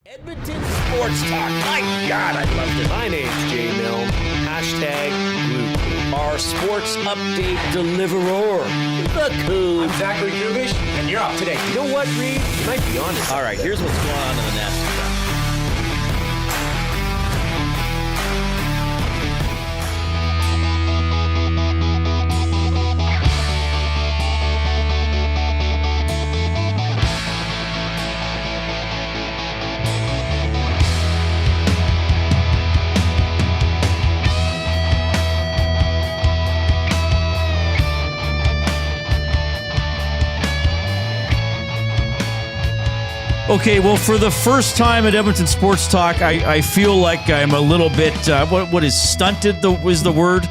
Edmonton Sports Talk. My God, I loved it. My name's Jay Milne. #Blue. Our sports update deliverer, the Coon. I'm Zachary Kubish, and you're up today. You know what, Reid? You might be on to something. All right, here's what's going on in the NASCAR. Okay, well, for the first time at Edmonton Sports Talk, I feel like I'm a little bit, what is stunted was the word?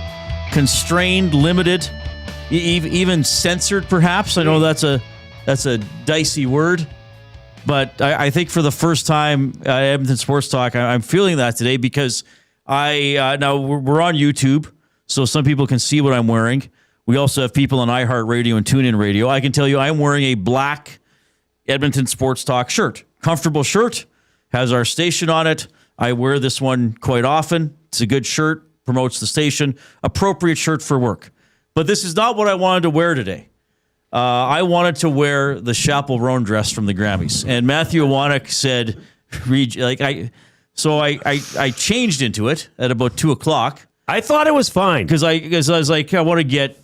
Constrained, limited, even censored, perhaps. I know that's a dicey word, but I think for the first time at Edmonton Sports Talk, I'm feeling that today because now we're on YouTube, so some people can see what I'm wearing. We also have people on iHeartRadio and TuneIn Radio. I can tell you I'm wearing a black Edmonton Sports Talk shirt. Comfortable shirt, has our station on it. I wear this one quite often. It's a good shirt, promotes the station. Appropriate shirt for work. But this is not what I wanted to wear today. I wanted to wear the Chapel Roan dress from the Grammys. And Matthew Iwanek said, I changed into it at about 2:00. I thought it was fine. Because I was like, I want to get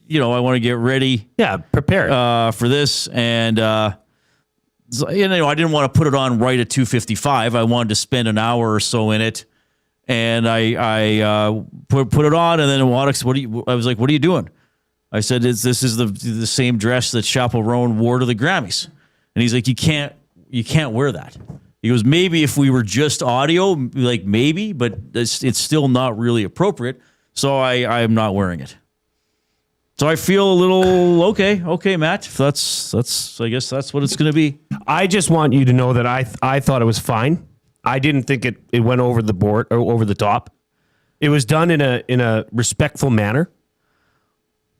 ready. Yeah, prepared. For this. And, I didn't want to put it on right at 2:55. I wanted to spend an hour or so in it, and I put it on. And then Iwanek, I was like, "What are you doing?" I said, "This is the same dress that Chapel Roan wore to the Grammys." And he's like, "You can't wear that." He goes, "Maybe if we were just audio, like maybe, but it's still not really appropriate." So I'm not wearing it. So I feel a little okay, Matt. That's I guess that's what it's going to be. I just want you to know that I thought it was fine. I didn't think it went over the board or over the top. It was done in a respectful manner.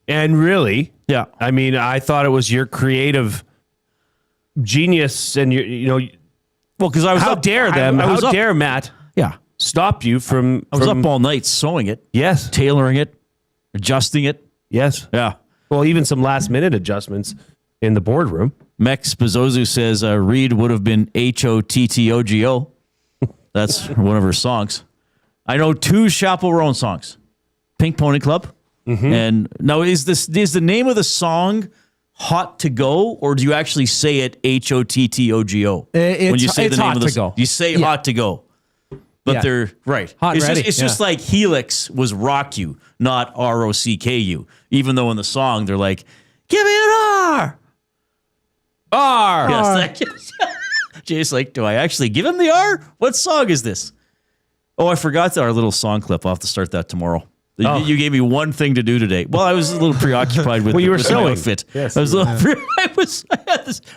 And really, yeah. I mean, I thought it was your creative genius and well, because I was how up, dare them? I How was up, dare Matt? Yeah, stop you from. I was up all night sewing it. Yes, tailoring it, adjusting it. Yes. Yeah. Well, even some last-minute adjustments in the boardroom. Mex Bezzozu says Reid would have been HOTTOGO. That's one of her songs. I know 2 Chapel Roan songs. Pink Pony Club. Mm-hmm. And now is the name of the song Hot to Go, or do you actually say it HOTTOGO? When you say the name of the song. You say Hot to Go. But they're right. Hot and ready. It's just like Helix was Rock You, not ROCKU. Even though in the song they're like, give me an R. R. Yes. Jay's like, do I actually give him the R? What song is this? Oh, I forgot our little song clip. I'll have to start that tomorrow. Oh. You gave me one thing to do today. Well, I was a little preoccupied with, you were with sewing. my outfit. Yes, I was a little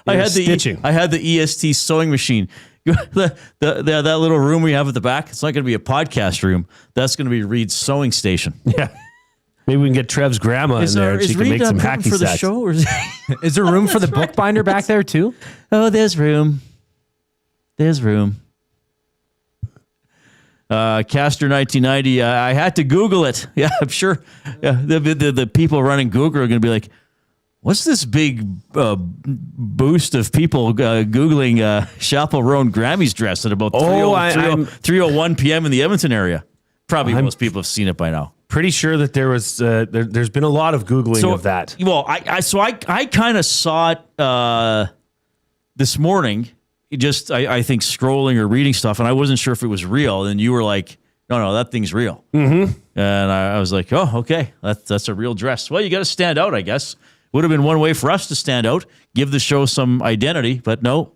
I had stitching. I had the EST sewing machine. That little room we have at the back, it's not going to be a podcast room. That's going to be Reid's sewing station. Yeah. Maybe we can get Trev's grandma in there and she can make some hacky for the sacks. show? Or is there room for the bookbinder back there too? Oh, there's room. There's room. Caster 1990. I had to Google it. Yeah, I'm sure. Yeah, the people running Google are going to be like, what's this big boost of people Googling Chapel Roan Grammys dress at about 3:01 p.m. in the Edmonton area? Probably most people have seen it by now. Pretty sure that there was there's been a lot of Googling of that. Well, I kind of saw it this morning, just I think scrolling or reading stuff, and I wasn't sure if it was real. And you were like, no, that thing's real. Mm-hmm. And I was like, oh, okay, that's a real dress. Well, you got to stand out, I guess. Would have been one way for us to stand out, give the show some identity, but no.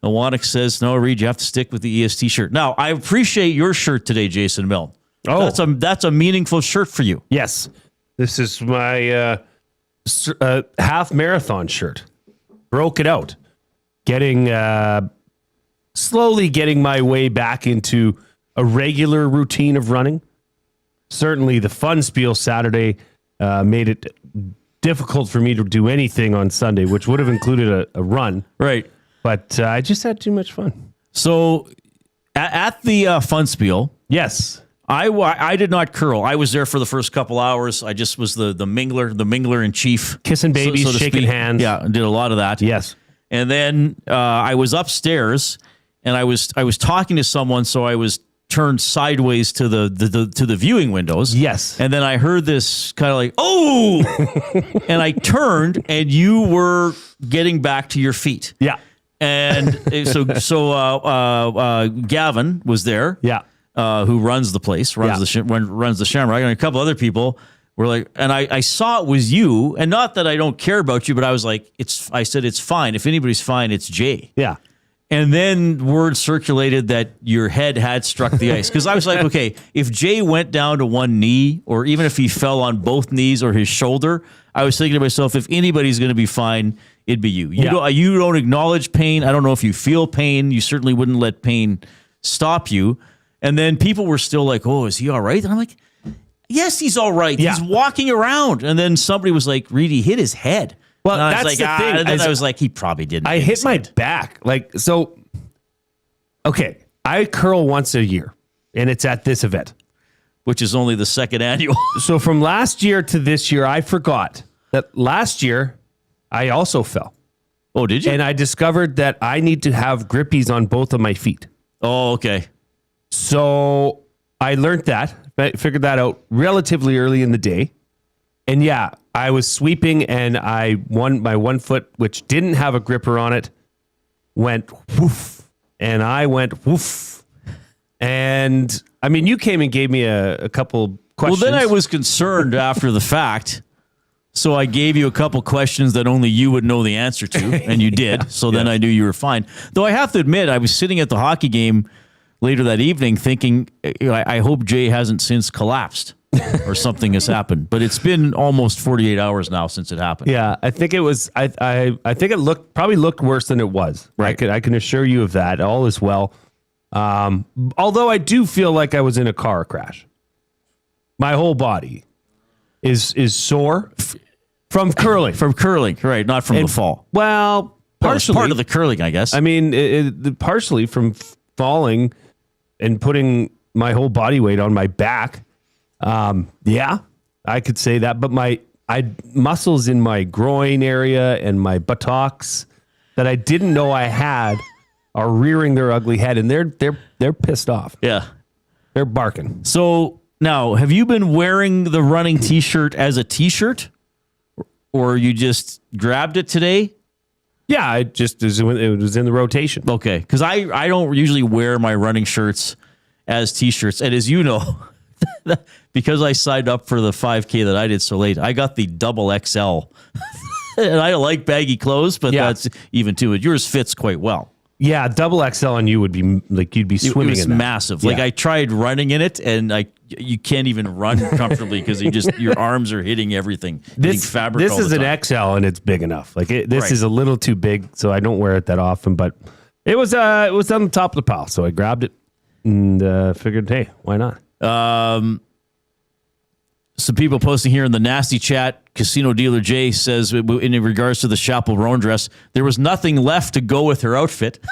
Iwanek says, no, Reid, you have to stick with the EST shirt. Now, I appreciate your shirt today, Jason Milne. Oh, that's a meaningful shirt for you. Yes. This is my half marathon shirt. Broke it out. Slowly getting my way back into a regular routine of running. Certainly the Funspiel Saturday made it difficult for me to do anything on Sunday, which would have included a run. Right. But I just had too much fun. So at the Funspiel, Yes. I did not curl. I was there for the first couple hours. I just was the mingler in chief. Kissing babies, so to shaking speak. hands. Yeah, did a lot of that. Yes. And then I was upstairs and I was talking to someone, so I was turned sideways to the viewing windows. Yes. And then I heard this kind of like, oh, and I turned and you were getting back to your feet. Yeah. And so Gavin was there. Yeah. Who runs the place, runs the Shamrock, and a couple other people were like, and I saw it was you, and not that I don't care about you, but I was like, I said it's fine. If anybody's fine, it's Jay. Yeah. And then word circulated that your head had struck the ice. Because I was like, okay, if Jay went down to one knee, or even if he fell on both knees or his shoulder, I was thinking to myself, if anybody's going to be fine, it'd be you. You don't acknowledge pain. I don't know if you feel pain. You certainly wouldn't let pain stop you. And then people were still like, oh, is he all right? And I'm like, yes, he's all right. Yeah. He's walking around. And then somebody was like, Reid, he hit his head. Well, and I that's was like, the thing. And then I was like, he probably didn't. I hit my back. Okay, I curl once a year, and it's at this event. Which is only the second annual. So from last year to this year, I forgot that last year I also fell. Oh, did you? And I discovered that I need to have grippies on both of my feet. Oh, okay. So I learned that. I figured that out relatively early in the day. And yeah, I was sweeping and my one foot, which didn't have a gripper on it, went woof. And I went woof. And I mean, you came and gave me a couple questions. Well, then I was concerned after the fact. So I gave you a couple questions that only you would know the answer to, and you did. So then I knew you were fine. Though I have to admit, I was sitting at the hockey game later that evening thinking, I hope Jay hasn't since collapsed or something has happened. But it's been almost 48 hours now since it happened. Yeah, I think it was. I think it probably looked worse than it was. Right. I can assure you of that. All is well. Although I do feel like I was in a car crash. My whole body is sore from curling. From curling, right? Not from the fall. Well, partially part of the curling, I guess. I mean, partially from falling and putting my whole body weight on my back. Yeah, I could say that. But my muscles in my groin area and my buttocks that I didn't know I had are rearing their ugly head, and they're pissed off. Yeah, they're barking. So now, have you been wearing the running T-shirt as a T-shirt, or you just grabbed it today? Yeah, it was in the rotation. Okay, because I don't usually wear my running shirts as T-shirts, and as you know, because I signed up for the 5K that I did so late, I got the double XL, and I like baggy clothes, but that's even too. Yours fits quite well. Yeah, double XL on you would be like you'd be swimming in it. It was massive. Yeah. Like I tried running in it, and you can't even run comfortably because your arms are hitting everything. This is an XL, and it's big enough. Like this is a little too big, so I don't wear it that often. But it was on the top of the pile, so I grabbed it and figured, hey, why not? Some people posting here in the nasty chat. Casino dealer Jay says, in regards to the chaperone dress, there was nothing left to go with her outfit.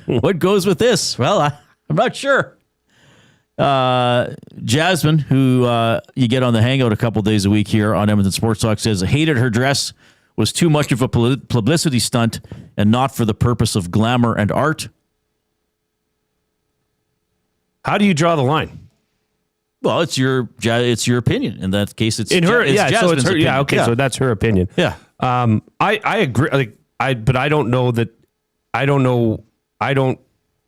What goes with this? Well, I'm not sure. Jasmine, who you get on the Hangout a couple days a week here on Edmonton Sports Talk, says, hated her dress, was too much of a publicity stunt and not for the purpose of glamour and art. How do you draw the line? Well, it's your opinion. In that case, it's in her. Jasmine's so it's her. Opinion. Yeah, okay, so that's her opinion. Yeah. I agree. But I don't know that. I don't know. I don't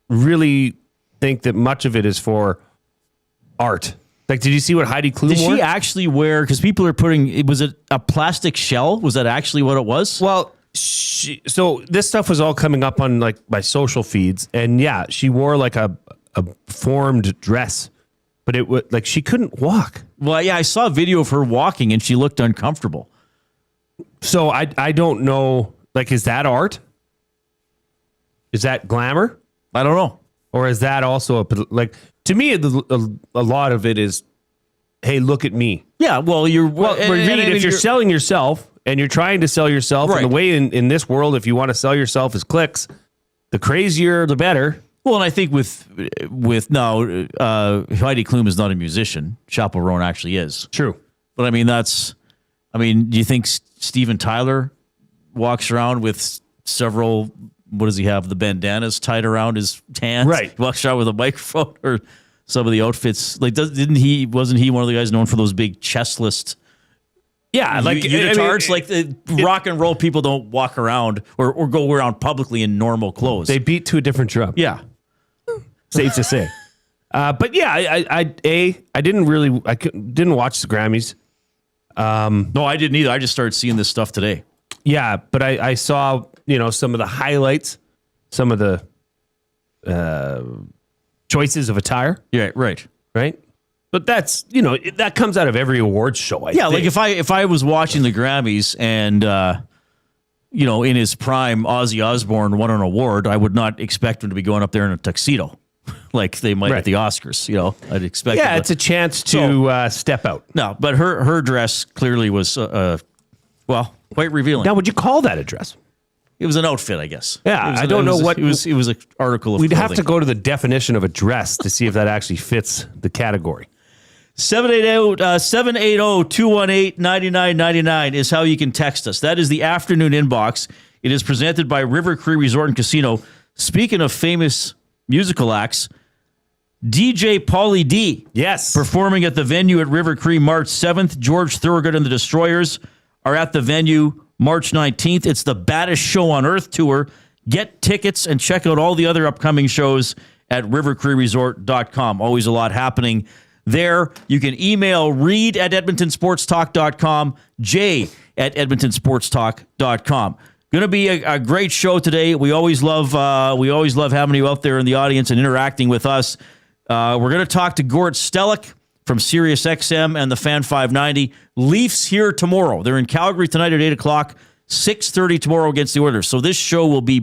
really think that much of it is for art. Like, did you see what Heidi Klum wore? Did she actually wear? Because people are putting. Was it a plastic shell? Was that actually what it was? Well, so this stuff was all coming up on like my social feeds, and yeah, she wore like a formed dress. But it was like she couldn't walk. Well, yeah, I saw a video of her walking and she looked uncomfortable. So I don't know. Like, is that art? Is that glamour? I don't know. Or is that also to me, a lot of it is, hey, look at me. Yeah, well, if you're selling yourself and you're trying to sell yourself, and the way in this world, if you want to sell yourself is clicks, The crazier, the better. Well, and I think with now, Heidi Klum is not a musician. Chappell Roan actually is. True. But I mean, do you think Steven Tyler walks around with several, what does he have? The bandanas tied around his hands? Right. He walks around with a microphone, or some of the outfits. Like, wasn't he one of the guys known for those big chestless unitards? Like the rock and roll people don't walk around or go around publicly in normal clothes. They beat to a different drum. Yeah. Safe to say. But yeah, I didn't watch the Grammys. No, I didn't either. I just started seeing this stuff today. Yeah, but I saw, some of the highlights, some of the choices of attire. Yeah, right. Right? But that's, that comes out of every awards show, I think. Like if I was watching the Grammys and, in his prime, Ozzy Osbourne won an award, I would not expect him to be going up there in a tuxedo like they might at the Oscars. I'd expect. Yeah, it's a chance to step out. No, but her dress clearly was, quite revealing. Now, would you call that a dress? It was an outfit, I guess. Yeah, I don't know what... It was an article of We'd clothing. have to go to the definition of a dress to see if that actually fits the category. 780-218-9999 is how you can text us. That is the afternoon inbox. It is presented by River Cree Resort and Casino. Speaking of famous musical acts, DJ Pauly D. Yes. Performing at the venue at River Cree March 7th. George Thorogood and the Destroyers are at the venue March 19th. It's the baddest show on earth tour. Get tickets and check out all the other upcoming shows at rivercreeresort.com. Always a lot happening there. You can email Reid at edmontonsportstalk.com, Jay at edmontonsportstalk.com. Going to be a great show today. We always love having you out there in the audience and interacting with us. We're going to talk to Gord Stellick from Sirius XM and the Fan 590. Leafs here tomorrow. They're in Calgary tonight at 8 o'clock, 6:30 tomorrow against the Oilers. So this show will be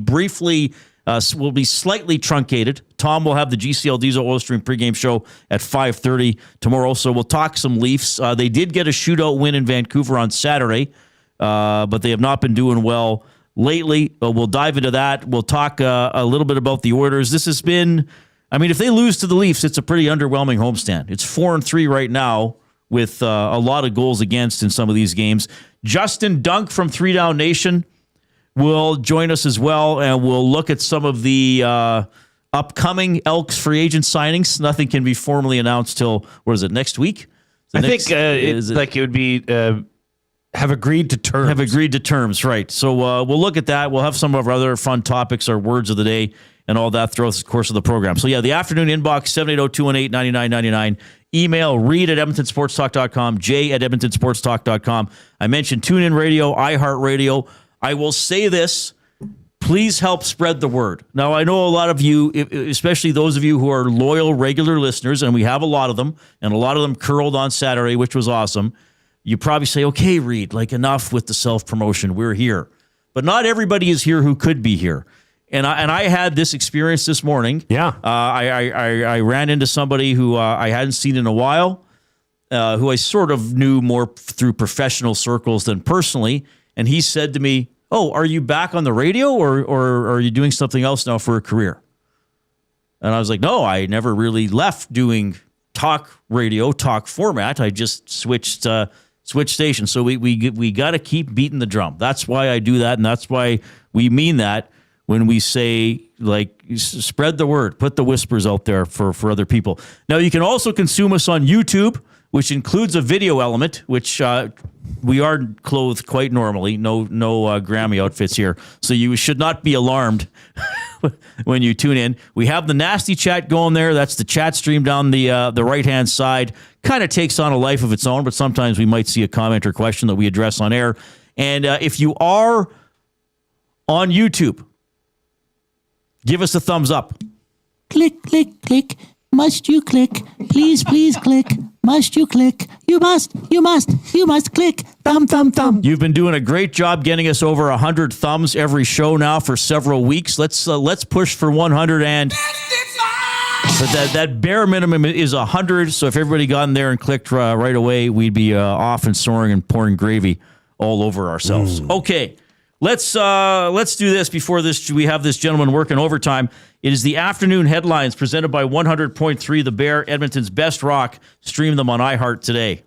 slightly truncated. Tom will have the GCL Diesel Oil Stream pregame show at 5:30 tomorrow. So we'll talk some Leafs. They did get a shootout win in Vancouver on Saturday, but they have not been doing well lately. We'll dive into that. We'll talk a little bit about the Oilers. This has been... if they lose to the Leafs, it's a pretty underwhelming homestand. It's 4-3 right now with a lot of goals against in some of these games. Justin Dunk from 3 Down Nation will join us as well, and we'll look at some of the upcoming Elks free agent signings. Nothing can be formally announced till, next week? It would be have agreed to terms. Have agreed to terms, right. So we'll look at that. We'll have some of our other fun topics, our words of the day, and all that throughout the course of the program. So, the afternoon inbox, 780-218-9999. Email Reid at edmontonsportstalk.com, Jay at edmontonsportstalk.com. I mentioned TuneIn Radio, iHeartRadio. I will say this, please help spread the word. Now, I know a lot of you, especially those of you who are loyal, regular listeners, and we have a lot of them, and a lot of them curled on Saturday, which was awesome. You probably say, okay, Reid, enough with the self-promotion. We're here. But not everybody is here who could be here. And I had this experience this morning. Yeah. I ran into somebody who I hadn't seen in a while, who I sort of knew more through professional circles than personally. And he said to me, "Oh, are you back on the radio or are you doing something else now for a career?" And I was like, "No, I never really left doing talk radio, talk format. I just switched stations." So we got to keep beating the drum. That's why I do that. And that's why we mean that. When we say, spread the word, put the whispers out there for other people. Now, you can also consume us on YouTube, which includes a video element, which we are clothed quite normally. No Grammy outfits here. So you should not be alarmed when you tune in. We have the Nasty Chat going there. That's the chat stream down the right-hand side. Kind of takes on a life of its own, but sometimes we might see a comment or question that we address on air. And if you are on YouTube, give us a thumbs up. Click, click, click. Must you click? Please, please click. Must you click? You must click. Thumb, thumb, thumb. You've been doing a great job getting us over 100 thumbs every show now for several weeks. Let's push for 100 and... But that bare minimum is 100. So if everybody got in there and clicked right away, we'd be off and soaring and pouring gravy all over ourselves. Okay. Let's do this before we have this gentleman working overtime. It is the afternoon headlines presented by 100.3 The Bear, Edmonton's best rock. Stream them on iHeart today.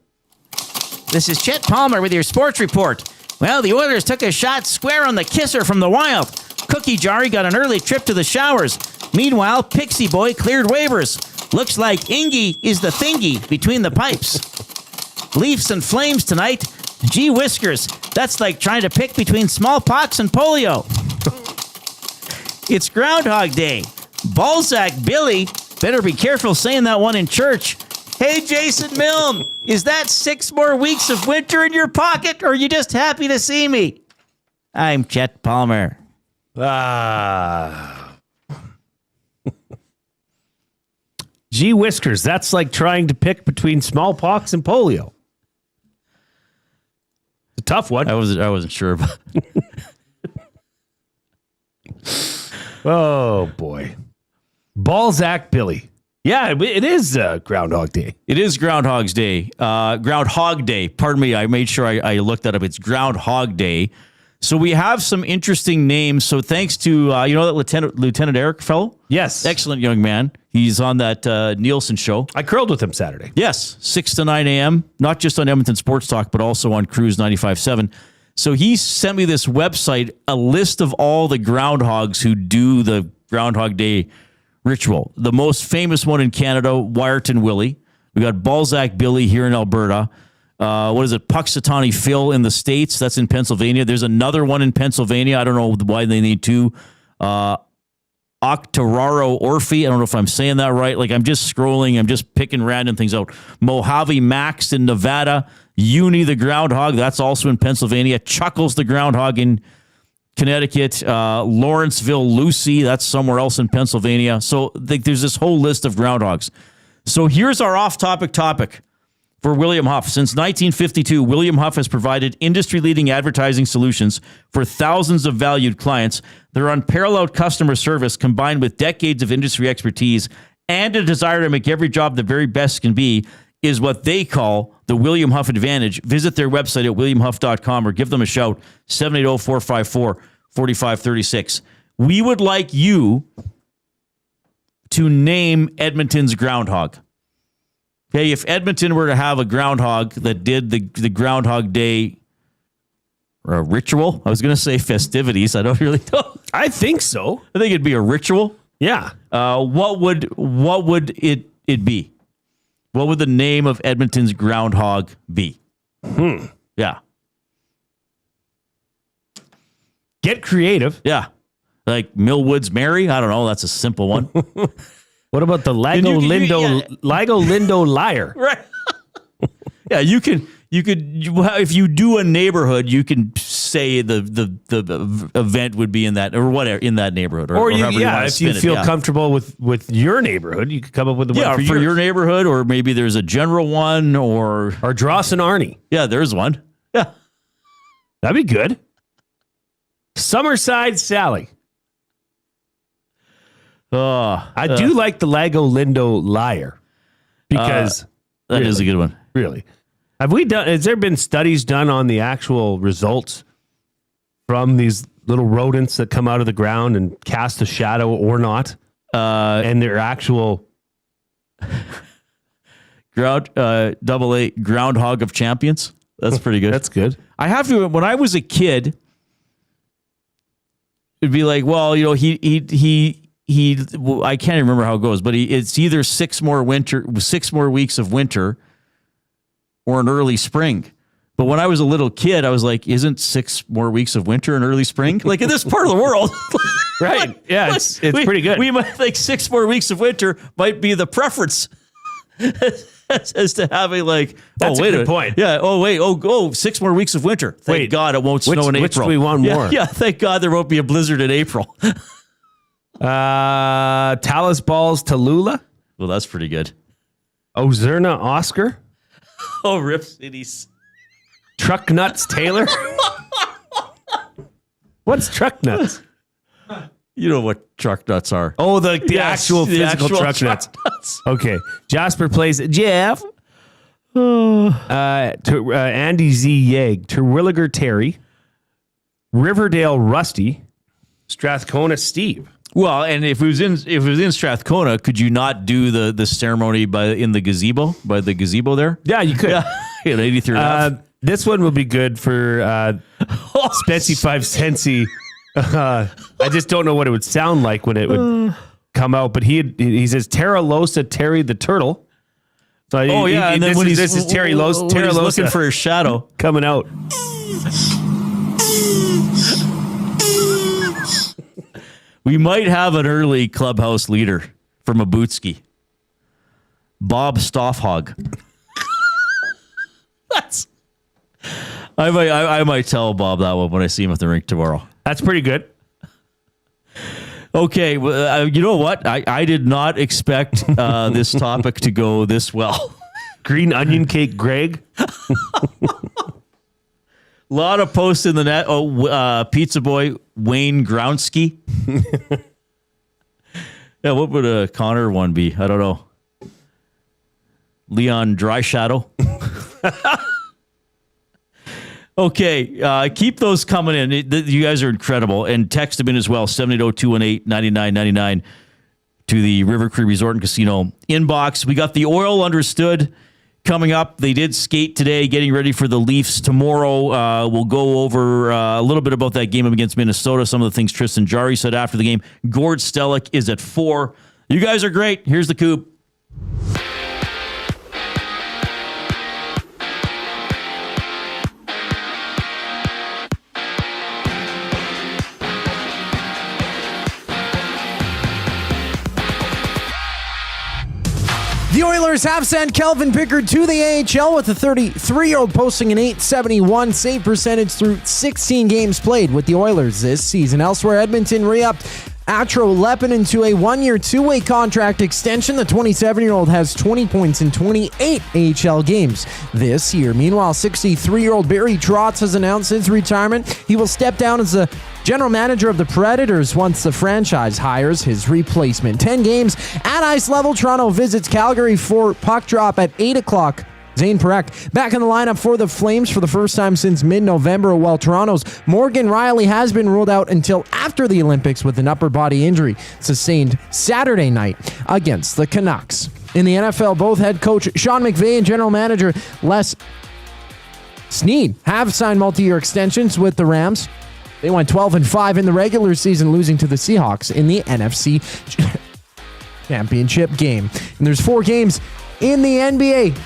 This is Chet Palmer with your sports report. Well, the Oilers took a shot square on the kisser from the Wild. Cookie Jarry got an early trip to the showers. Meanwhile, Pixie Boy cleared waivers. Looks like Ingy is the thingy between the pipes. Leafs and Flames tonight. Gee whiskers, that's like trying to pick between smallpox and polio. It's Groundhog Day. Balzac Billy, better be careful saying that one in church. Hey, Jason Milne, is that 6 more weeks of winter in your pocket, or are you just happy to see me? I'm Chet Palmer. Gee whiskers, that's like trying to pick between smallpox and polio. It's a tough one. I wasn't sure about. Oh, boy. Balzac Billy. Yeah, it is Groundhog Day. It is Groundhog's Day. Groundhog Day. Pardon me. I made sure I looked that up. It's Groundhog Day. So we have some interesting names. So thanks to, that Lieutenant Eric fellow? Yes. Excellent young man. He's on that Nielsen show. I curled with him Saturday. Yes, 6 to 9 a.m., not just on Edmonton Sports Talk, but also on Cruise 95.7. So he sent me this website, a list of all the groundhogs who do the Groundhog Day ritual. The most famous one in Canada, Wiarton Willie. We got Balzac Billy here in Alberta. What is it? Puxatawny Phil in the States. That's in Pennsylvania. There's another one in Pennsylvania. I don't know why they need two. Octoraro Orphy. I don't know if I'm saying that right. Like, I'm just scrolling. I'm just picking random things out. Mojave Max in Nevada. Uni the Groundhog. That's also in Pennsylvania. Chuckles the Groundhog in Connecticut. Lawrenceville Lucy. That's somewhere else in Pennsylvania. So there's this whole list of groundhogs. So here's our off-topic topic for William Huff. Since 1952, William Huff has provided industry-leading advertising solutions for thousands of valued clients. Their unparalleled customer service, combined with decades of industry expertise and a desire to make every job the very best can be, is what they call the William Huff Advantage. Visit their website at williamhuff.com or give them a shout, 780-454-4536. We would like you to name Edmonton's groundhog. Okay, if Edmonton were to have a groundhog that did the Groundhog Day ritual, I was going to say festivities. I don't really know. I think so. I think it'd be a ritual. Yeah. What would it be? What would the name of Edmonton's groundhog be? Yeah. Get creative. Yeah. Like Millwood's Mary? I don't know. That's a simple one. What about the Lago Lindo Liar? Right. Yeah, you could if you do a neighborhood, you can say the event would be in that or whatever in that neighborhood or if you feel comfortable with your neighborhood, you could come up with the one for your neighborhood, or maybe there's a general one or Dross and Arnie. Yeah, there's one. Yeah. That'd be good. Summerside Sally. I do like the Lago Lindo Liar because that is a good one. Really. Has there been studies done on the actual results from these little rodents that come out of the ground and cast a shadow or not? And their actual Groundhog of Champions. That's pretty good. That's good. I have to, when I was a kid, it'd be like, well, he I can't remember how it goes, but it's either 6 more weeks of winter or an early spring. But when I was a little kid, I was like, isn't 6 more weeks of winter and early spring? Like in this part of the world. Right. Yeah, it's pretty good. We might think 6 more weeks of winter might be the preference as to having like, that's a good point. Yeah. Oh, wait. Oh, 6 more weeks of winter. Thank God it won't snow in April. Which do we want more? Yeah. Thank God there won't be a blizzard in April. Talus Balls Tallulah. Well, that's pretty good. Ozerna Oscar. Oh, Rip Cities. Truck Nuts Taylor. What's Truck Nuts? You know what truck nuts are. Oh, the actual physical truck nuts. Okay. Jasper plays Jeff. Andy Z. Yeg. Terwilliger Terry. Riverdale Rusty, Strathcona Steve. Well, and if it was in Strathcona, could you not do the ceremony in the gazebo there? Yeah, you could. Yeah, 83rd Ave. This one will be good for Spency 5 Centsy. I just don't know what it would sound like when it would come out. But he says Terra Losa Terry the Turtle. So and then when this is Terry Losa. Terry Losa looking for his shadow coming out. We might have an early clubhouse leader from Mabootski. Bob Stoffhog. I might tell Bob that one when I see him at the rink tomorrow. That's pretty good. Okay, you know what? I did not expect this topic to go this well. Green onion cake, Greg. A lot of posts in the net. Pizza Boy Wayne Groundsky. Yeah, what would a Connor one be? I don't know. Leon Dry Shadow. Okay, keep those coming in. You guys are incredible. And text them in as well, 780-218-9999 to the River Cree Resort and Casino inbox. We got the Oil Understood coming up. They did skate today, getting ready for the Leafs tomorrow. We'll go over a little bit about that game against Minnesota, some of the things Tristan Jarry said after the game. Gord Stellick is at 4. You guys are great. Here's the Coop. The Oilers have sent Calvin Pickard to the AHL with the 33-year-old posting an .871 save percentage through 16 games played with the Oilers this season. Elsewhere, Edmonton re-upped Atro Lepinen to a 1-year, 2-way contract extension. The 27-year-old has 20 points in 28 AHL games this year. Meanwhile, 63-year-old Barry Trotz has announced his retirement. He will step down as the general manager of the Predators once the franchise hires his replacement. 10 games at ice level. Toronto visits Calgary for puck drop at 8 o'clock. Zane Parekh back in the lineup for the Flames for the first time since mid-November, while Toronto's Morgan Rielly has been ruled out until after the Olympics with an upper body injury sustained Saturday night against the Canucks. In the NFL, both head coach Sean McVay and general manager Les Snead have signed multi-year extensions with the Rams. They went 12-5 in the regular season, losing to the Seahawks in the NFC Championship game. And there's 4 games in the NBA.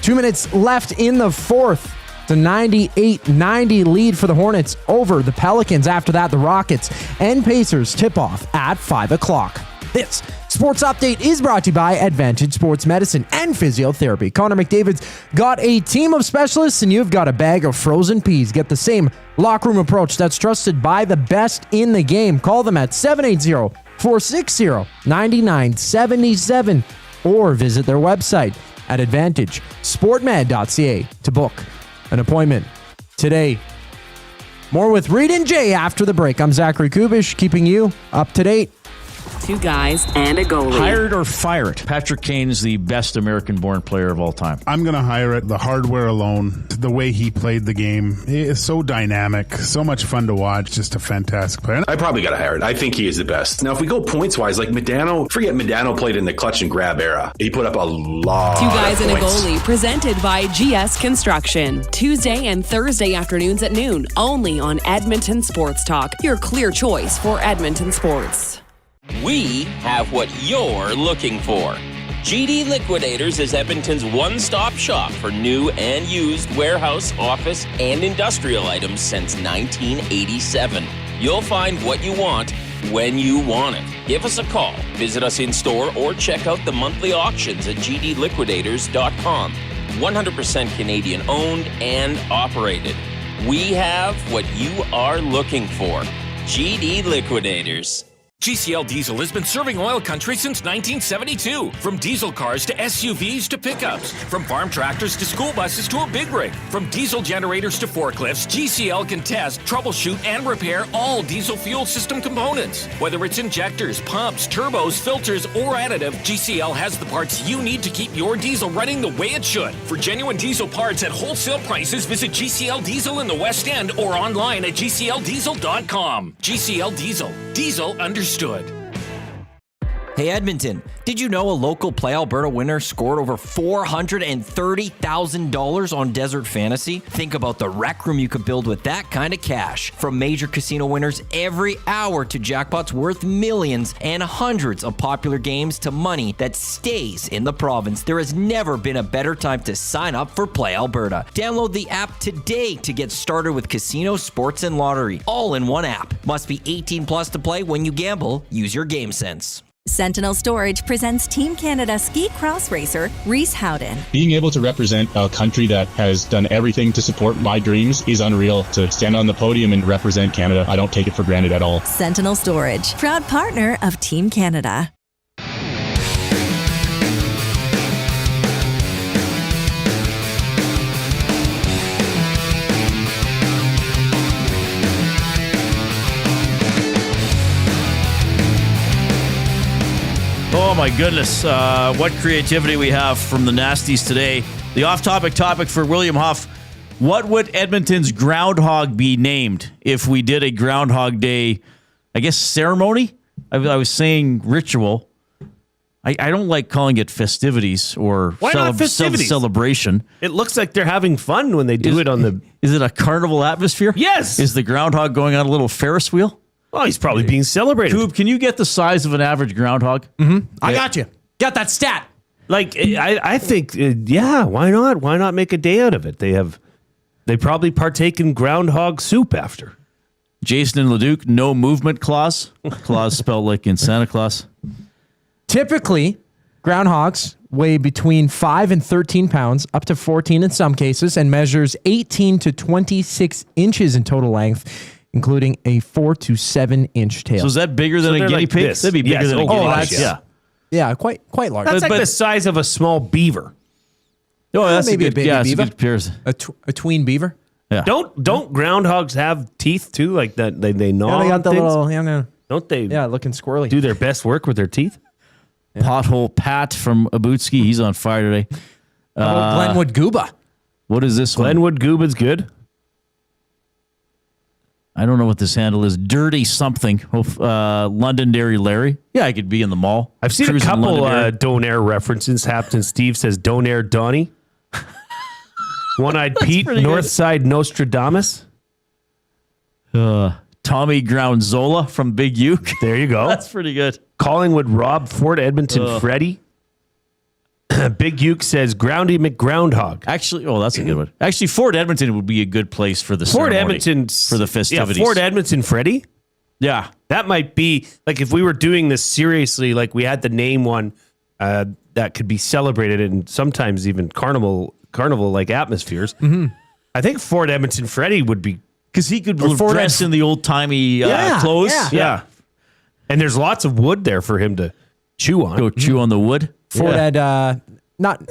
2 minutes left in the fourth. It's a 98-90 lead for the Hornets over the Pelicans. After that, the Rockets and Pacers tip off at 5 o'clock. This sports update is brought to you by Advantage Sports Medicine and Physiotherapy. Connor McDavid's got a team of specialists, and you've got a bag of frozen peas. Get the same locker room approach that's trusted by the best in the game. Call them at 780-460-9977 or visit their website at AdvantageSportMed.ca to book an appointment today. More with Reid and Jay after the break. I'm Zachary Kubish, keeping you up to date. 2 guys and a goalie. Hire it or fire it. Patrick Kane's the best American-born player of all time. I'm going to hire it. The hardware alone, the way he played the game, is so dynamic, so much fun to watch, just a fantastic player. I probably got to hire it. I think he is the best. Now, if we go points-wise, like Medano played in the clutch and grab era. He put up a lot 2 guys of and a points. goalie, presented by GS Construction. Tuesday and Thursday afternoons at noon, only on Edmonton Sports Talk, your clear choice for Edmonton sports. We have what you're looking for. GD Liquidators is Edmonton's one-stop shop for new and used warehouse, office, and industrial items since 1987. You'll find what you want when you want it. Give us a call, visit us in store, or check out the monthly auctions at gdliquidators.com. 100% Canadian owned and operated. We have what you are looking for. GD Liquidators. GCL Diesel has been serving oil country since 1972. From diesel cars to SUVs to pickups. From farm tractors to school buses to a big rig. From diesel generators to forklifts, GCL can test, troubleshoot, and repair all diesel fuel system components. Whether it's injectors, pumps, turbos, filters, or additive, GCL has the parts you need to keep your diesel running the way it should. For genuine diesel parts at wholesale prices, visit GCL Diesel in the West End or online at GCLDiesel.com. GCL Diesel. Diesel understood. Hey Edmonton, did you know a local Play Alberta winner scored over $430,000 on Desert Fantasy? Think about the rec room you could build with that kind of cash. From major casino winners every hour to jackpots worth millions and hundreds of popular games to money that stays in the province, there has never been a better time to sign up for Play Alberta. Download the app today to get started with casino, sports, and lottery, all in one app. Must be 18 plus to play. When you gamble, use your game sense. Sentinel Storage presents Team Canada ski cross racer Reese Howden. Being able to represent a country that has done everything to support my dreams is unreal. To stand on the podium and represent Canada, I don't take it for granted at all. Sentinel Storage, proud partner of Team Canada. Oh my goodness, what creativity we have from the Nasties today. The off-topic topic for William Huff: what would Edmonton's Groundhog be named if we did a Groundhog Day, I guess, ceremony? I was saying ritual. I don't like calling it festivities or celebration. It looks like they're having fun when they do it on the... Is it a carnival atmosphere? Yes! Is the Groundhog going on a little Ferris wheel? Oh, he's probably being celebrated. Coob, can you get the size of an average groundhog? Mm-hmm. I got you. Got that stat. Like, I think, yeah, why not? Why not make a day out of it? They probably partake in groundhog soup after. Jason and Leduc, no movement clause. Clause spelled like in Santa Claus. Typically, groundhogs weigh between 5 and 13 pounds, up to 14 in some cases, and measures 18 to 26 inches in total length, including a 4 to 7 inch tail. So is that bigger than a guinea pig? This. That'd be bigger than a guinea pig. Yeah, quite large. That's like the size of a small beaver. Oh, that's maybe a baby beaver. A good comparison. A tween beaver. Yeah. Don't groundhogs have teeth too? Like that they gnaw. Yeah, they got the things? little. Yeah, no. Don't they? Yeah, looking squirrely. Do their best work with their teeth. Yeah. Pothole Pat from Abutski, he's on fire today. Glenwood Gooba. What is this Glenwood Gooba's good. I don't know what this handle is. Dirty something. Londonderry Larry. Yeah, I could be in the mall. I've seen a couple Donair references. Captain Steve says Donair Donnie. One-Eyed Pete, Northside Nostradamus. Tommy Groundzola from Big Uke. There you go. That's pretty good. Collingwood Rob, Fort Edmonton Freddie. Big Uke says Groundy McGroundhog. Actually, that's a good one. Actually, Fort Edmonton would be a good place for the Fort ceremony. Edmonton for the festivities. Yeah, Fort Edmonton Freddie. Yeah, that might be like if we were doing this seriously, like we had to name one that could be celebrated and sometimes even carnival like atmospheres. Mm-hmm. I think Fort Edmonton Freddie would be because he could dress in the old timey clothes. Yeah, and there's lots of wood there for him to chew on. Go chew on the wood. Fort Ed, not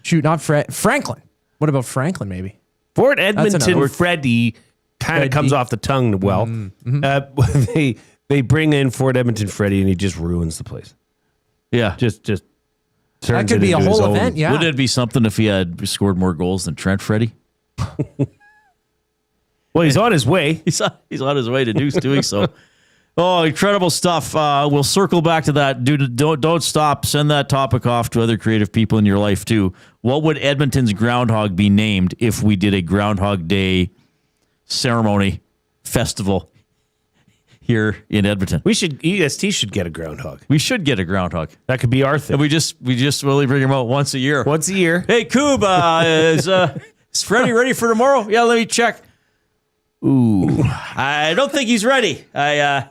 Franklin. What about Franklin? Maybe Fort Edmonton Freddie kind of comes off the tongue well. Mm-hmm. They bring in Fort Edmonton Freddie and he just ruins the place. Yeah, just turns that could be a whole event. Yeah, wouldn't it be something if he had scored more goals than Trent Freddie? Well, he's on his way. He's on his way to doing so. Oh, incredible stuff. We'll circle back to that. Dude, don't stop. Send that topic off to other creative people in your life, too. What would Edmonton's Groundhog be named if we did a Groundhog Day ceremony festival here in Edmonton? EST should get a groundhog. We should get a groundhog. That could be our thing. And we just really bring him out once a year. Once a year. Hey, Coob, is Freddie ready for tomorrow? Yeah, let me check. Ooh, I don't think he's ready. I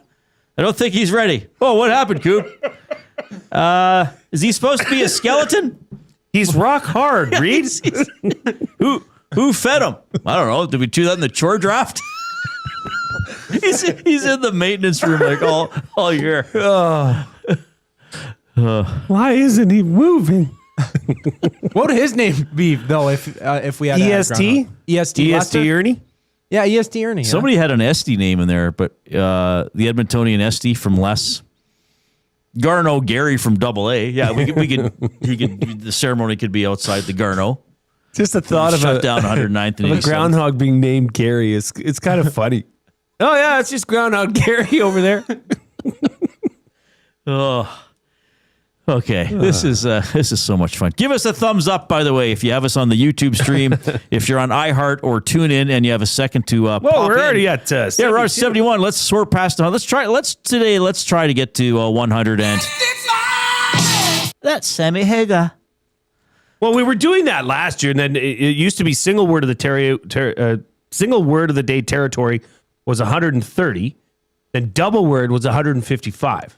don't think he's ready. Oh, what happened, Coop? Is he supposed to be a skeleton? He's rock hard, Reid. Who fed him? I don't know. Did we do that in the chore draft? He's in the maintenance room like all year. Why isn't he moving? What would his name be though if we had EST? EST Ernie? Yeah, EST Ernie. Somebody had an Esty name in there, but the Edmontonian Esty from Les. Garneau Gary from Double A. Yeah, he could the ceremony could be outside the Garneau. Just the thought of shut down 109th and a groundhog being named Gary it's kind of funny. Oh yeah, it's just Groundhog Gary over there. Oh. Okay, this is so much fun. Give us a thumbs up, by the way, if you have us on the YouTube stream, if you're on iHeart or TuneIn, and you have a second to pop we're in. already at 72. Yeah, we're at 71. Let's sort past 100. Let's try to get to 100 and That's Sammy Hagar. Well, we were doing that last year, and then it used to be single word of the day territory was 130, and double word was 155.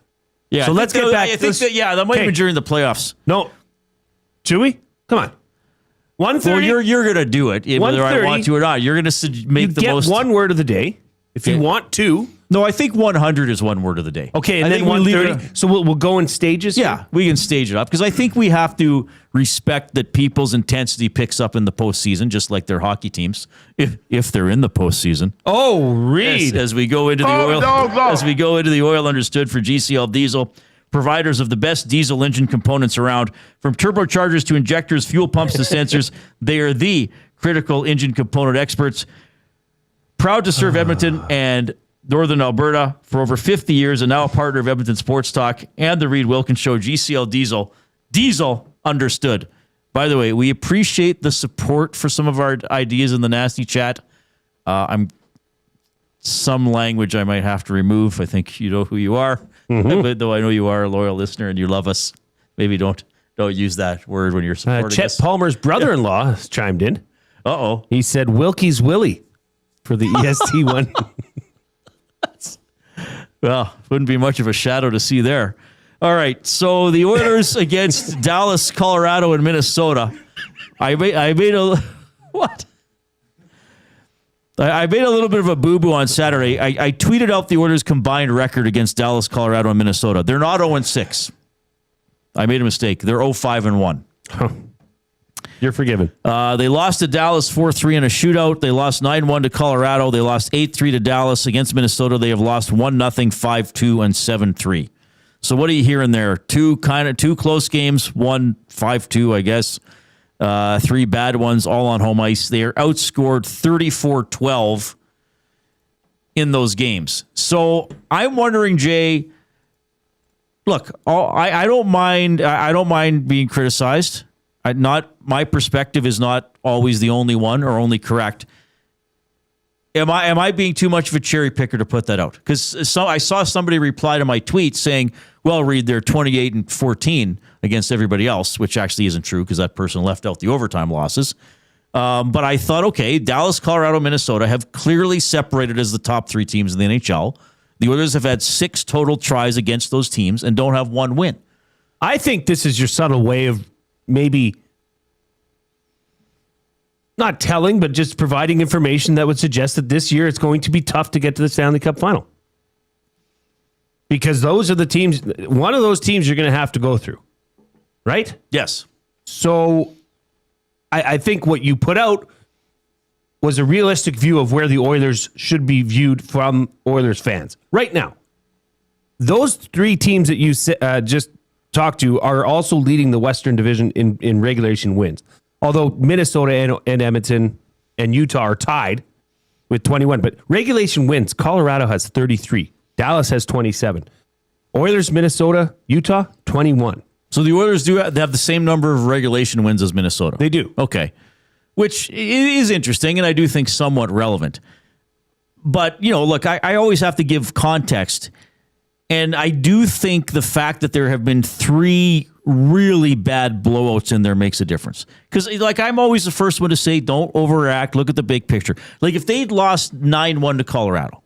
Yeah, so let's get back. I think that might be during the playoffs. No, should we? Come on, 130. Well, you're gonna do it whether I want to or not. You're gonna make the most. One word of the day if you want to. No, I think 100 is one word of the day. Okay, and then 130. So we'll go in stages. Yeah, we can stage it up because I think we have to respect that people's intensity picks up in the postseason, just like their hockey teams, if they're in the postseason. Oh, Reid! As we go into the oil, as we go into the oil, understood for GCL Diesel, providers of the best diesel engine components around, from turbochargers to injectors, fuel pumps to sensors, they are the critical engine component experts. Proud to serve Edmonton and Northern Alberta for over 50 years, and now a partner of Edmonton Sports Talk and the Reid Wilkins Show. GCL Diesel. Diesel understood. By the way, we appreciate the support for some of our ideas in the nasty chat. Some language I might have to remove. I think you know who you are. But though I know you are a loyal listener and you love us, maybe don't use that word when you're supporting Chet us. Palmer's brother-in-law has chimed in. Uh-oh. He said Wilkie's Willie for the EST one. Well, wouldn't be much of a shadow to see there. All right, so the Oilers against Dallas, Colorado, and Minnesota. I made a what? I made a little bit of a boo-boo on Saturday. I tweeted out the Oilers' combined record against Dallas, Colorado, and Minnesota. They're not 0-6. I made a mistake. They're 0-5-1. You're forgiven. They lost to Dallas 4-3 in a shootout. They lost 9-1 to Colorado. They lost 8-3 to Dallas. Against Minnesota, they have lost 1-0, 5-2, and 7-3. So what are you hearing there? Two close games, 1 5-2, I guess. 3 bad ones, all on home ice. They are outscored 34-12 in those games. So I'm wondering, Jay. Look, I don't mind. I don't mind being criticized. My perspective is not always the only one or only correct. Am I being too much of a cherry picker to put that out? Because I saw somebody reply to my tweet saying, "Well, Reid, they're 28-14 against everybody else," which actually isn't true because that person left out the overtime losses. But I thought, okay, Dallas, Colorado, Minnesota have clearly separated as the top 3 teams in the NHL. The Oilers have had 6 total tries against those teams and don't have 1 win. I think this is your subtle way of maybe not telling, but just providing information that would suggest that this year it's going to be tough to get to the Stanley Cup final. Because those are the teams, one of those teams you're going to have to go through. Right? Yes. So I think what you put out was a realistic view of where the Oilers should be viewed from Oilers fans. Right now, those 3 teams that you just talked to are also leading the Western Division in regulation wins. Although Minnesota and Edmonton and Utah are tied with 21. But regulation wins, Colorado has 33. Dallas has 27. Oilers, Minnesota, Utah, 21. So the Oilers do have the same number of regulation wins as Minnesota. They do. Okay. Which is interesting and I do think somewhat relevant. But, look, I always have to give context. And I do think the fact that there have been 3 really bad blowouts in there makes a difference. Because, I'm always the first one to say, don't overreact. Look at the big picture. Like, if they'd lost 9-1 to Colorado,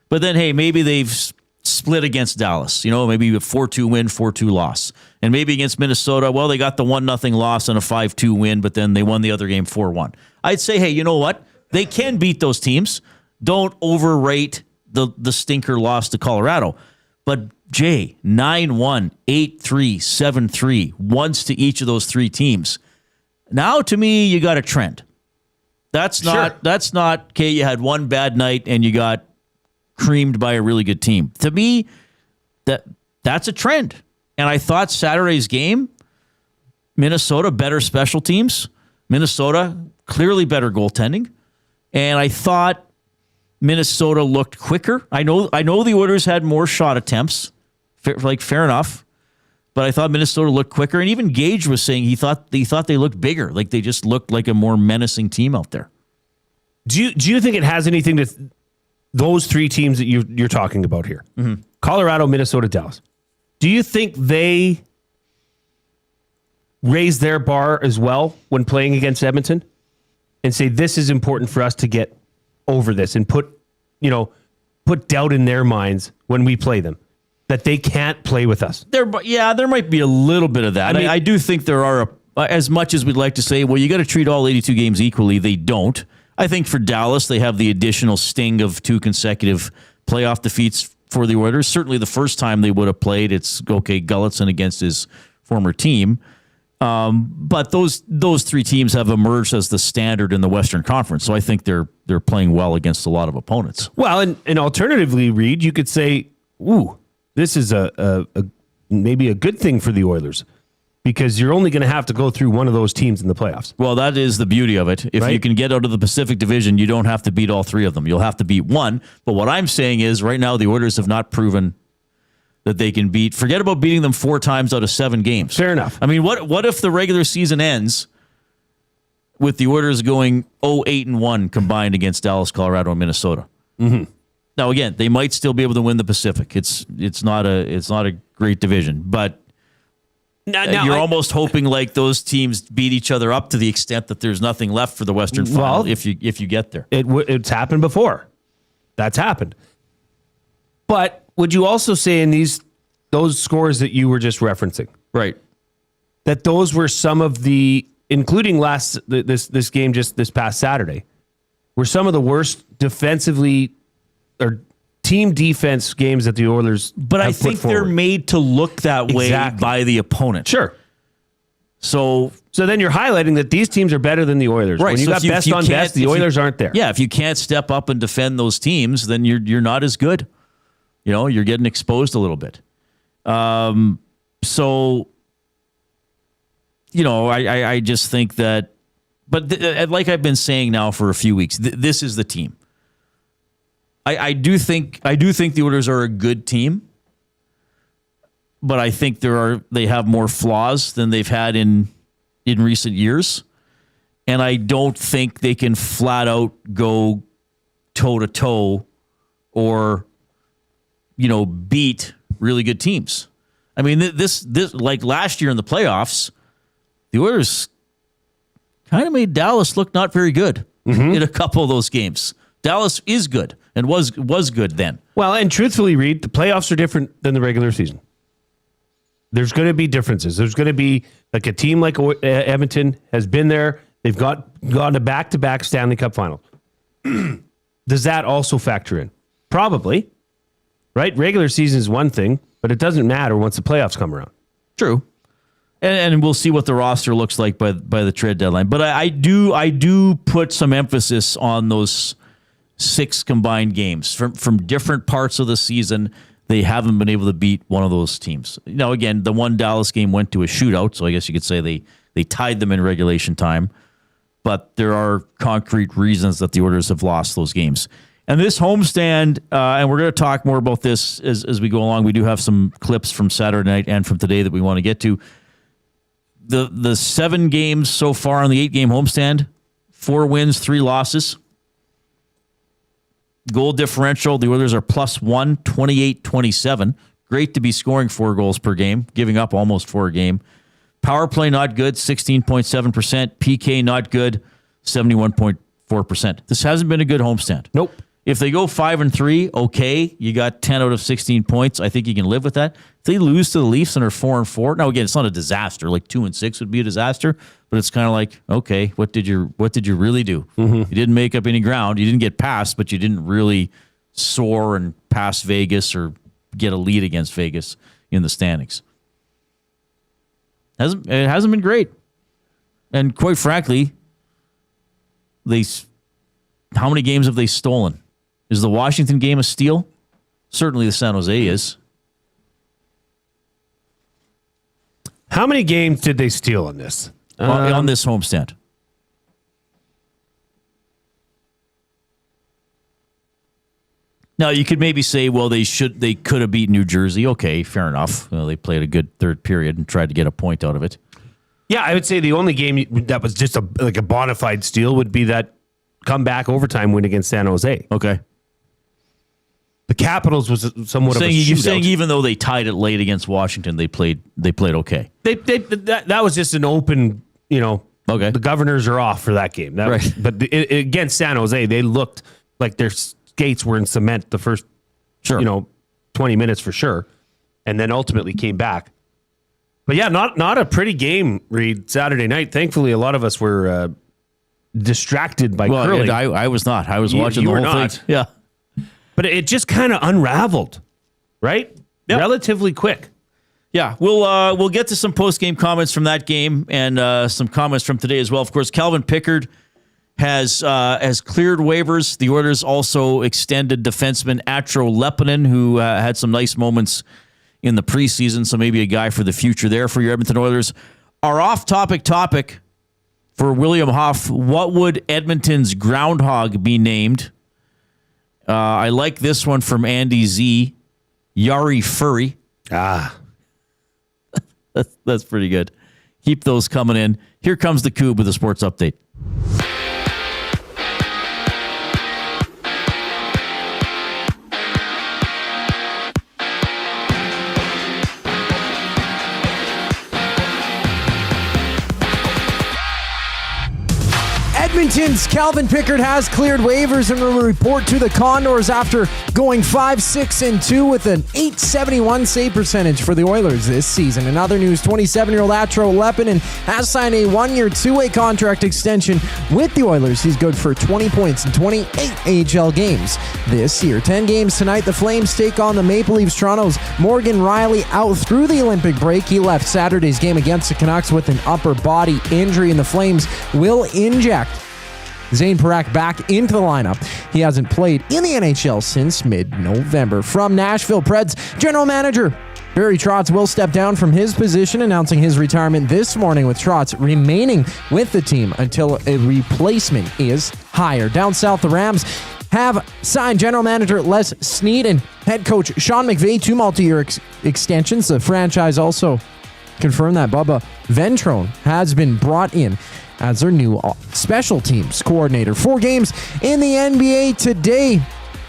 but then, hey, maybe they've split against Dallas. Maybe a 4-2 win, 4-2 loss. And maybe against Minnesota, well, they got the 1-0 loss and a 5-2 win, but then they won the other game 4-1. I'd say, hey, you know what? They can beat those teams. Don't overrate the stinker loss to Colorado. But Jay, 9-1, 8-3, 7-3, once to each of those three teams. Now, to me, you got a trend. That's not, okay, you had one bad night and you got creamed by a really good team. To me, that's a trend. And I thought Saturday's game, Minnesota, better special teams. Minnesota, clearly better goaltending. And I thought Minnesota looked quicker. I know the Oilers had more shot attempts. Fair enough. But I thought Minnesota looked quicker. And even Gage was saying he thought they looked bigger. Like they just looked like a more menacing team out there. Do you think it has anything to those three teams that you're talking about here? Mm-hmm. Colorado, Minnesota, Dallas. Do you think they raise their bar as well when playing against Edmonton and say this is important for us to get over this and put doubt in their minds when we play them that they can't play with us? There might be a little bit of that. I do think there are, as much as we'd like to say, well, you got to treat all 82 games equally. They don't. I think for Dallas, they have the additional sting of 2 consecutive playoff defeats for the Oilers. Certainly the first time they would have played, it's okay, Gulutzan against his former team. But those three teams have emerged as the standard in the Western Conference. So I think they're playing well against a lot of opponents. Well, and alternatively, Reid, you could say, ooh, this is a maybe a good thing for the Oilers because you're only going to have to go through one of those teams in the playoffs. Well, that is the beauty of it. If you can get out of the Pacific Division, you don't have to beat all three of them. You'll have to beat one. But what I'm saying is right now the Oilers have not proven that they can beat. Forget about beating them 4 times out of 7 games. Fair enough. I mean, what if the regular season ends with the Oilers going 0-8-1 combined against Dallas, Colorado, and Minnesota? Mm-hmm. Now, again, they might still be able to win the Pacific. It's not a great division, but you're almost hoping like those teams beat each other up to the extent that there's nothing left for the Western Final if you get there. It's happened before. That's happened. But would you also say in those scores that you were just referencing, right, that those were some of the, including this game just this past Saturday, were some of the worst defensively or team defense games that the Oilers But I think they're made to look that way by the opponent. Sure. So then you're highlighting that these teams are better than the Oilers. Right. When you got best on best, the Oilers aren't there. Yeah, if you can't step up and defend those teams, then you're not as good. You're getting exposed a little bit. So, I just think that, but like I've been saying now for a few weeks, this is the team. I do think the Oilers are a good team, but I think they have more flaws than they've had in recent years, and I don't think they can flat out go toe to toe or beat really good teams. I mean, this like last year in the playoffs, the Oilers kind of made Dallas look not very good in a couple of those games. Dallas is good and was good then. Well, and truthfully, Reid, the playoffs are different than the regular season. There's going to be differences. There's going to be like a team like Edmonton has been there. They've gone to back-to-back Stanley Cup finals. Does that also factor in? Probably. Right? Regular season is one thing, but it doesn't matter once the playoffs come around. True. And we'll see what the roster looks like by the trade deadline. But I do put some emphasis on those 6 combined games from different parts of the season. They haven't been able to beat one of those teams. Again, the one Dallas game went to a shootout, so I guess you could say they tied them in regulation time. But there are concrete reasons that the Oilers have lost those games. And this homestand, and we're going to talk more about this as we go along. We do have some clips from Saturday night and from today that we want to get to. The 7 games so far on the 8-game homestand, 4 wins, 3 losses. Goal differential, the Oilers are +1, 28-27. Great to be scoring 4 goals per game, giving up almost 4 a game. Power play not good, 16.7%. PK not good, 71.4%. This hasn't been a good homestand. Nope. If they go 5-3, okay, you got 10 out of 16 points. I think you can live with that. If they lose to the Leafs and are 4-4, now again, it's not a disaster. Like 2-6 would be a disaster, but it's kind of like, okay, what did you really do? Mm-hmm. You didn't make up any ground. You didn't get past, but you didn't really soar and pass Vegas or get a lead against Vegas in the standings. It hasn't been great. And quite frankly, how many games have they stolen? Is the Washington game a steal? Certainly the San Jose is. How many games did they steal on this? On this homestand? Now, you could maybe say, well, they could have beat New Jersey. Okay, fair enough. Well, they played a good third period and tried to get a point out of it. Yeah, I would say the only game that was just a bona fide steal would be that comeback overtime win against San Jose. Okay. The Capitals was somewhat of a shootout. You're saying even though they tied it late against Washington, they played okay. That was just an open, okay. The Governors are off for that game. Right. But against San Jose, they looked like their skates were in cement the first, 20 minutes for sure, and then ultimately came back. But yeah, not a pretty game, Reid, Saturday night. Thankfully, a lot of us were distracted by curling. I was not. I was watching the whole thing. Yeah. But it just kind of unraveled, right? Yep. Relatively quick. Yeah, we'll get to some post-game comments from that game and some comments from today as well. Of course, Calvin Pickard has cleared waivers. The Oilers also extended defenseman Atro Lepinen, who had some nice moments in the preseason, so maybe a guy for the future there for your Edmonton Oilers. Our off-topic topic for William Huff, what would Edmonton's Groundhog be named? I like this one from Andy Z. Yari Furry. That's pretty good. Keep those coming in. Here comes the Cube with a sports update. Edmonton's Calvin Pickard has cleared waivers and will report to the Condors after going 5-6-2 with an .871 save percentage for the Oilers this season. In other news, 27-year-old Atro Lepinen has signed a one-year, two-way contract extension with the Oilers. He's good for 20 points in 28 AHL games this year. 10 games tonight. The Flames take on the Maple Leafs. Toronto's Morgan Riley out through the Olympic break. He left Saturday's game against the Canucks with an upper body injury, and the Flames will inject Zane Parak back into the lineup. He hasn't played in the NHL since mid-November. From Nashville, Preds general manager Barry Trotz will step down from his position, announcing his retirement this morning, with Trotz remaining with the team until a replacement is hired. Down south, the Rams have signed general manager Les Snead and head coach Sean McVay to multi-year extensions. The franchise also confirmed that Bubba Ventrone has been brought in as their new special teams coordinator. 4 games in the NBA today.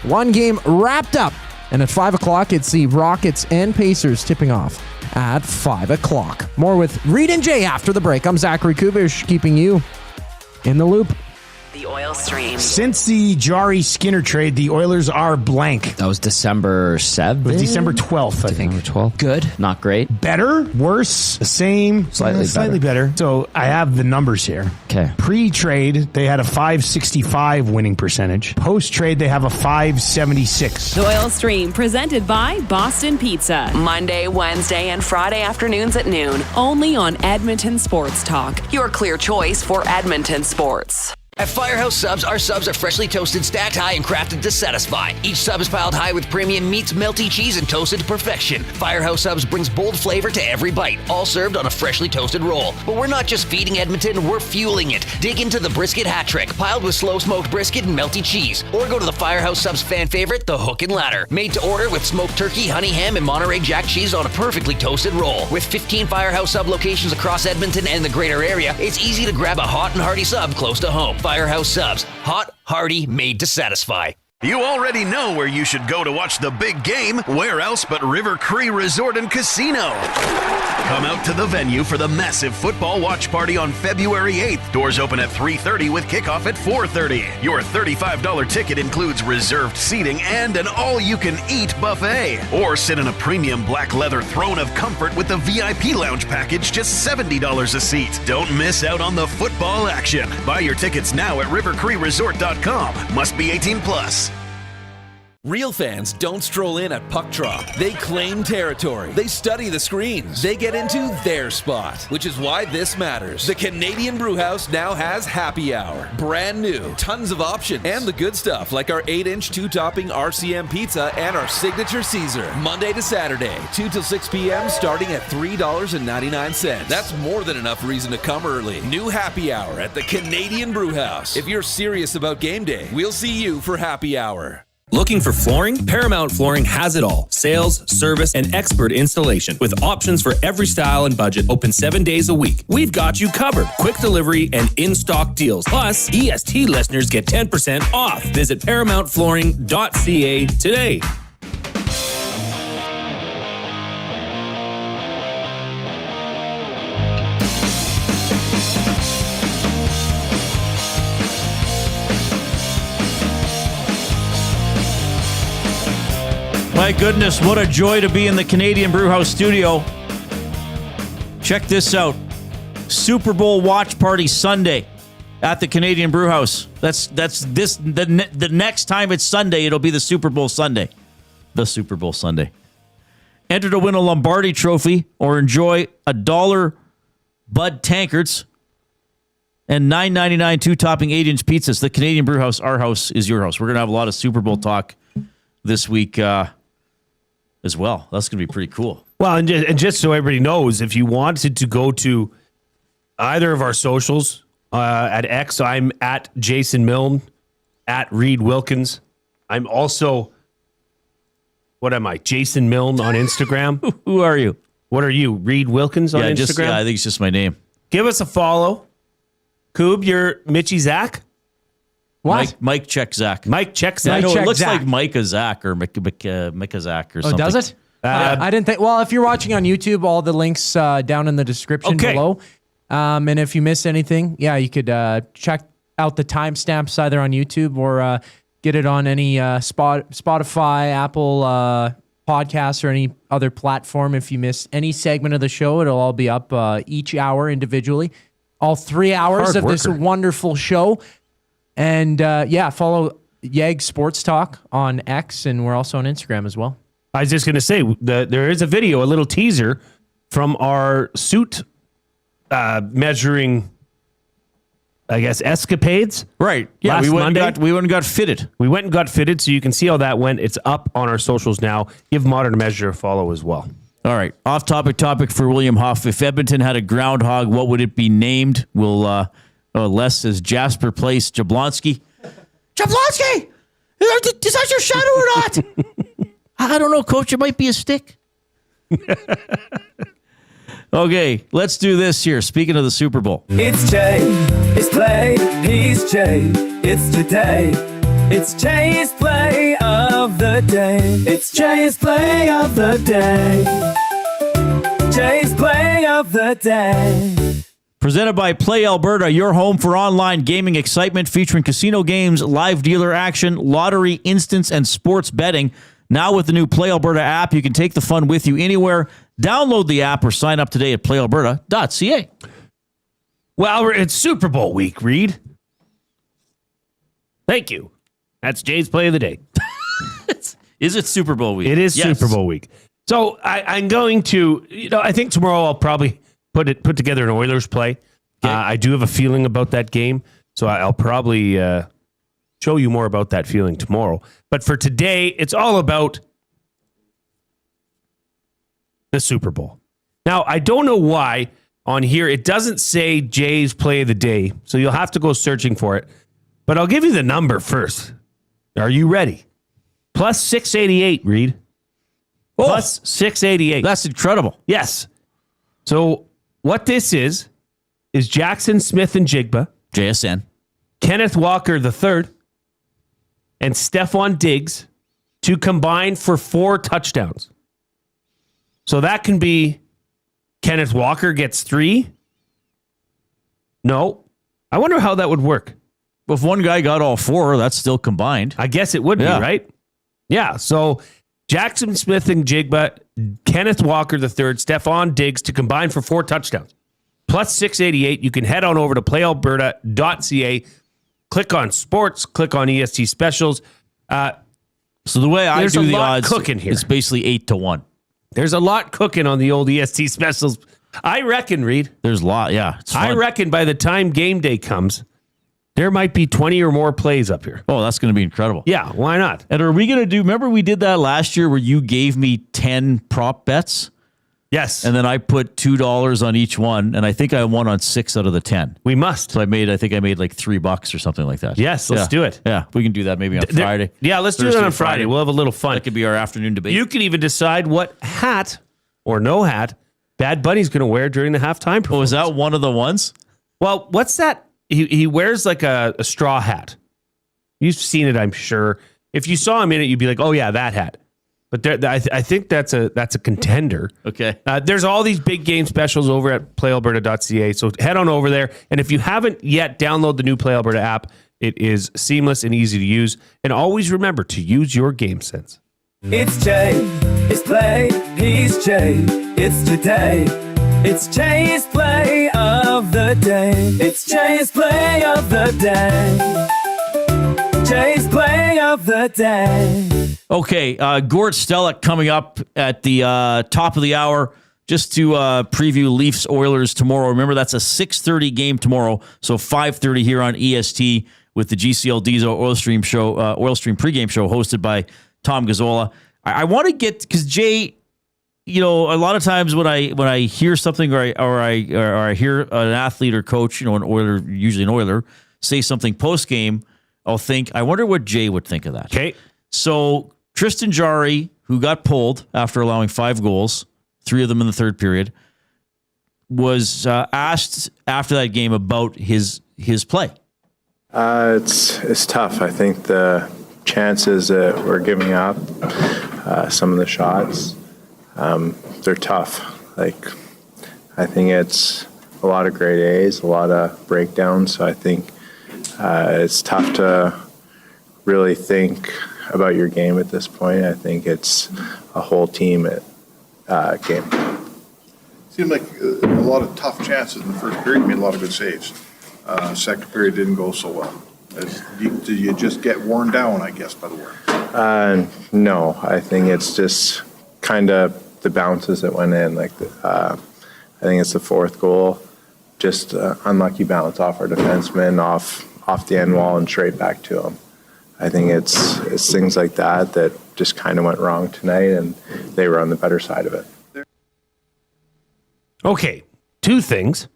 1 game wrapped up. And at 5 o'clock, it's the Rockets and Pacers tipping off at 5 o'clock. More with Reid and Jay after the break. I'm Zachary Kubish, keeping you in the loop. The Oil Stream. Since the Jari Skinner trade, the Oilers are blank. That was December 7th? It was December 12th, I think. December 12th. Good. Not great. Better? Worse? The same? Slightly better. So I have the numbers here. Okay. Pre-trade, they had a .565 winning percentage. Post-trade, they have a .576. The Oil Stream, presented by Boston Pizza. Monday, Wednesday, and Friday afternoons at noon. Only on Edmonton Sports Talk. Your clear choice for Edmonton sports. At Firehouse Subs, our subs are freshly toasted, stacked high, and crafted to satisfy. Each sub is piled high with premium meats, melty cheese, and toasted to perfection. Firehouse Subs brings bold flavor to every bite, all served on a freshly toasted roll. But we're not just feeding Edmonton, we're fueling it. Dig into the brisket hat trick, piled with slow-smoked brisket and melty cheese. Or go to the Firehouse Subs fan favorite, the Hook and Ladder. Made to order with smoked turkey, honey ham, and Monterey Jack cheese on a perfectly toasted roll. With 15 Firehouse Sub locations across Edmonton and the greater area, it's easy to grab a hot and hearty sub close to home. Firehouse Subs. Hot, hearty, made to satisfy. You already know where you should go to watch the big game. Where else but River Cree Resort and Casino? Come out to the venue for the massive football watch party on February 8th. Doors open at 3:30 with kickoff at 4:30. Your $35 ticket includes reserved seating and an all-you-can-eat buffet. Or sit in a premium black leather throne of comfort with the VIP lounge package, just $70 a seat. Don't miss out on the football action. Buy your tickets now at rivercreeresort.com. Must be 18 plus. Real fans don't stroll in at puck drop. They claim territory. They study the screens. They get into their spot, which is why this matters. The Canadian Brewhouse now has happy hour. Brand new. Tons of options. And the good stuff like our 8-inch 2-topping RCM pizza and our signature Caesar. Monday to Saturday, 2 till 6 p.m. starting at $3.99. That's more than enough reason to come early. New happy hour at the Canadian Brewhouse. If you're serious about game day, we'll see you for happy hour. Looking for flooring? Paramount Flooring has it all. Sales, service, and expert installation. With options for every style and budget, open 7 days a week. We've got you covered. Quick delivery and in-stock deals. Plus, EST listeners get 10% off. Visit ParamountFlooring.ca today. My goodness, what a joy to be in the Canadian Brewhouse studio. Check this out. Super Bowl watch party Sunday at the Canadian Brewhouse. The next time it's Sunday, it'll be the Super Bowl Sunday. The Super Bowl Sunday. Enter to win a Lombardi trophy or enjoy $1 Bud tankards and $9.99 2-topping 8-inch pizzas. The Canadian Brewhouse, our house is your house. We're going to have a lot of Super Bowl talk this week as well. That's going to be pretty cool. Well, and just so everybody knows, if you wanted to go to either of our socials, at X, I'm at Jason Milne, at Reid Wilkins. I'm also, what am I? Jason Milne on Instagram. Who are you? What are you? Reid Wilkins on Instagram? I think it's just my name. Give us a follow. Coob, you're Mitchie Zach? What? Mike check Zach. Mike check Zach. It looks like Micah Zach or Micah Zach or something. Oh, does it? I didn't think. Well, if you're watching on YouTube, all the links down in the description below. And if you missed anything, you could check out the timestamps either on YouTube or get it on any Spotify, Apple podcasts, or any other platform. If you missed any segment of the show, it'll all be up each hour individually. All 3 hours of this wonderful show. And follow Yeg Sports Talk on X, and we're also on Instagram as well. I was just going to say, there is a video, a little teaser from our suit measuring, I guess, escapades. Right. Yeah, we went and got fitted. We went and got fitted, so you can see how that went. It's up on our socials now. Give Modern Measure a follow as well. All right. Off-topic for William Huff. If Edmonton had a groundhog, what would it be named? We'll... Les says Jasper Place, Jablonski. Jablonski! Is that your shadow or not? I don't know, Coach. It might be a stick. Okay, let's do this here. Speaking of the Super Bowl. It's Jay. It's play. He's Jay. It's today. It's Jay's play of the day. It's Jay's play of the day. Jay's play of the day. Presented by Play Alberta, your home for online gaming excitement featuring casino games, live dealer action, lottery, instants, and sports betting. Now with the new Play Alberta app, you can take the fun with you anywhere. Download the app or sign up today at playalberta.ca. Well, it's Super Bowl week, Reid. Thank you. That's Jay's play of the day. Is it Super Bowl week? It is Super Bowl week. So I'm going to, I think tomorrow I'll probably put together an Oilers play. Okay. I do have a feeling about that game, so I'll probably show you more about that feeling tomorrow. But for today, it's all about the Super Bowl. Now, I don't know why on here it doesn't say Jay's play of the day, so you'll have to go searching for it. But I'll give you the number first. Are you ready? Plus 688, Reid. Plus 688. That's incredible. Yes. So what this is Jackson Smith and Jigba, JSN, Kenneth Walker III, and Stephon Diggs to combine for 4 touchdowns. So that can be Kenneth Walker gets 3. No. I wonder how that would work. If one guy got all 4, that's still combined. I guess it would be, right? Yeah. So Jackson Smith and Jigba, Kenneth Walker III, Stephon Diggs to combine for 4 touchdowns. Plus 688. You can head on over to playalberta.ca. Click on sports. Click on EST specials. So the way I There's do a the lot odds, cooking here. it's basically 8-1. There's a lot cooking on the old EST specials. I reckon, Reid. There's a lot, yeah. It's I fun. reckon by the time game day comes, there might be 20 or more plays up here. Oh, that's going to be incredible. Yeah, why not? And are we going to do, remember we did that last year where you gave me 10 prop bets? Yes. And then I put $2 on each one, and I think I won on 6 out of the 10. We must. So I think I made like $3 or something like that. Yes, let's do it. Yeah, we can do that maybe on Friday. Yeah, let's do Thursday it on or Friday. We'll have a little fun. That could be our afternoon debate. You can even decide what hat or no hat Bad Bunny's going to wear during the halftime performance. Oh, is that one of the ones? Well, what's that? He wears like a straw hat. You've seen it, I'm sure. If you saw him in it, you'd be like, oh, yeah, that hat. But I think that's a contender. Okay. There's all these big game specials over at playalberta.ca. So head on over there. And if you haven't yet, download the new Play Alberta app. It is seamless and easy to use. And always remember to use your game sense. It's Jay, it's Play, he's Jay, it's today. It's Jay's Play of the Day. It's Jay's Play of the Day. Jay's Play of the Day. Okay, Gord Stellick coming up at the top of the hour just to preview Leafs Oilers tomorrow. Remember, that's a 6:30 game tomorrow, so 5:30 here on EST with the GCL Diesel Oil Stream pregame show hosted by Tom Gazzola. I want to get, because Jay, a lot of times when I hear something or I hear an athlete or coach, an Oiler, usually an Oiler, say something post game, I'll think, I wonder what Jay would think of that. Okay. So Tristan Jarry, who got pulled after allowing 5 goals, 3 of them in the third period, was asked after that game about his play. It's tough. I think the chances that we're giving up, some of the shots, they're tough. I think it's a lot of grade A's, a lot of breakdowns. So I think it's tough to really think about your game at this point. I think it's a whole team game. Seemed like a lot of tough chances in the first period. You made a lot of good saves. Second period didn't go so well. Did you just get worn down, I guess, by the word? No, I think it's just kind of the bounces that went in. I think it's the fourth goal, just unlucky bounce off our defenseman, off the end wall and straight back to him. I think it's things like that just kind of went wrong tonight, and they were on the better side of it. Okay, 2 things.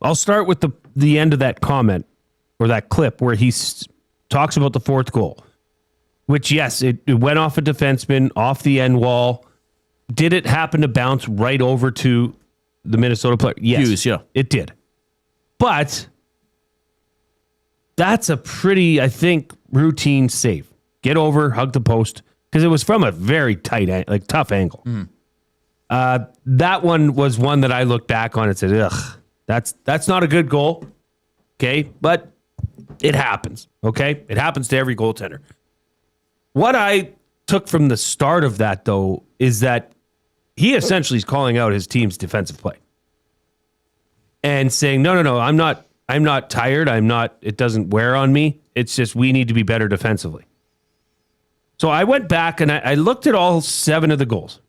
I'll start with the end of that comment or that clip where he talks about the fourth goal, which, yes, it went off a defenseman, off the end wall. Did it happen to bounce right over to the Minnesota player? Yes, Hughes, yeah. It did. But that's a pretty, I think, routine save. Get over, hug the post, because it was from a very tight, tough angle. That one was one that I looked back on and said, ugh, that's not a good goal. Okay, but it happens. Okay, it happens to every goaltender. What I took from the start of that, though, is that he essentially is calling out his team's defensive play and saying, no, I'm not tired. It doesn't wear on me. It's just we need to be better defensively. So I went back and I looked at all 7 of the goals.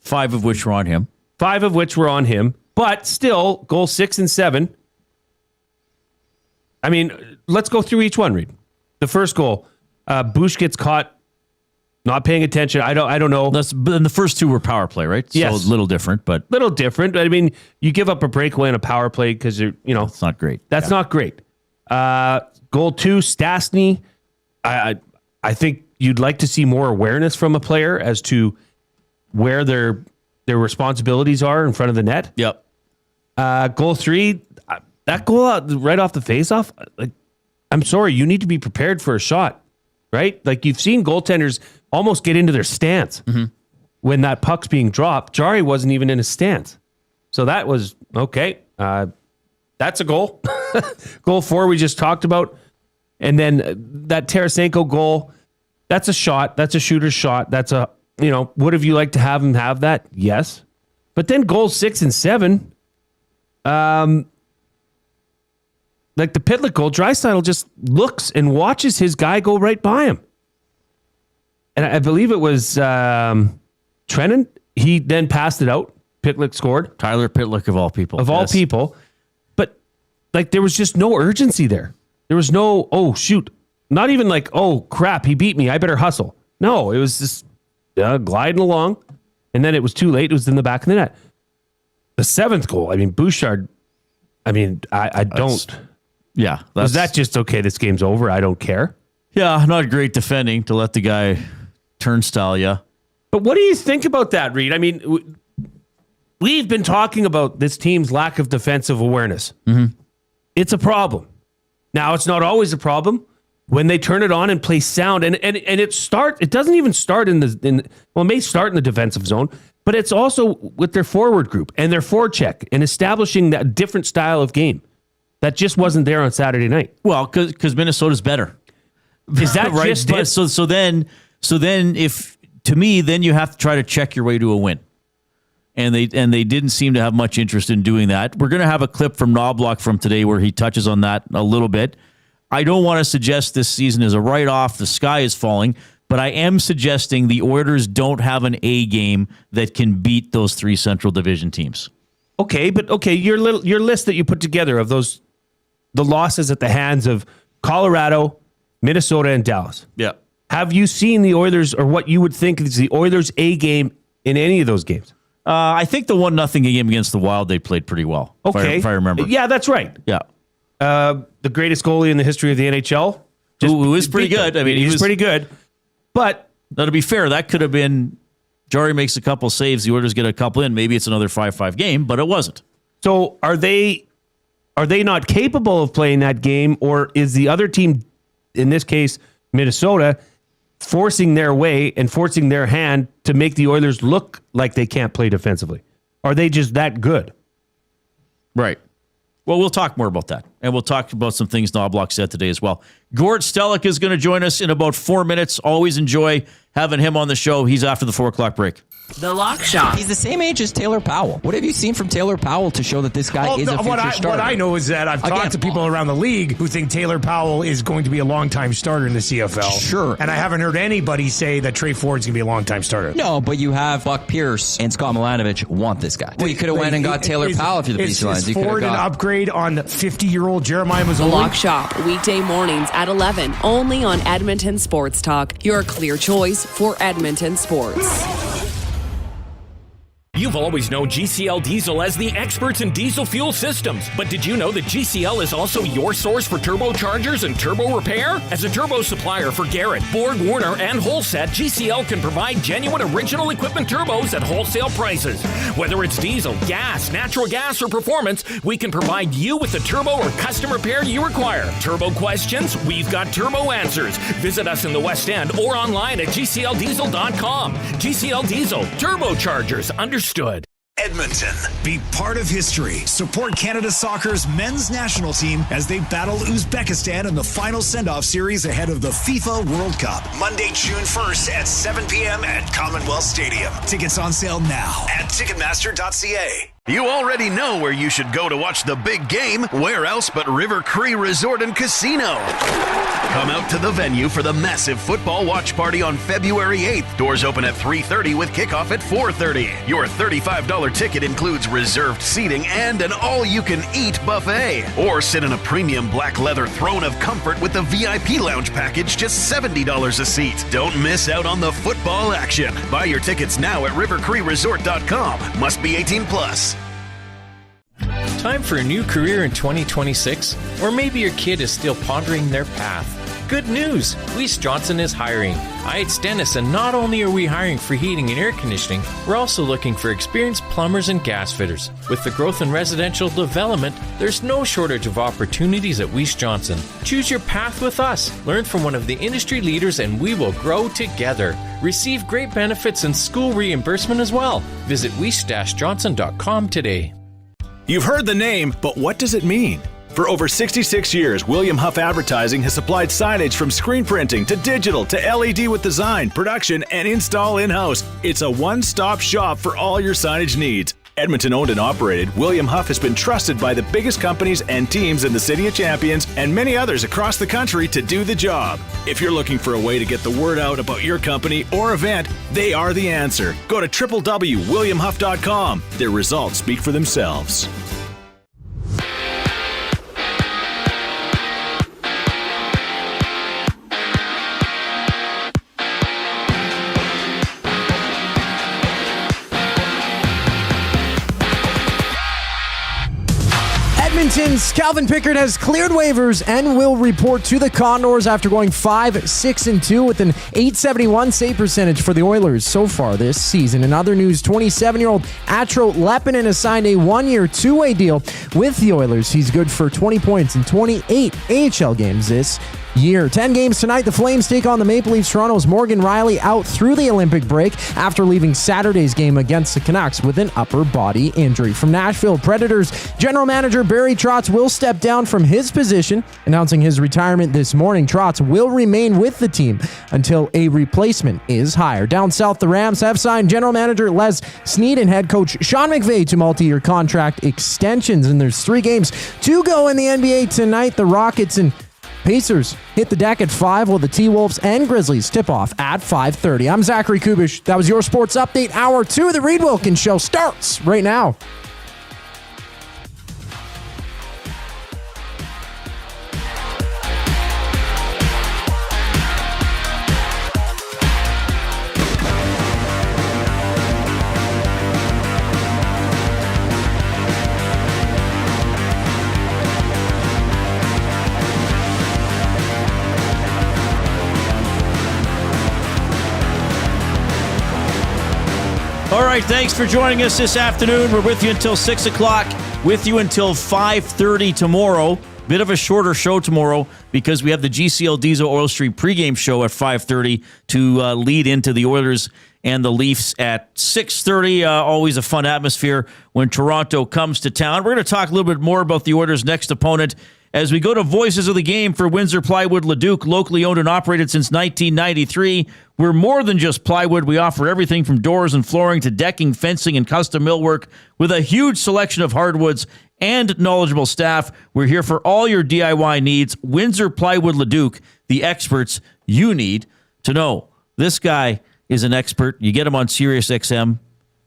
5 of which were on him. 5 of which were on him. But still, goal 6 and 7. I mean, let's go through each one, Reid. The first goal, Bush gets caught not paying attention. I don't know. But the first 2 were power play, right? Yes. So a little different, but little different. I mean, you give up a breakaway on a power play because it's not great. That's not great. Goal 2, Stastny. I think you'd like to see more awareness from a player as to where their responsibilities are in front of the net. Yep. Goal 3, that goal out right off the faceoff. I'm sorry, you need to be prepared for a shot, right? You've seen goaltenders almost get into their stance when that puck's being dropped. Jarry wasn't even in his stance, so that was okay. That's a goal. Goal 4 we just talked about, and then that Tarasenko goal. That's a shot. That's a shooter's shot. That's a would have you liked to have him have that? Yes. But then goals 6 and 7, like the Pitlick goal, Draisaitl just looks and watches his guy go right by him. and I believe it was Trennan. He then passed it out. Pitlick scored. Tyler Pitlick of all people. Of all people. But like there was just no urgency there. There was no, oh, shoot. Not even like, oh, crap, he beat me. I better hustle. No, it was just gliding along. And then it was too late. It was in the back of the net. The 7th goal, I mean, Bouchard, I mean, I don't. Yeah. Was that just, okay, this game's over, I don't care? Yeah, not great defending to let the guy turnstile you. But what do you think about that, Reid? I mean, we've been talking about this team's lack of defensive awareness. Mm-hmm. It's a problem. Now, it's not always a problem when they turn it on and play sound. And it doesn't even start it may start in the defensive zone, but it's also with their forward group and their forecheck and establishing that different style of game that just wasn't there on Saturday night. Well, because Minnesota's better. Is that right? just it? So then if to me, then you have to try to check your way to a win. And they didn't seem to have much interest in doing that. We're going to have a clip from Knobloch from today where he touches on that a little bit. I don't want to suggest this season is a write-off, the sky is falling, but I am suggesting the Oilers don't have an A game that can beat those 3 Central Division teams. Okay, your list that you put together of the losses at the hands of Colorado, Minnesota, and Dallas. Yeah. Have you seen the Oilers or what you would think is the Oilers' A game in any of those games? I think the 1-0 game against the Wild, they played pretty well. Okay. If I remember. Yeah, that's right. Yeah. The greatest goalie in the history of the NHL. Who is pretty good. I mean, he's pretty good. But now, to be fair, that could have been Jari makes a couple saves, the Oilers get a couple in. Maybe it's another 5-5 game, but it wasn't. So are they not capable of playing that game, or is the other team, in this case Minnesota, forcing their way and forcing their hand to make the Oilers look like they can't play defensively? Are they just that good? Right. Well, we'll talk more about that. And we'll talk about some things Knobloch said today as well. Gord Stellick is going to join us in about 4 minutes. Always enjoy having him on the show. He's after the 4 o'clock break. The Lock Shop. He's the same age as Taylor Powell. What have you seen from Taylor Powell to show that this guy is a future starter? What I know is that I've talked to people around the league who think Taylor Powell is going to be a long-time starter in the CFL. Sure. And I haven't heard anybody say that Trey Ford's going to be a long-time starter. No, but you have Buck Pierce and Scott Milanovich want this guy. Well, you could have went and got Taylor Powell through the BC lines. Is Ford an upgrade on 50-year-old Jeremiah Mazzoli? The Lock Shop, weekday mornings at 11, only on Edmonton Sports Talk, your clear choice for Edmonton sports. You've always known GCL Diesel as the experts in diesel fuel systems. But did you know that GCL is also your source for turbochargers and turbo repair? As a turbo supplier for Garrett, Borg Warner, and Holset, GCL can provide genuine original equipment turbos at wholesale prices. Whether it's diesel, gas, natural gas, or performance, we can provide you with the turbo or custom repair you require. Turbo questions? We've got turbo answers. Visit us in the West End or online at GCLDiesel.com. GCL Diesel, turbochargers, understood. Edmonton. Be part of history. Support Canada Soccer's men's national team as they battle Uzbekistan in the final send-off series ahead of the FIFA World Cup. Monday, June 1st at 7 p.m. at Commonwealth Stadium. Tickets on sale now at Ticketmaster.ca. You already know where you should go to watch the big game. Where else but River Cree Resort and Casino? Come out to the venue for the massive football watch party on February 8th. Doors open at 3:30 with kickoff at 4:30. Your $35 ticket includes reserved seating and an all-you-can-eat buffet. Or sit in a premium black leather throne of comfort with the VIP lounge package, just $70 a seat. Don't miss out on the football action. Buy your tickets now at rivercreeresort.com. Must be 18 plus. Time for a new career in 2026? Or maybe your kid is still pondering their path. Good news! Weiss Johnson is hiring. It's Dennis, and not only are we hiring for heating and air conditioning, we're also looking for experienced plumbers and gas fitters. With the growth in residential development, there's no shortage of opportunities at Weiss Johnson. Choose your path with us. Learn from one of the industry leaders, and we will grow together. Receive great benefits and school reimbursement as well. Visit weiss-johnson.com today. You've heard the name, but what does it mean? For over 66 years, William Huff Advertising has supplied signage from screen printing to digital to LED with design, production, and install in-house. It's a one-stop shop for all your signage needs. Edmonton owned and operated, William Huff has been trusted by the biggest companies and teams in the City of Champions and many others across the country to do the job. If you're looking for a way to get the word out about your company or event, they are the answer. Go to www.williamhuff.com. Their results speak for themselves. Edmonton's Calvin Pickard has cleared waivers and will report to the Condors after going 5-6-2 with an .871 save percentage for the Oilers so far this season. In other news, 27-year-old Atro Lepinen has signed a one-year, two-way deal with the Oilers. He's good for 20 points in 28 AHL games this year. 10 games tonight. The Flames take on the Maple Leafs. Toronto's Morgan Riley out through the Olympic break after leaving Saturday's game against the Canucks with an upper body injury. From Nashville, Predators general manager Barry Trotz will step down from his position, announcing his retirement this morning. Trotz will remain with the team until a replacement is hired. Down south, the Rams have signed general manager Les Snead and head coach Sean McVay to multi-year contract extensions, and there's 3 games to go in the NBA tonight. The Rockets and Pacers hit the deck at 5, while the T-Wolves and Grizzlies tip off at 5:30. I'm Zachary Kubish. That was your Sports Update. Hour 2 of the Reid Wilkins Show starts right now. All right, thanks for joining us this afternoon. We're with you until 6 o'clock, with you until 5:30 tomorrow. Bit of a shorter show tomorrow because we have the GCL Diesel Oil Street pregame show at 5:30 to lead into the Oilers and the Leafs at 6:30. Always a fun atmosphere when Toronto comes to town. We're going to talk a little bit more about the Oilers' next opponent as we go to Voices of the Game for Windsor Plywood Leduc, locally owned and operated since 1993. We're more than just plywood. We offer everything from doors and flooring to decking, fencing, and custom millwork with a huge selection of hardwoods and knowledgeable staff. We're here for all your DIY needs. Windsor Plywood Leduc, the experts you need to know. This guy is an expert. You get him on Sirius XM.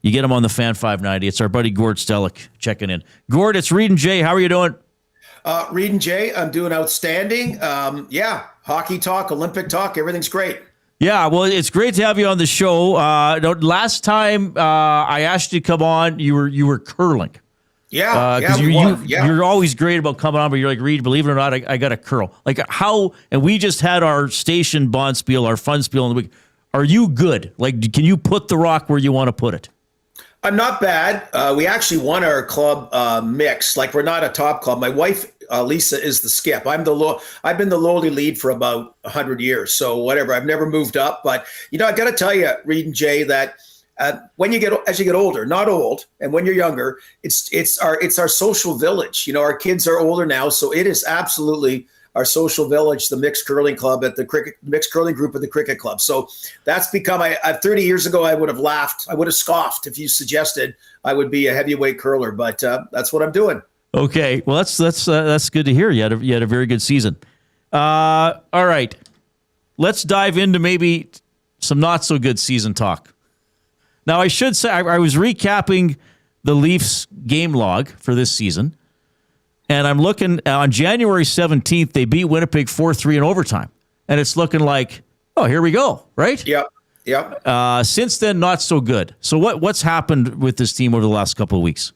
You get him on the Fan 590. It's our buddy Gord Stellick checking in. Gord, it's Reid and Jay. How are you doing? Reid and Jay, I'm doing outstanding. Hockey talk, Olympic talk, everything's great. Yeah, well, it's great to have you on the show. Last time I asked you to come on, you were curling. Yeah, you're always great about coming on, but you're like, Reid, believe it or not, I got a curl. Like how? And we just had our station Bonspiel, our Funspiel in the week. Are you good? Like, can you put the rock where you want to put it? Not bad. We actually won our club mix. Like, we're not a top club. My wife Lisa is the skip. I've been the lowly lead for about 100 years. So whatever. I've never moved up. But I got to tell you, Reid and Jay, that as you get older, not old, and when you're younger, it's our social village. Our kids are older now, so it is absolutely our social village, the mixed curling club at the mixed curling group at the cricket club. So that's become, 30 years ago, I would have laughed. I would have scoffed if you suggested I would be a heavyweight curler, but that's what I'm doing. Okay. Well, that's good to hear. You had a very good season. All right. Let's dive into maybe some not so good season talk. Now, I should say, I was recapping the Leafs game log for this season. And I'm looking on January 17th, they beat Winnipeg 4-3 in overtime. And it's looking like, oh, here we go, right? Yep. Since then, not so good. So what's happened with this team over the last couple of weeks?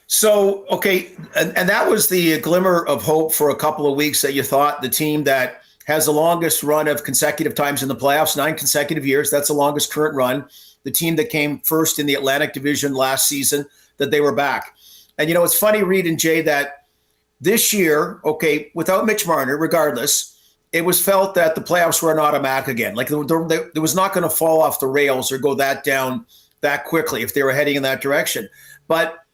So, okay, and that was the glimmer of hope for a couple of weeks that you thought the team that has the longest run of consecutive times in the playoffs, 9 consecutive years, that's the longest current run, the team that came first in the Atlantic Division last season, that they were back. And, it's funny, Reid and Jay, that this year, okay, without Mitch Marner, regardless, it was felt that the playoffs were an automatic again. Like there was not going to fall off the rails or go that down that quickly if they were heading in that direction. But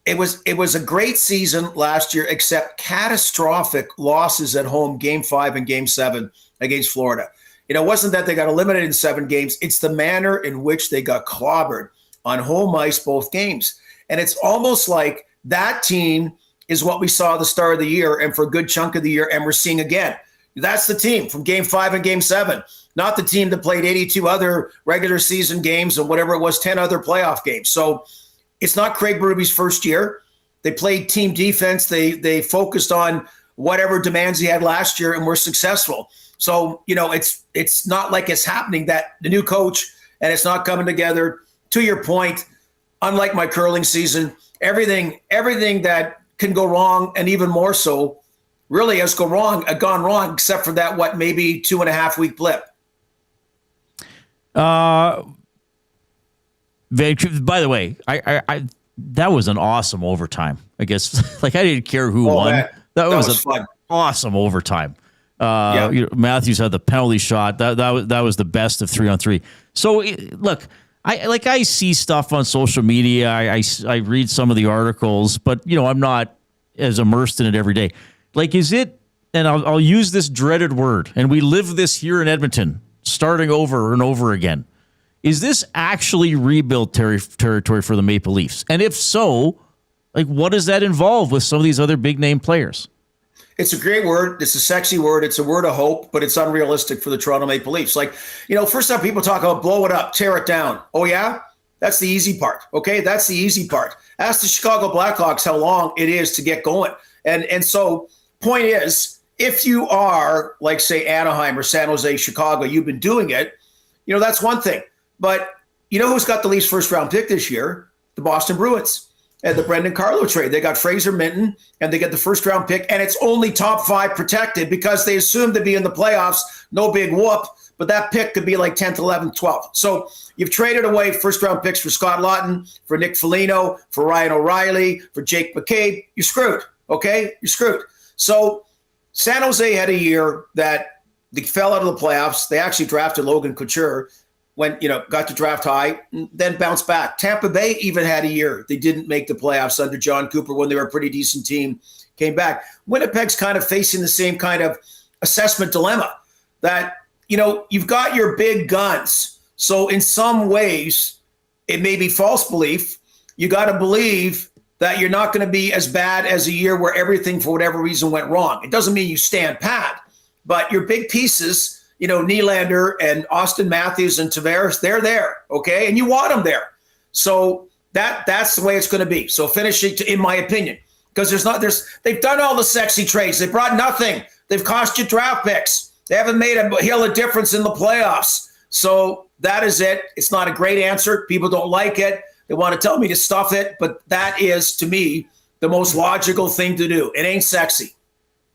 it was a great season last year, except catastrophic losses at home, Game 5 and Game 7 against Florida. It wasn't that they got eliminated in 7 games. It's the manner in which they got clobbered on home ice both games. And it's almost like that team is what we saw at the start of the year and for a good chunk of the year, and we're seeing again. That's the team from Game 5 and Game 7, not the team that played 82 other regular season games and whatever it was, 10 other playoff games. So it's not Craig Berube's first year. They played team defense. They focused on whatever demands he had last year and were successful. So, it's not like it's happening that the new coach and it's not coming together. To your point, unlike my curling season, everything that can go wrong, and even more so, really has gone wrong, except for that, maybe 2.5 week blip. By the way, I that was an awesome overtime. I guess I didn't care who won. That was fun. Awesome overtime. Matthews had the penalty shot. That was the best of 3-on-3. So look, I see stuff on social media. I read some of the articles, but I'm not as immersed in it every day. Is it? And I'll use this dreaded word. And we live this here in Edmonton, starting over and over again. Is this actually rebuild territory for the Maple Leafs? And if so, what does that involve with some of these other big name players? It's a great word. It's a sexy word. It's a word of hope, but it's unrealistic for the Toronto Maple Leafs. First time people talk about blow it up, tear it down. Oh, yeah? That's the easy part. Okay? That's the easy part. Ask the Chicago Blackhawks how long it is to get going. And so, point is, if you are, say, Anaheim or San Jose, Chicago, you've been doing it, that's one thing. But who's got the Leafs first round pick this year? The Boston Bruins. At the Brendan Carlo trade. They got Fraser Minton, and they get the first round pick, and it's only top 5 protected because they assume to be in the playoffs. No big whoop, but that pick could be 10th, 11th, 12th. So you've traded away first round picks for Scott Lawton, for Nick Foligno, for Ryan O'Reilly, for Jake McCabe. You're screwed, okay? You're screwed. So San Jose had a year that they fell out of the playoffs. They actually drafted Logan Couture, got to draft high, then bounced back. Tampa Bay even had a year. They didn't make the playoffs under John Cooper when they were a pretty decent team, came back. Winnipeg's kind of facing the same kind of assessment dilemma that, you've got your big guns. So in some ways, it may be false belief. You got to believe that you're not going to be as bad as a year where everything, for whatever reason, went wrong. It doesn't mean you stand pat, but your big pieces, Nylander and Austin Matthews and Tavares, they're there, okay? And you want them there. So that's the way it's going to be. So finishing, in my opinion, because they've done all the sexy trades. They brought nothing. They've cost you draft picks. They haven't made a hill of difference in the playoffs. So that is it. It's not a great answer. People don't like it. They want to tell me to stuff it, but that is, to me, the most logical thing to do. It ain't sexy.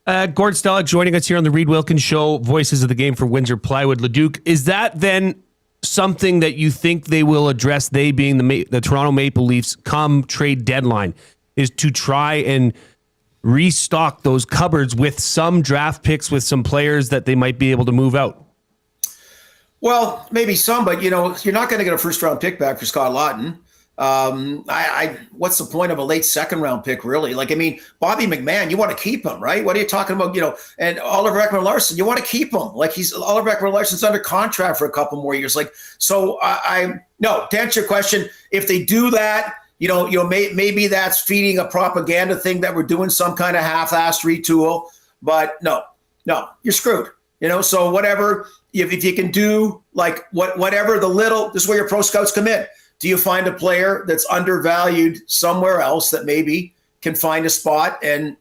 Gord Stellick joining us here on the Reid Wilkins Show, voices of the game for Windsor Plywood Leduc. Is that then something that you think they will address, they being the Toronto Maple Leafs, come trade deadline, is to try and restock those cupboards with some draft picks, with some players that they might be able to move out? Well, maybe some, but you're not going to get a first round pick back for Scott Lawton. What's the point of a late second round pick, really? Bobby McMahon, you want to keep him, right? What are you talking about? And Oliver Ekman-Larsson, you want to keep him. Oliver Ekman-Larsson's under contract for a couple more years. No, to answer your question, if they do that, maybe that's feeding a propaganda thing that we're doing some kind of half-assed retool, but no, you're screwed. So whatever, if you can do whatever this is where your pro scouts come in. Do you find a player that's undervalued somewhere else that maybe can find a spot and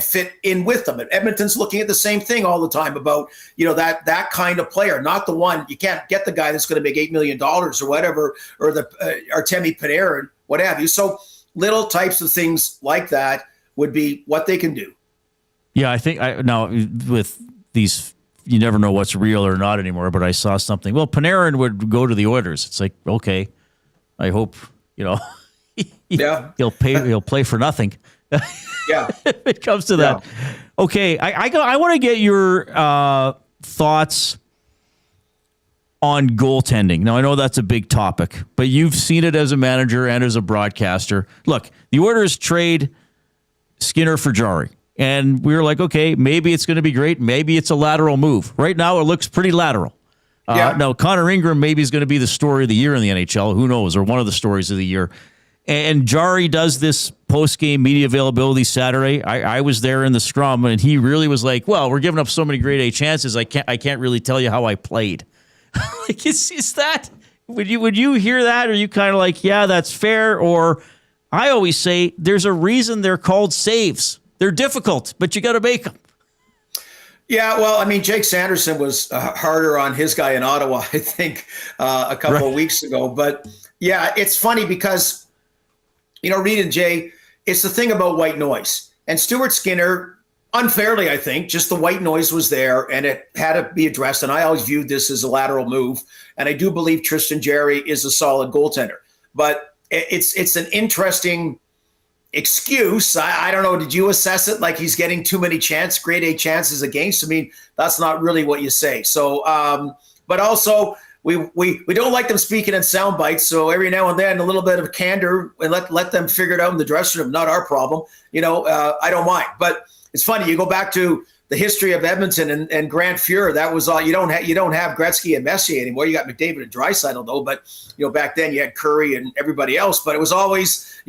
fit in with them? And Edmonton's looking at the same thing all the time about, that kind of player, not the one, you can't get the guy that's going to make $8 million or whatever, or the Artemi Panarin, what have you. So little types of things like that would be what they can do. Yeah, I think now with these, you never know what's real or not anymore, but I saw something. Well, Panarin would go to the Oilers. It's okay. I hope, yeah. he'll play for nothing. Yeah. If it comes to that. Okay. I want to get your thoughts on goaltending. Now, I know that's a big topic, but you've seen it as a manager and as a broadcaster. Look, the Oilers trade Skinner for Jarry. And we were like, okay, maybe it's going to be great. Maybe it's a lateral move. Right now, it looks pretty lateral. Now, Connor Ingram maybe is going to be the story of the year in the NHL. Who knows? Or one of the stories of the year. And Jari does this post-game media availability Saturday. I was there in the scrum, and he really was like, well, we're giving up so many grade A chances, I can't really tell you how I played. Like, is that, would you hear that? Or are you kind of like, yeah, that's fair? Or I always say there's a reason they're called saves. They're difficult, but you got to make them. Yeah, well, I mean, Jake Sanderson was harder on his guy in Ottawa, I think, a couple of weeks ago. But yeah, it's funny because, Reid and Jay, it's the thing about white noise. And Stuart Skinner, unfairly, I think, just the white noise was there and it had to be addressed. And I always viewed this as a lateral move. And I do believe Tristan Jarry is a solid goaltender. But it's an interesting excuse. I don't know. Did you assess it like he's getting too many grade A chances against? I mean, that's not really what you say. So, but also we don't like them speaking in sound bites. So every now and then a little bit of candor and let them figure it out in the dressing room. Not our problem. I don't mind. But it's funny. You go back to the history of Edmonton and Grant Fuhr. That was all. You don't have Gretzky and Messier anymore. You got McDavid and Draisaitl though. But back then you had Curry and everybody else. But it was always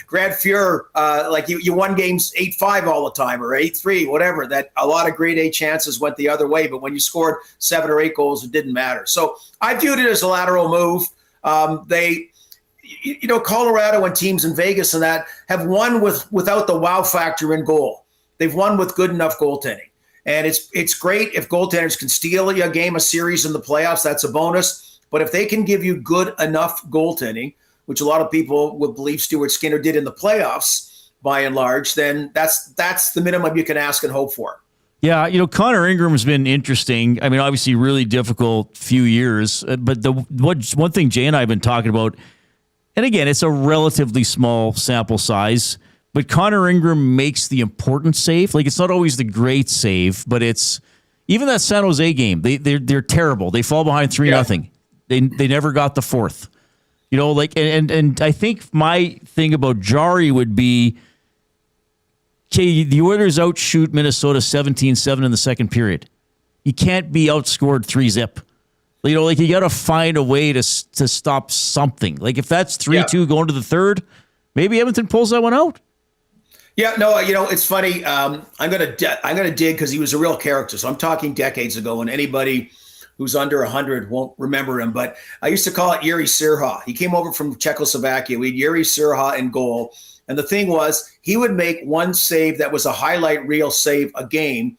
Grant Fuhr. Like you won games 8-5 all the time or 8-3, whatever. That a lot of grade A chances went the other way. But when you scored 7 or 8 goals, it didn't matter. So I viewed it as a lateral move. Colorado and teams in Vegas and that have won without the wow factor in goal. They've won with good enough goaltending. And it's great if goaltenders can steal a game, a series in the playoffs. That's a bonus. But if they can give you good enough goaltending, which a lot of people would believe Stuart Skinner did in the playoffs, by and large, then that's the minimum you can ask and hope for. Yeah, Connor Ingram has been interesting. I mean, obviously, really difficult few years. But one thing Jay and I have been talking about, and again, it's a relatively small sample size. But Connor Ingram makes the important save. Like, it's not always the great save, but it's even that San Jose game. They're terrible. They fall behind 3-0. They never got the fourth. And I think my thing about Jari would be, okay, the Oilers outshoot Minnesota 17-7 in the second period. You can't be outscored 3-zip. You got to find a way to stop something. Like, if that's 3-2 going to the third, maybe Edmonton pulls that one out. Yeah, no, it's funny. I'm gonna dig because he was a real character. So I'm talking decades ago, and anybody who's under 100 won't remember him. But I used to call it Yuri Sirha. He came over from Czechoslovakia. We had Yuri Sirha in goal, and the thing was, he would make one save that was a highlight reel save a game,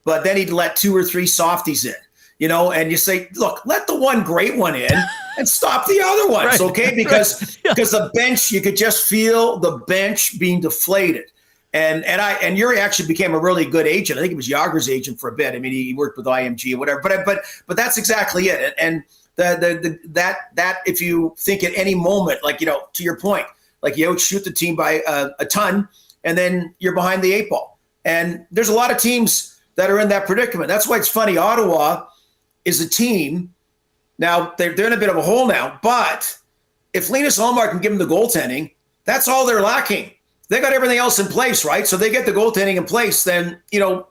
but then he'd let 2 or 3 softies in. And you say, look, let the one great one in and stop the other ones, right. Okay? Because the bench, you could just feel the bench being deflated. And Yuri actually became a really good agent. I think he was Yager's agent for a bit. I mean, he worked with IMG or whatever. But that's exactly it. And that if you think at any moment, like to your point, like you outshoot the team by a ton, and then you're behind the 8 ball. And there's a lot of teams that are in that predicament. That's why it's funny. Ottawa is a team. Now, they're in a bit of a hole now, but if Linus Ullmark can give them the goaltending, that's all they're lacking. They got everything else in place, right? So they get the goaltending in place, then,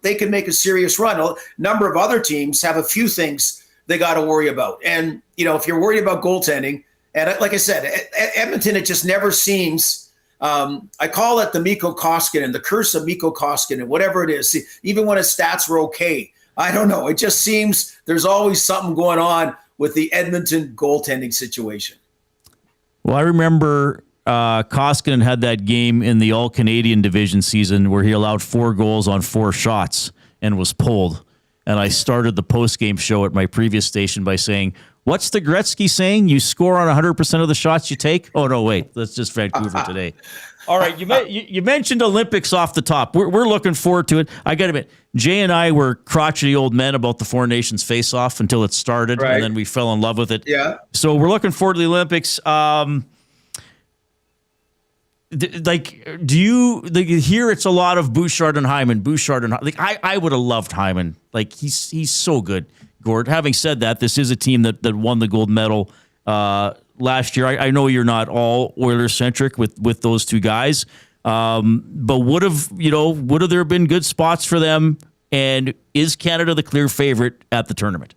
they can make a serious run. A number of other teams have a few things they got to worry about. And, if you're worried about goaltending, and like I said, Edmonton, it just never seems, I call it the Mikko Koskinen, the curse of Mikko Koskinen, whatever it is. See, even when his stats were okay, I don't know. It just seems there's always something going on with the Edmonton goaltending situation. Well, I remember Koskinen had that game in the All-Canadian division season where he allowed 4 goals on 4 shots and was pulled. And I started the post-game show at my previous station by saying, what's the Gretzky saying? You score on 100% of the shots you take? Oh, no, wait. That's just Vancouver today. All right, you mentioned Olympics off the top. We're looking forward to it. I got to admit, Jay and I were crotchety old men about the Four Nations face-off until it started, right. And then we fell in love with it. Yeah. So we're looking forward to the Olympics. Do you hear it's a lot of Bouchard and Hyman? I would have loved Hyman. Like, he's so good, Gord. Having said that, this is a team that won the gold medal last year. I know you're not all Oilers centric with those 2 guys, but would have there been good spots for them? And is Canada the clear favorite at the tournament?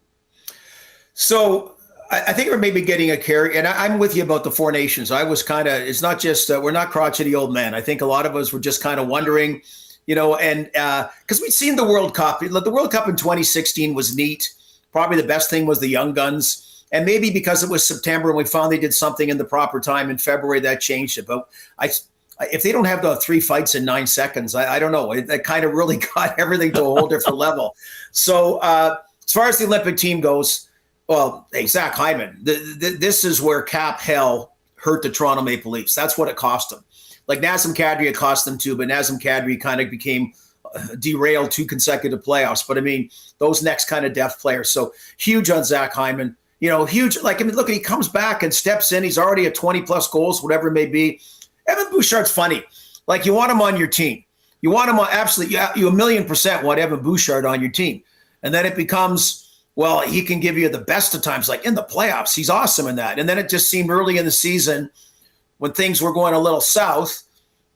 So I think we're maybe getting a carry, and I'm with you about the Four Nations. I was kind of, it's not just, we're not crotchety old men. I think a lot of us were just kind of wondering, and because we'd seen the World Cup. The World Cup in 2016 was neat. Probably the best thing was the young guns. And maybe because it was September and we finally did something in the proper time in February, that changed it. But if they don't have the 3 fights in 9 seconds, I don't know. That kind of really got everything to a whole different level. So as far as the Olympic team goes, well, hey, Zach Hyman, this is where cap hell hurt the Toronto Maple Leafs. That's what it cost them. Like Nazem Kadri, it cost them too, but Nazem Kadri kind of became derailed 2 consecutive playoffs. But I mean, those next kind of depth players. So huge on Zach Hyman, huge. Like, I mean, look, he comes back and steps in. He's already at 20 plus goals, whatever it may be. Evan Bouchard's funny. Like, you want him on your team. You want him on, absolutely. You 1,000,000% want Evan Bouchard on your team. And then it becomes, well, he can give you the best of times, like in the playoffs. He's awesome in that. And then it just seemed early in the season when things were going a little south,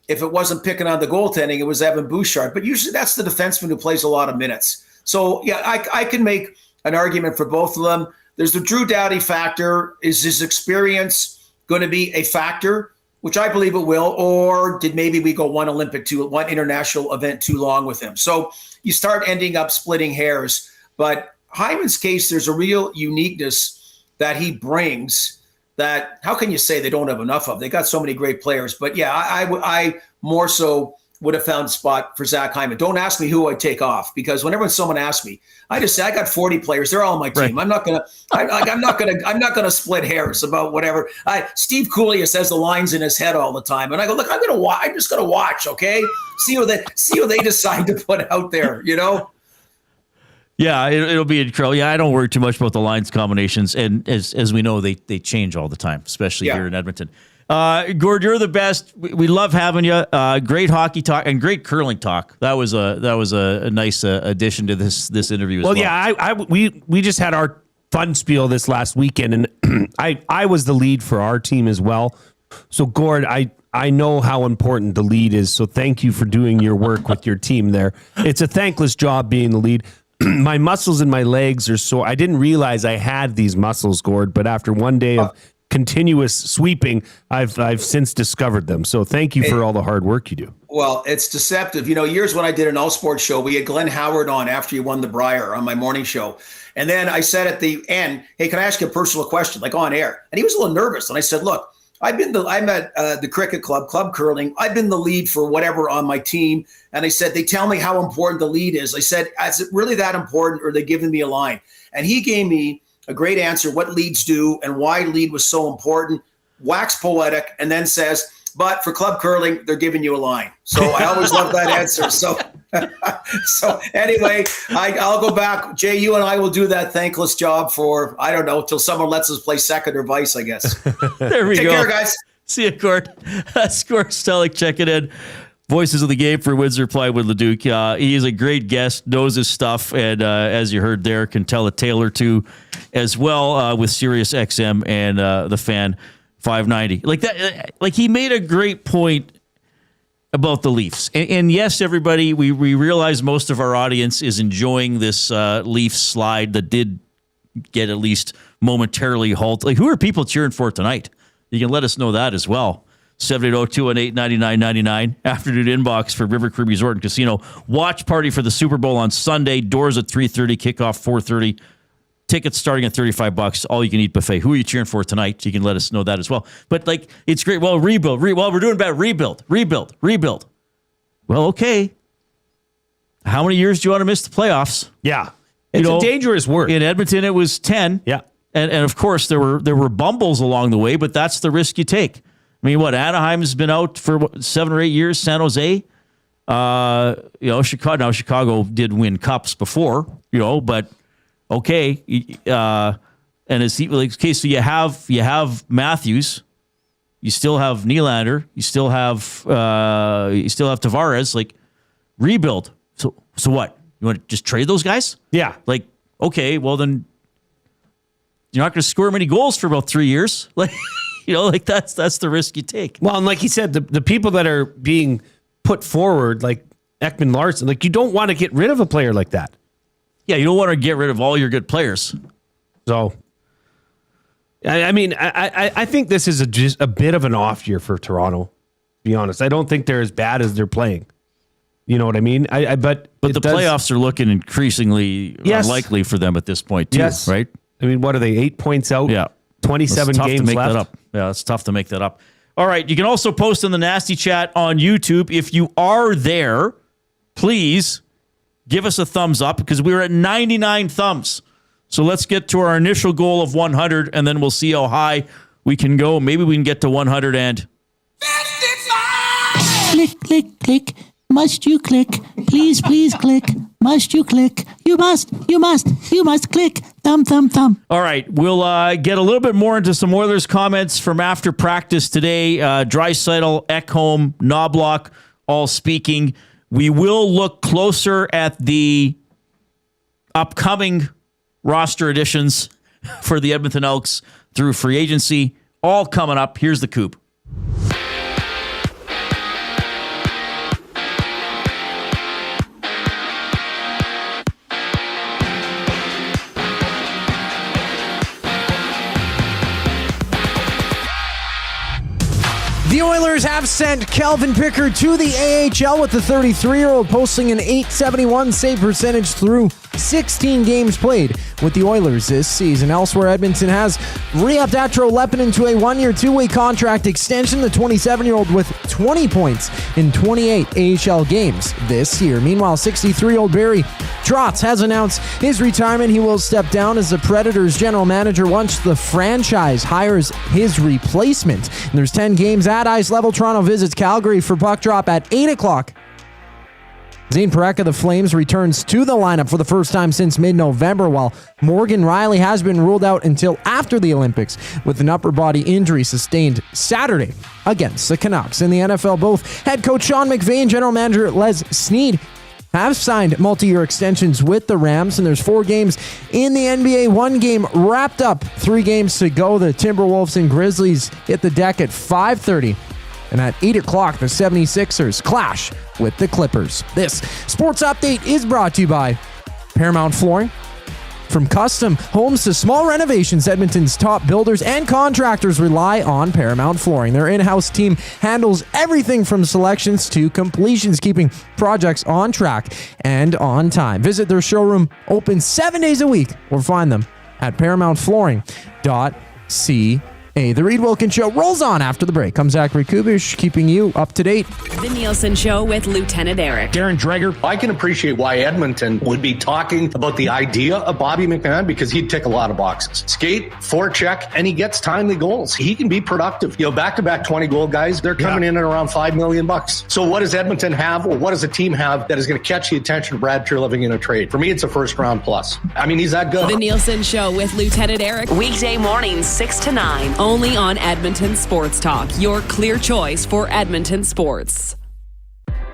if it wasn't picking on the goaltending, it was Evan Bouchard. But usually that's the defenseman who plays a lot of minutes. So, yeah, I can make an argument for both of them. There's the Drew Doughty factor. Is his experience going to be a factor, which I believe it will, or did maybe we go one international event too long with him? So you start ending up splitting hairs. But Hyman's case, there's a real uniqueness that he brings that how can you say they don't have enough of? They got so many great players. But yeah, I more so would have found a spot for Zach Hyman. Don't ask me who I'd take off, because whenever someone asks me, I just say I got 40 players. They're all on my team. Right. I'm not gonna split hairs about whatever. Steve Cooley says the lines in his head all the time, and I go, look, I'm just gonna watch. Okay, see who they decide to put out there. Yeah, it'll be incredible. Yeah, I don't worry too much about the lines combinations, and as we know, they change all the time, especially here in Edmonton. Gord, you're the best. We love having you. Great hockey talk and great curling talk. That was a nice addition to this interview as well. Yeah, we just had our Funspiel this last weekend, and I was the lead for our team as well. So Gord, I know how important the lead is. So thank you for doing your work with your team there. It's a thankless job being the lead. My muscles in my legs are sore. I didn't realize I had these muscles, Gord, but after one day of continuous sweeping, I've since discovered them. So thank you for all the hard work you do. Well, it's deceptive. Years when I did an all sports show, we had Glenn Howard on after he won the Brier on my morning show. And then I said at the end, hey, can I ask you a personal question, like on air? And he was a little nervous. And I said, look, I'm at the cricket club curling. I've been the lead for whatever on my team. And I said, they tell me how important the lead is. I said, is it really that important, or are they giving me a line? And he gave me a great answer, what leads do and why lead was so important, wax poetic, and then says, but for club curling, they're giving you a line. So I always love that answer. So anyway, I'll go back. Jay, you and I will do that thankless job for, I don't know, till someone lets us play second or vice, I guess. There we go. Take care, guys. See you, Gord. That's Gord Stellick checking in. Voices of the game for Windsor Plywood Leduc. He is a great guest, knows his stuff, and as you heard there, can tell a tale or two as well with Sirius XM and the Fan 590. Like that, like he made a great point about the Leafs. And yes, everybody, we realize most of our audience is enjoying this Leafs slide that did get at least momentarily halt. Like, who are people cheering for tonight? You can let us know that as well. 780-218-9999. Afternoon inbox for River Cree Resort and Casino. Watch party for the Super Bowl on Sunday. Doors at 3:30, kickoff 4:30. Tickets starting at $35. All you can eat buffet. Who are you cheering for tonight? You can let us know that as well. But like, it's great. Well, rebuild. Well, we're doing bad. Rebuild. Well, okay. How many years do you want to miss the playoffs? Yeah, it's a dangerous word. In Edmonton, it was 10. Yeah, and of course there were bumbles along the way, but that's the risk you take. I mean, Anaheim's been out for 7 or 8 years. San Jose, Chicago. Now Chicago did win cups before, but okay. And it's like, okay, so you have Matthews, you still have Nylander, you still have Tavares. Like, rebuild. So what? You want to just trade those guys? Yeah. Like, okay, well then you're not going to score many goals for about 3 years. Like. That's the risk you take. Well, and like he said, the people that are being put forward, like Ekman Larsson, like, you don't want to get rid of a player like that. Yeah, you don't want to get rid of all your good players. So I think this is just a bit of an off year for Toronto, to be honest. I don't think they're as bad as they're playing. You know what I mean? But the playoffs are looking increasingly unlikely for them at this point, too, right? I mean, what are they, 8 points out? Yeah. 27 games to make left. That up. Yeah, it's tough to make that up. All right, you can also post in the Nasty Chat on YouTube. If you are there, please give us a thumbs up because we're at 99 thumbs. So let's get to our initial goal of 100, and then we'll see how high we can go. Maybe we can get to 100 and... Click, click, click. Must you click? Please, please click. Must you click? You must click. Thumb, thumb, thumb. All right, we'll get a little bit more into some Oilers comments from after practice today. Draisaitl, Ekholm, Knobloch, all speaking. We will look closer at the upcoming roster additions for the Edmonton Elks through free agency. All coming up. Here's the Coop. The Oilers have sent Calvin Pickard to the AHL with the 33-year-old posting an .871 save percentage through 16 games played with the Oilers this season. Elsewhere, Edmonton has re-upped Atro Lepinen to a 1-year, 2-way contract extension. The 27-year-old with 20 points in 28 AHL games this year. Meanwhile, 63-year-old Barry Trotz has announced his retirement. He will step down as the Predators general manager once the franchise hires his replacement. And there's 10 games at ice level. Toronto visits Calgary for puck drop at 8 o'clock. Zane Parekh of the Flames returns to the lineup for the first time since mid-November, while Morgan Riley has been ruled out until after the Olympics with an upper body injury sustained Saturday against the Canucks. In the NFL, both head coach Sean McVay and general manager Les Snead have signed multi-year extensions with the Rams, and there's 4 games in the NBA. 1 game wrapped up, 3 games to go. The Timberwolves and Grizzlies hit the deck at 5:30. And at 8 o'clock, the 76ers clash with the Clippers. This sports update is brought to you by Paramount Flooring. From custom homes to small renovations, Edmonton's top builders and contractors rely on Paramount Flooring. Their in-house team handles everything from selections to completions, keeping projects on track and on time. Visit their showroom, open 7 days a week, or find them at paramountflooring.ca. The Reid Wilkins Show rolls on after the break. Comes Zachary Kubish, keeping you up to date. The Nielsen Show with Lieutenant Eric. Darren Dreger. I can appreciate why Edmonton would be talking about the idea of Bobby McMahon because he'd tick a lot of boxes. Skate, forecheck, and he gets timely goals. He can be productive. Back-to-back 20-goal guys, they're coming in at around $5 million. So what does Edmonton have, or what does a team have that is going to catch the attention of Brad Treliving in a trade? For me, it's a first-round plus. I mean, he's that good. The Nielsen Show with Lieutenant Eric. Weekday mornings, 6 to 9. Only on Edmonton Sports Talk, your clear choice for Edmonton sports.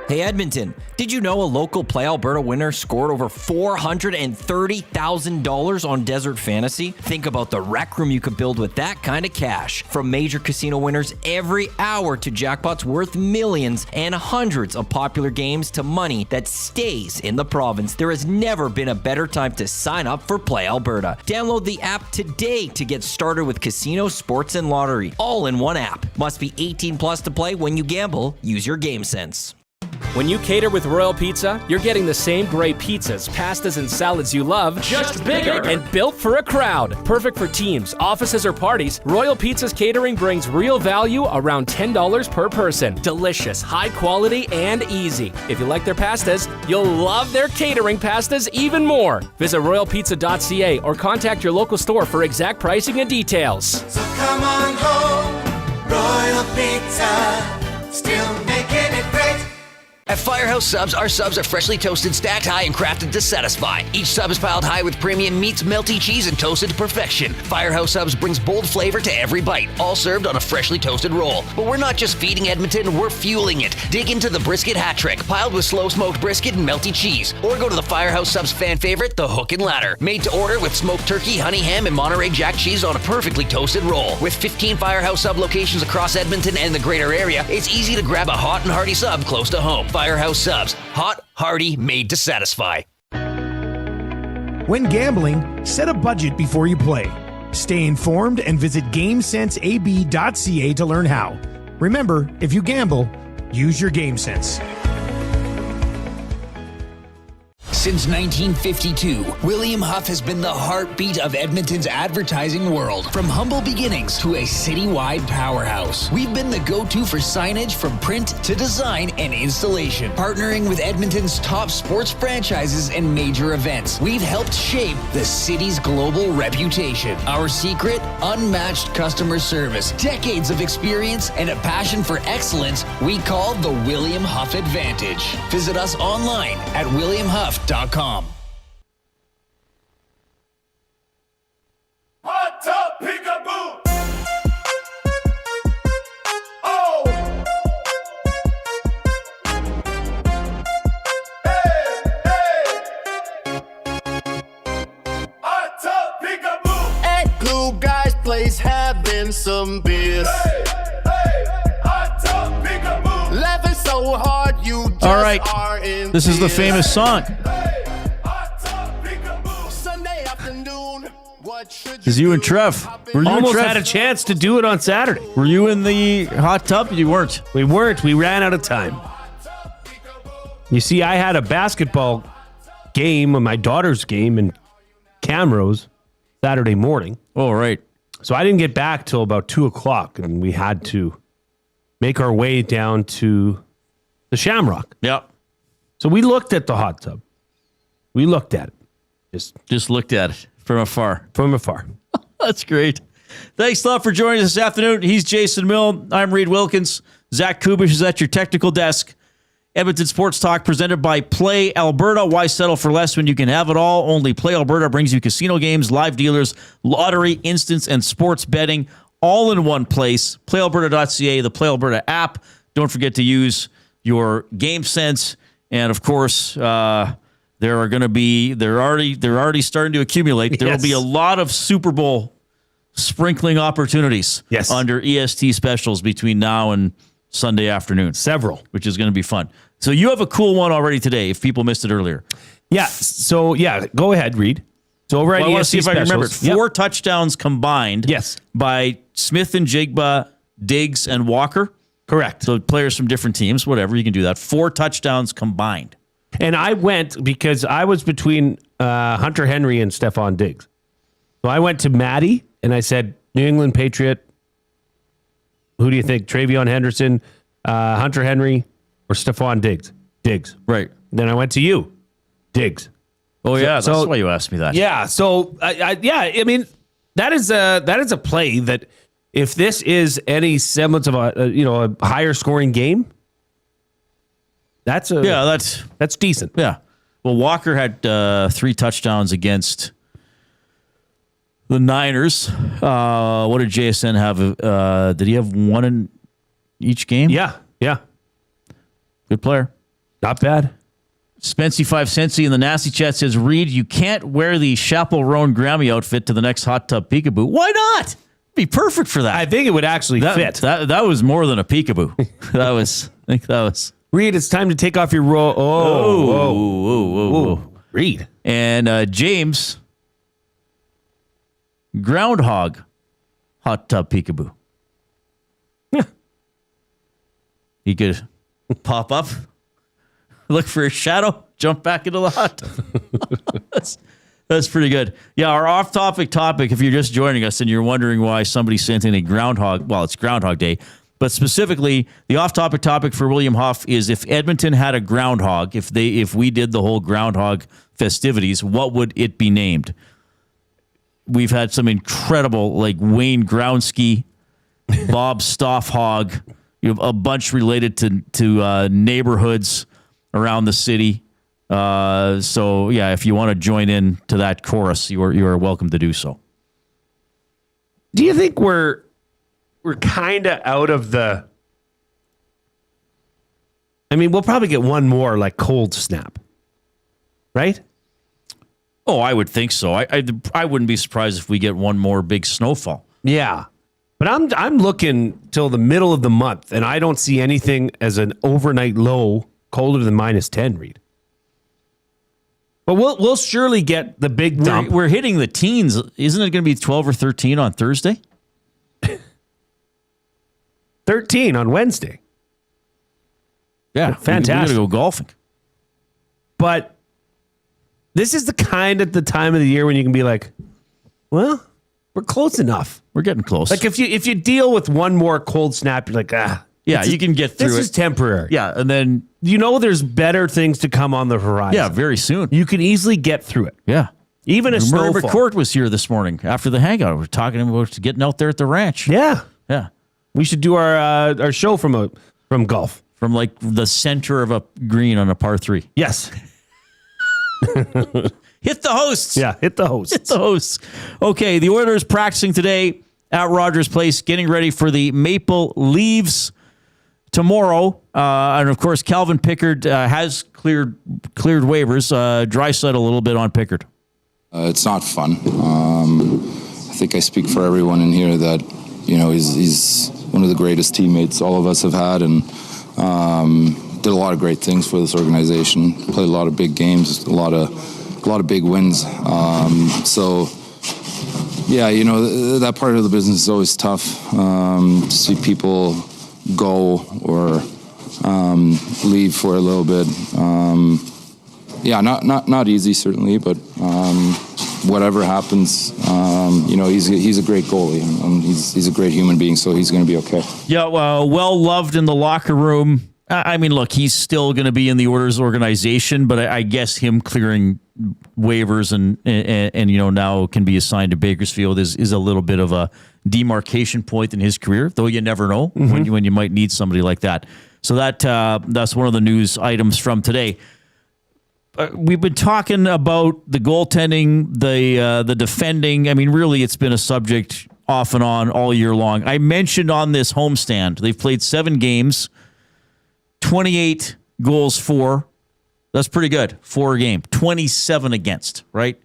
Hey Edmonton, did you know a local Play Alberta winner scored over $430,000 on Desert Fantasy? Think about the rec room you could build with that kind of cash. From major casino winners every hour to jackpots worth millions and hundreds of popular games to money that stays in the province, there has never been a better time to sign up for Play Alberta. Download the app today to get started with casino, sports, and lottery, all in one app. Must be 18 plus to play. When you gamble, use your game sense. When you cater with Royal Pizza, you're getting the same great pizzas, pastas, and salads you love, just bigger and built for a crowd. Perfect for teams, offices, or parties, Royal Pizza's catering brings real value around $10 per person. Delicious, high quality, and easy. If you like their pastas, you'll love their catering pastas even more. Visit royalpizza.ca or contact your local store for exact pricing and details. So come on home, Royal Pizza, still making it great. At Firehouse Subs, our subs are freshly toasted, stacked high, and crafted to satisfy. Each sub is piled high with premium meats, melty cheese, and toasted to perfection. Firehouse Subs brings bold flavor to every bite, all served on a freshly toasted roll. But we're not just feeding Edmonton, we're fueling it. Dig into the brisket hat trick, piled with slow-smoked brisket and melty cheese. Or go to the Firehouse Subs fan favorite, the Hook and Ladder. Made to order with smoked turkey, honey ham, and Monterey Jack cheese on a perfectly toasted roll. With 15 Firehouse Sub locations across Edmonton and the greater area, it's easy to grab a hot and hearty sub close to home. Firehouse Subs. Hot, hearty, made to satisfy. When gambling, set a budget before you play. Stay informed and visit GameSenseAB.ca to learn how. Remember, if you gamble, use your game sense. Since 1952, William Huff has been the heartbeat of Edmonton's advertising world. From humble beginnings to a citywide powerhouse, we've been the go-to for signage from print to design and installation. Partnering with Edmonton's top sports franchises and major events, we've helped shape the city's global reputation. Our secret? Unmatched customer service, decades of experience, and a passion for excellence we call the William Huff Advantage. Visit us online at williamhuff.com. Hot tub peekaboo. Oh. Hey, hey. Hot tub peekaboo. At Glue Guy's place having some beers. Hey, hey. Hot tub peekaboo. Laughing so hard you just All right. are in This is the tears. famous song. Sunday afternoon, what should This is you and Trev. Were you Almost and Trev? had a chance to do it on Saturday. Were you in the hot tub? You weren't. We weren't. We ran out of time. You see, I had a basketball game, my daughter's game in Camrose Saturday morning. Oh, right. So I didn't get back till about 2 o'clock, and we had to make our way down to the Shamrock. Yep. So we looked at the hot tub. We looked at it. Just looked at it from afar. From afar. That's great. Thanks a lot for joining us this afternoon. He's Jason Milne. I'm Reid Wilkins. Zach Kubish is at your technical desk. Edmonton Sports Talk presented by Play Alberta. Why settle for less when you can have it all? Only Play Alberta brings you casino games, live dealers, lottery, instants, and sports betting all in one place. PlayAlberta.ca, the Play Alberta app. Don't forget to use your game sense. And of course, they're already starting to accumulate. There will be a lot of Super Bowl sprinkling opportunities under EST specials between now and Sunday afternoon. Several. Which is going to be fun. So you have a cool one already today if people missed it earlier. Yeah. So, go ahead, Reid. So over at I want to EST see if I can remember it. specials. 4 touchdowns combined by Smith and Jigba, Diggs, and Walker. Correct. So players from different teams, whatever, you can do that. 4 touchdowns combined. And I went because I was between Hunter Henry and Stephon Diggs. So I went to Maddie and I said, New England Patriot, who do you think? Travion Henderson, Hunter Henry, or Stephon Diggs? Diggs. Right. Then I went to you, Diggs. Oh, yeah. That's why you asked me that. Yeah. So, I mean, that is a play that if this is any semblance of a higher scoring game, that's decent. Yeah. Well, Walker had 3 touchdowns against the Niners. What did JSN have? Did he have 1 in each game? Yeah. Good player. Not bad. Spency 5 Centsy in the Nasty Chat says, Reid, you can't wear the Chappell-Roan Grammy outfit to the next hot tub peekaboo. Why not? Be perfect for that. I think it would actually fit. That was more than a peekaboo. I think that was. Reid, it's time to take off your roll. Oh. Reid. And James, Groundhog, hot tub peekaboo. Yeah. He could pop up, look for a shadow, jump back into the hot tub. That's pretty good. Yeah, our off-topic topic, if you're just joining us and you're wondering why somebody sent in a groundhog, well, it's Groundhog Day, but specifically, the off-topic topic for William Huff is if Edmonton had a groundhog, if we did the whole groundhog festivities, what would it be named? We've had some incredible, like Wayne Groundsky, Bob Stoffhog, a bunch related to neighborhoods around the city. So yeah, if you want to join in to that chorus, you are welcome to do so. Do you think we're kind of out of the? I mean, we'll probably get one more like cold snap, right? Oh, I would think so. I wouldn't be surprised if we get one more big snowfall. Yeah, but I'm looking till the middle of the month, and I don't see anything as an overnight low colder than -10. Reid. But we'll surely get the big dump. We're hitting the teens. Isn't it going to be 12 or 13 on Thursday? 13 on Wednesday. Yeah, fantastic. We got to go golfing. But this is the time of the year when you can be like, well, we're close enough. We're getting close. Like if you deal with one more cold snap, you're like, yeah, you can get through it. This is temporary. Yeah, and then there's better things to come on the horizon. Yeah, very soon. You can easily get through it. Yeah. Even a snowfall. McCourt was here this morning after the hangout. We're talking about getting out there at the ranch. Yeah. Yeah. We should do our show from golf. From like the center of a green on a par 3. Yes. Hit the hosts. Yeah, hit the hosts. Hit the hosts. Okay, the Oilers practicing today at Rogers Place, getting ready for the Maple Leafs tomorrow. And of course, Calvin Pickard has cleared waivers. Draisaitl a little bit on Pickard. It's not fun. I think I speak for everyone in here that he's one of the greatest teammates all of us have had, and did a lot of great things for this organization. Played a lot of big games, a lot of big wins. So yeah, that part of the business is always tough to see people go or leave for a little bit. Yeah, not easy certainly, but whatever happens, he's a great goalie and he's a great human being, so he's going to be okay. Yeah, well loved in the locker room. I mean, look, he's still going to be in the Oilers organization, but I guess him clearing waivers and now can be assigned to Bakersfield is a little bit of a demarcation point in his career, though you never know when you might need somebody like that. So that's one of the news items from today. We've been talking about the goaltending, the defending. I mean, really, it's been a subject off and on all year long. I mentioned on this homestand, they've played 7 games, 28 goals for. That's pretty good. 4 a game. 27 against, right?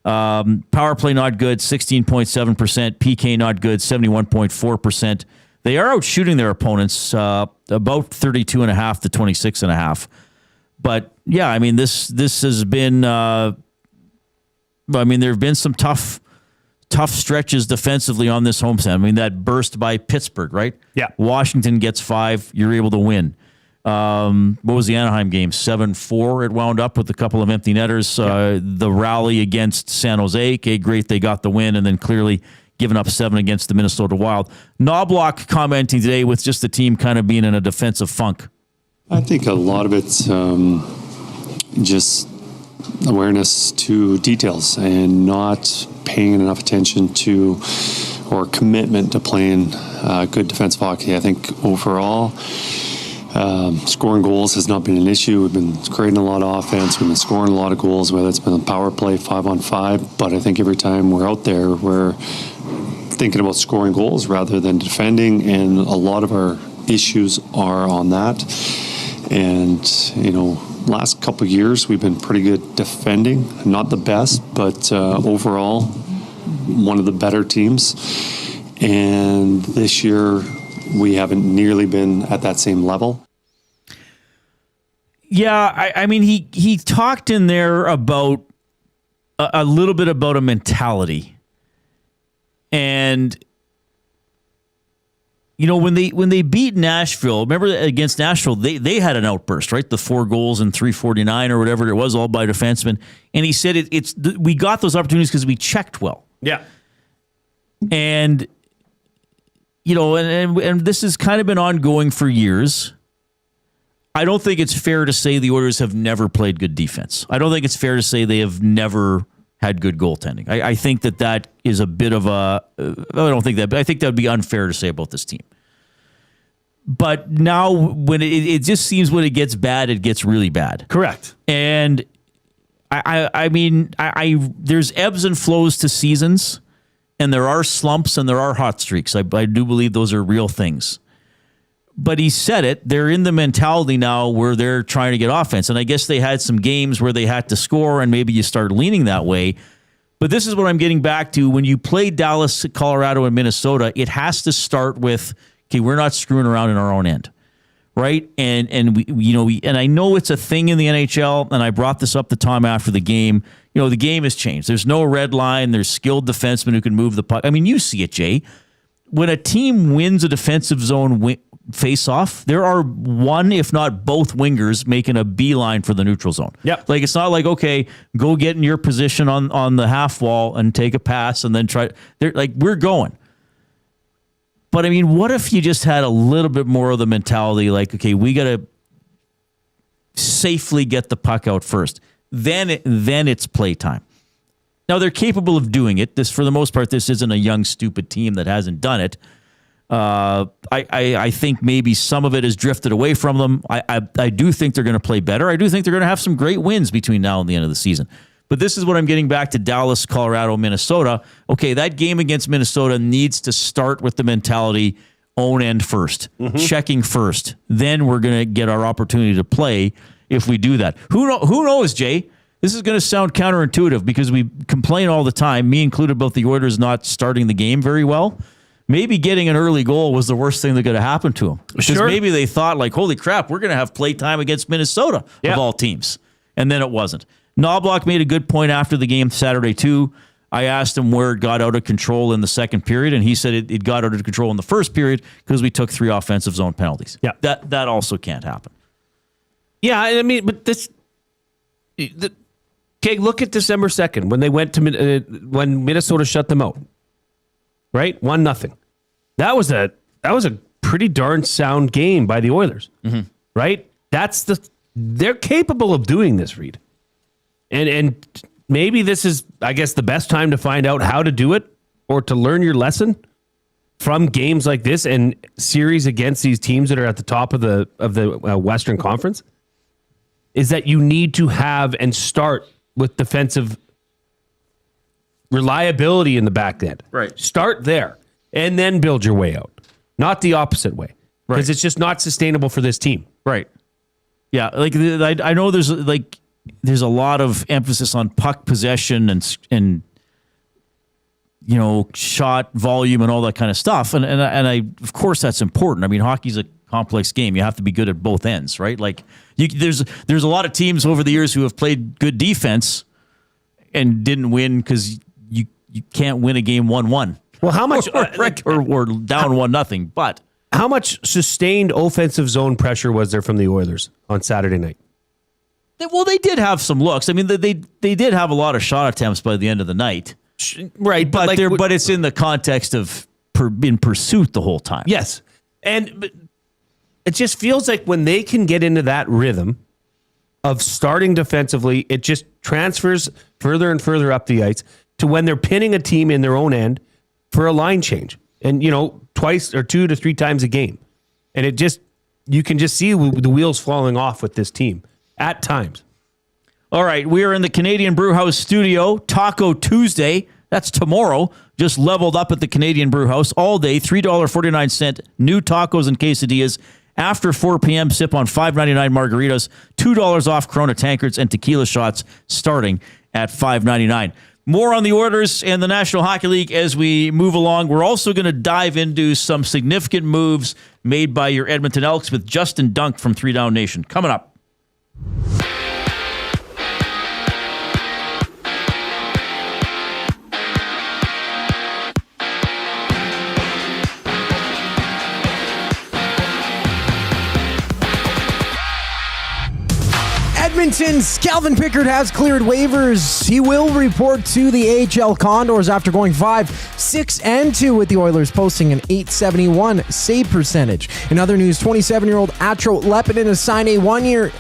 Power play not good, 16.7%. PK not good, 71.4%. They are out shooting their opponents about 32.5 to 26.5. But yeah, I mean, this has been. There have been some tough stretches defensively on this homestand. I mean, that burst by Pittsburgh, right? Yeah. Washington gets 5. You're able to win. What was the Anaheim game? 7-4. It wound up with a couple of empty netters. The rally against San Jose. Okay, great. They got the win, and then clearly giving up 7 against the Minnesota Wild. Knobloch commenting today with just the team kind of being in a defensive funk. I think a lot of it's just awareness to details and not paying enough attention to or commitment to playing good defensive hockey. I think overall, scoring goals has not been an issue. We've been creating a lot of offense. We've been scoring a lot of goals, whether it's been a power play, 5-on-5. But I think every time we're out there, we're thinking about scoring goals rather than defending, and a lot of our issues are on that. And, last couple of years, we've been pretty good defending. Not the best, but overall, one of the better teams. And this year, we haven't nearly been at that same level. Yeah, I mean, he talked in there about a little bit about a mentality. And when they beat Nashville, remember against Nashville, they had an outburst, right? The 4 goals and 349 or whatever it was, all by defensemen. And he said we got those opportunities because we checked well. Yeah. And and this has kind of been ongoing for years. I don't think it's fair to say the Oilers have never played good defense. I don't think it's fair to say they have never had good goaltending. I think that is a bit of a. I don't think that, but I think that would be unfair to say about this team. But now, when it just seems when it gets bad, it gets really bad. Correct. And I mean, there's ebbs and flows to seasons, and there are slumps and there are hot streaks. I do believe those are real things. But he said it. They're in the mentality now where they're trying to get offense. And I guess they had some games where they had to score, and maybe you start leaning that way. But this is what I'm getting back to. When you play Dallas, Colorado, and Minnesota, it has to start with, okay, we're not screwing around in our own end. right? And we and I know it's a thing in the NHL, and I brought this up to Tom after the game. The game has changed. There's no red line. There's skilled defensemen who can move the puck. I mean, you see it, Jay. When a team wins a defensive zone face-off, there are one, if not both, wingers making a beeline for the neutral zone. Yep. Like, it's not like, okay, go get in your position on the half wall and take a pass and then try. They're like, we're going. But I mean, what if you just had a little bit more of the mentality, like, okay, we got to safely get the puck out first. Then it's playtime. Now, they're capable of doing it. For the most part, this isn't a young, stupid team that hasn't done it. I think maybe some of it has drifted away from them. I do think they're going to play better. I do think they're going to have some great wins between now and the end of the season. But this is what I'm getting back to Dallas, Colorado, Minnesota. Okay, that game against Minnesota needs to start with the mentality own end first, checking first. Then we're going to get our opportunity to play if we do that. Who knows, Jay? This is going to sound counterintuitive because we complain all the time, me included, about the Oilers not starting the game very well. Maybe getting an early goal was the worst thing that could have happened to them. Because maybe they thought, like, holy crap, we're going to have play time against Minnesota of all teams. And then it wasn't. Knobloch made a good point after the game Saturday, too. I asked him where it got out of control in the second period, and he said it got out of control in the first period because we took 3 offensive zone penalties. Yeah. That also can't happen. Yeah, I mean, but okay, look at December 2nd when they went to when Minnesota shut them out. Right? 1-0. That was a pretty darn sound game by the Oilers. Mm-hmm. Right? They're capable of doing this, Reid. And maybe this is, I guess, the best time to find out how to do it or to learn your lesson from games like this and series against these teams that are at the top of the Western Conference. Is that you need to have and start with defensive reliability in the back end. Right. Start there and then build your way out. Not the opposite way. Because it's just not sustainable for this team. Right. Yeah. Like, I know there's a lot of emphasis on puck possession and shot volume and all that kind of stuff. And I, of course, that's important. I mean, hockey's a complex game. You have to be good at both ends, right? Like, there's a lot of teams over the years who have played good defense and didn't win because you can't win a game 1-1. Well, how much or down 1-0? But how much sustained offensive zone pressure was there from the Oilers on Saturday night? Well, they did have some looks. I mean, they did have a lot of shot attempts by the end of the night, right? But it's in the context of in pursuit the whole time. Yes, and it just feels like when they can get into that rhythm of starting defensively, it just transfers further and further up the ice to when they're pinning a team in their own end for a line change, and twice or 2 to 3 times a game, and you can just see the wheels falling off with this team at times. All right, we are in the Canadian Brewhouse studio. Taco Tuesday, that's tomorrow. Just leveled up at the Canadian Brewhouse all day. $3.49 new tacos and quesadillas. After 4 p.m., sip on $5.99 margaritas, $2 off Corona tankards, and tequila shots starting at $5.99. More on the Oilers and the National Hockey League as we move along. We're also going to dive into some significant moves made by your Edmonton Elks with Justin Dunk from 3 Down Nation. Coming up. Edmonton's Calvin Pickard has cleared waivers. He will report to the AHL Condors after going 5-6-2 with the Oilers, posting an .871 save percentage. In other news, 27-year-old Atro Lepidin has signed a 1-year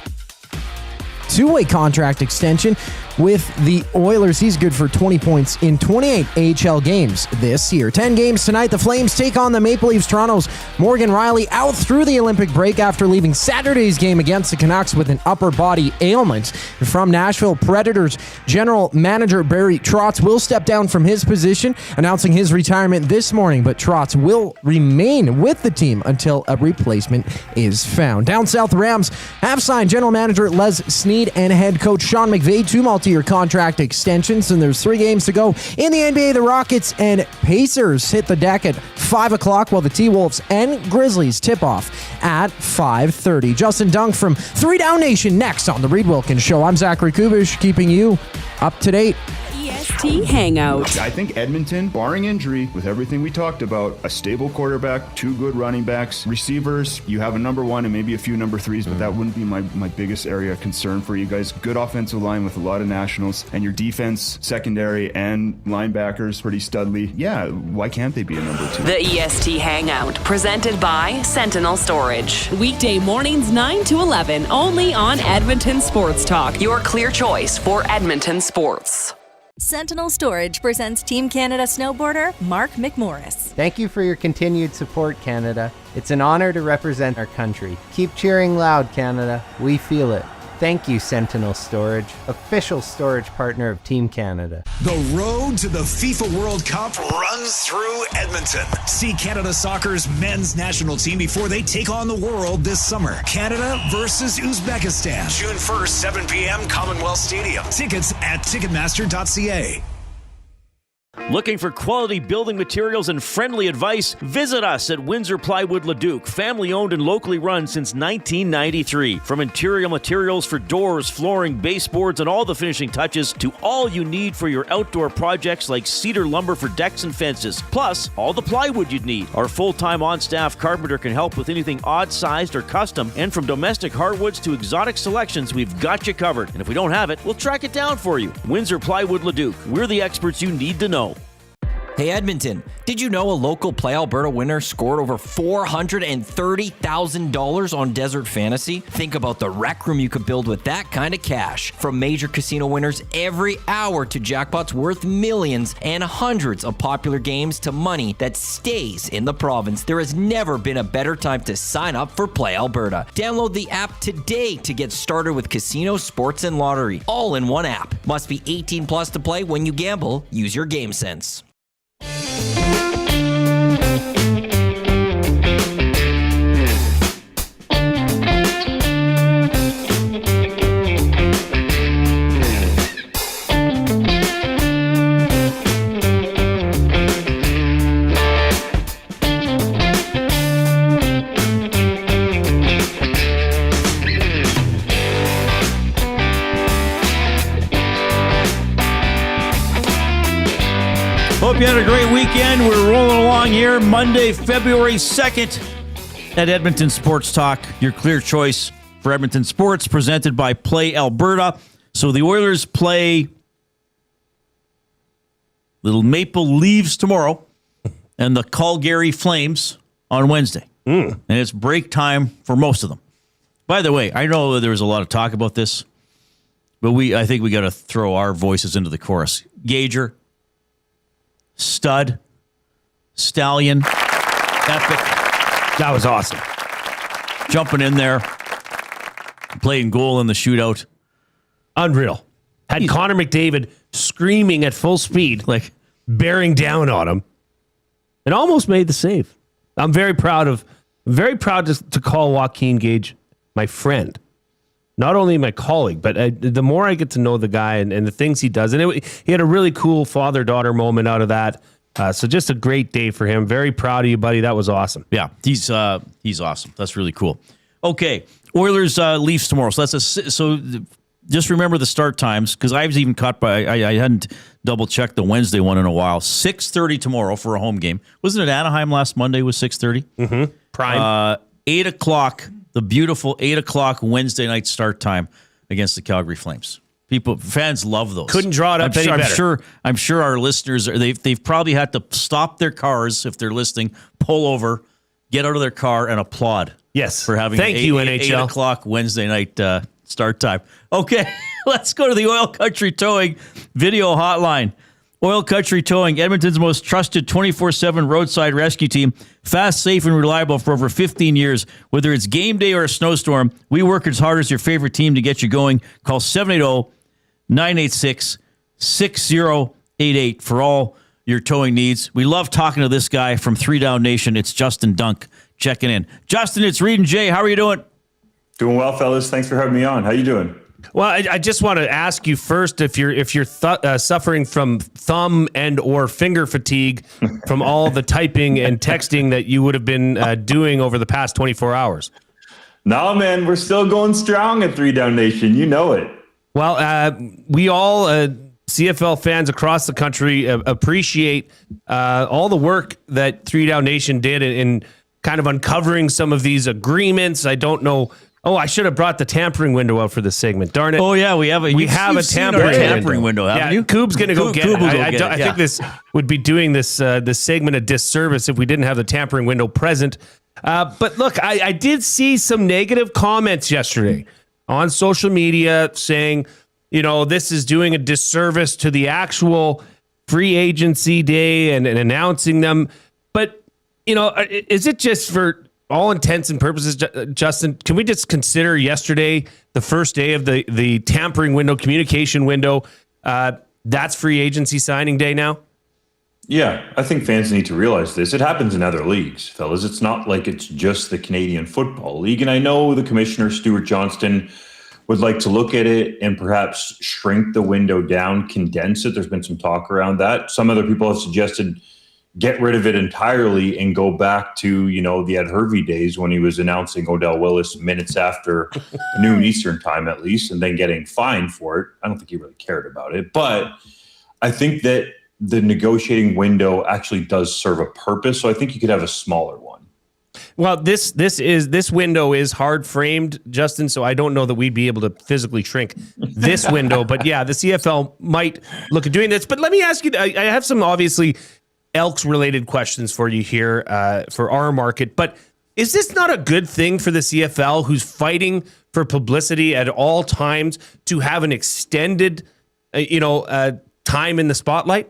2-way contract extension with the Oilers. He's good for 20 points in 28 AHL games this year. 10 games tonight. The Flames take on the Maple Leafs. Toronto's Morgan Riley out through the Olympic break after leaving Saturday's game against the Canucks with an upper body ailment. From Nashville, Predators general manager Barry Trotz will step down from his position, announcing his retirement this morning, but Trotz will remain with the team until a replacement is found. Down south, Rams have signed general manager Les Snead and head coach Sean McVay to multi-year contract extensions, and there's 3 games to go. In the NBA, the Rockets and Pacers hit the deck at 5 o'clock, while the T-Wolves and Grizzlies tip off at 5:30. Justin Dunk from 3 Down Nation next on The Reid Wilkins Show. I'm Zachary Kubish, keeping you up to date. EST Hangout. I think Edmonton, barring injury, with everything we talked about, a stable quarterback, 2 good running backs, receivers, you have a number 1 and maybe a few number 3s, but that wouldn't be my biggest area of concern for you guys. Good offensive line with a lot of nationals, and your defense, secondary, and linebackers pretty studly. Yeah, why can't they be a number 2? The EST Hangout, presented by Sentinel Storage. Weekday mornings 9 to 11, only on Edmonton Sports Talk. Your clear choice for Edmonton sports. Sentinel Storage presents Team Canada snowboarder Mark McMorris. Thank you for your continued support, Canada. It's an honor to represent our country. Keep cheering loud, Canada. We feel it. Thank you, Sentinel Storage, official storage partner of Team Canada. The road to the FIFA World Cup runs through Edmonton. See Canada Soccer's men's national team before they take on the world this summer. Canada versus Uzbekistan. June 1st, 7 p.m., Commonwealth Stadium. Tickets at Ticketmaster.ca. Looking for quality building materials and friendly advice? Visit us at Windsor Plywood Leduc, family owned and locally run since 1993. From interior materials for doors, flooring, baseboards, and all the finishing touches to all you need for your outdoor projects like cedar lumber for decks and fences, plus all the plywood you'd need. Our full-time on-staff carpenter can help with anything odd-sized or custom, and from domestic hardwoods to exotic selections, we've got you covered. And if we don't have it, we'll track it down for you. Windsor Plywood Leduc. We're the experts you need to know. Hey Edmonton, did you know a local Play Alberta winner scored over $430,000 on Desert Fantasy? Think about the rec room you could build with that kind of cash. From major casino winners every hour to jackpots worth millions and hundreds of popular games to money that stays in the province, there has never been a better time to sign up for Play Alberta. Download the app today to get started with casino, sports, and lottery, all in one app. Must be 18 plus to play. When you gamble, use your game sense. Hope you had a great weekend. We're rolling along here Monday, February 2nd at Edmonton Sports Talk, your clear choice for Edmonton sports, presented by Play Alberta. So the Oilers play Little Maple Leaves tomorrow and the Calgary Flames on Wednesday. And it's break time for most of them. By the way, I know there was a lot of talk about this, but I think we got to throw our voices into the chorus. Gager, stud, stallion, epic. That was awesome. Jumping in there, playing goal in the shootout. Unreal. Had Connor McDavid screaming at full speed, like bearing down on him, and almost made the save. I'm very proud to call Joaquin Gage my friend. Not only my colleague, but the more I get to know the guy and the things he does. And he had a really cool father-daughter moment out of that. So just a great day for him. Very proud of you, buddy. That was awesome. Yeah, he's awesome. That's really cool. Okay, Oilers Leafs tomorrow. So just remember the start times, because I was even caught by I hadn't double-checked the Wednesday one in a while. 6:30 tomorrow for a home game. Wasn't it Anaheim last Monday was 6:30? Mm-hmm. Prime. 8 o'clock, the beautiful 8 o'clock Wednesday night start time against the Calgary Flames. Fans love those. Couldn't draw it up any better. I'm sure our listeners, they've probably had to stop their cars if they're listening, pull over, get out of their car, and applaud. Yes. For having Thank you, NHL. 8 o'clock Wednesday night start time. Okay, let's go to the Oil Country Towing video hotline. Oil Country Towing, Edmonton's most trusted 24/7 roadside rescue team. Fast, safe, and reliable for over 15 years. Whether it's game day or a snowstorm, we work as hard as your favorite team to get you going. Call 780-986-6088 for all your towing needs. We love talking to this guy from 3 Down Nation. It's Justin Dunk checking in. Justin, it's Reid and Jay. How are you doing? Doing well, fellas. Thanks for having me on. How you doing? Well, I just want to ask you first if you're suffering from thumb and or finger fatigue from all the typing and texting that you would have been doing over the past 24 hours. No, man, we're still going strong at 3 Down Nation. You know it. Well, we all CFL fans across the country appreciate all the work that 3 Down Nation did in kind of uncovering some of these agreements. I don't know. Oh, I should have brought the tampering window out for this segment. Darn it. Oh, yeah, we have a tampering window, haven't you? Coob's going to go get it. I think this would be doing this segment a disservice if we didn't have the tampering window present. But look, I did see some negative comments yesterday on social media saying, this is doing a disservice to the actual free agency day and announcing them. But, is it just for all intents and purposes, Justin, can we just consider yesterday the first day of the tampering window, communication window? That's free agency signing day now? Yeah, I think fans need to realize this. It happens in other leagues, fellas. It's not like it's just the Canadian Football League. And I know the commissioner, Stuart Johnston, would like to look at it and perhaps shrink the window down, condense it. There's been some talk around that. Some other people have suggested get rid of it entirely and go back to, the Ed Hervey days when he was announcing Odell Willis minutes after noon Eastern time, at least, and then getting fined for it. I don't think he really cared about it. But I think that the negotiating window actually does serve a purpose. So I think you could have a smaller one. Well, this window is hard framed, Justin, so I don't know that we'd be able to physically shrink this window. But yeah, the CFL might look at doing this. But let me ask you, I have some obviously Elks related questions for you here for our market. But is this not a good thing for the CFL, who's fighting for publicity at all times, to have an extended, time in the spotlight?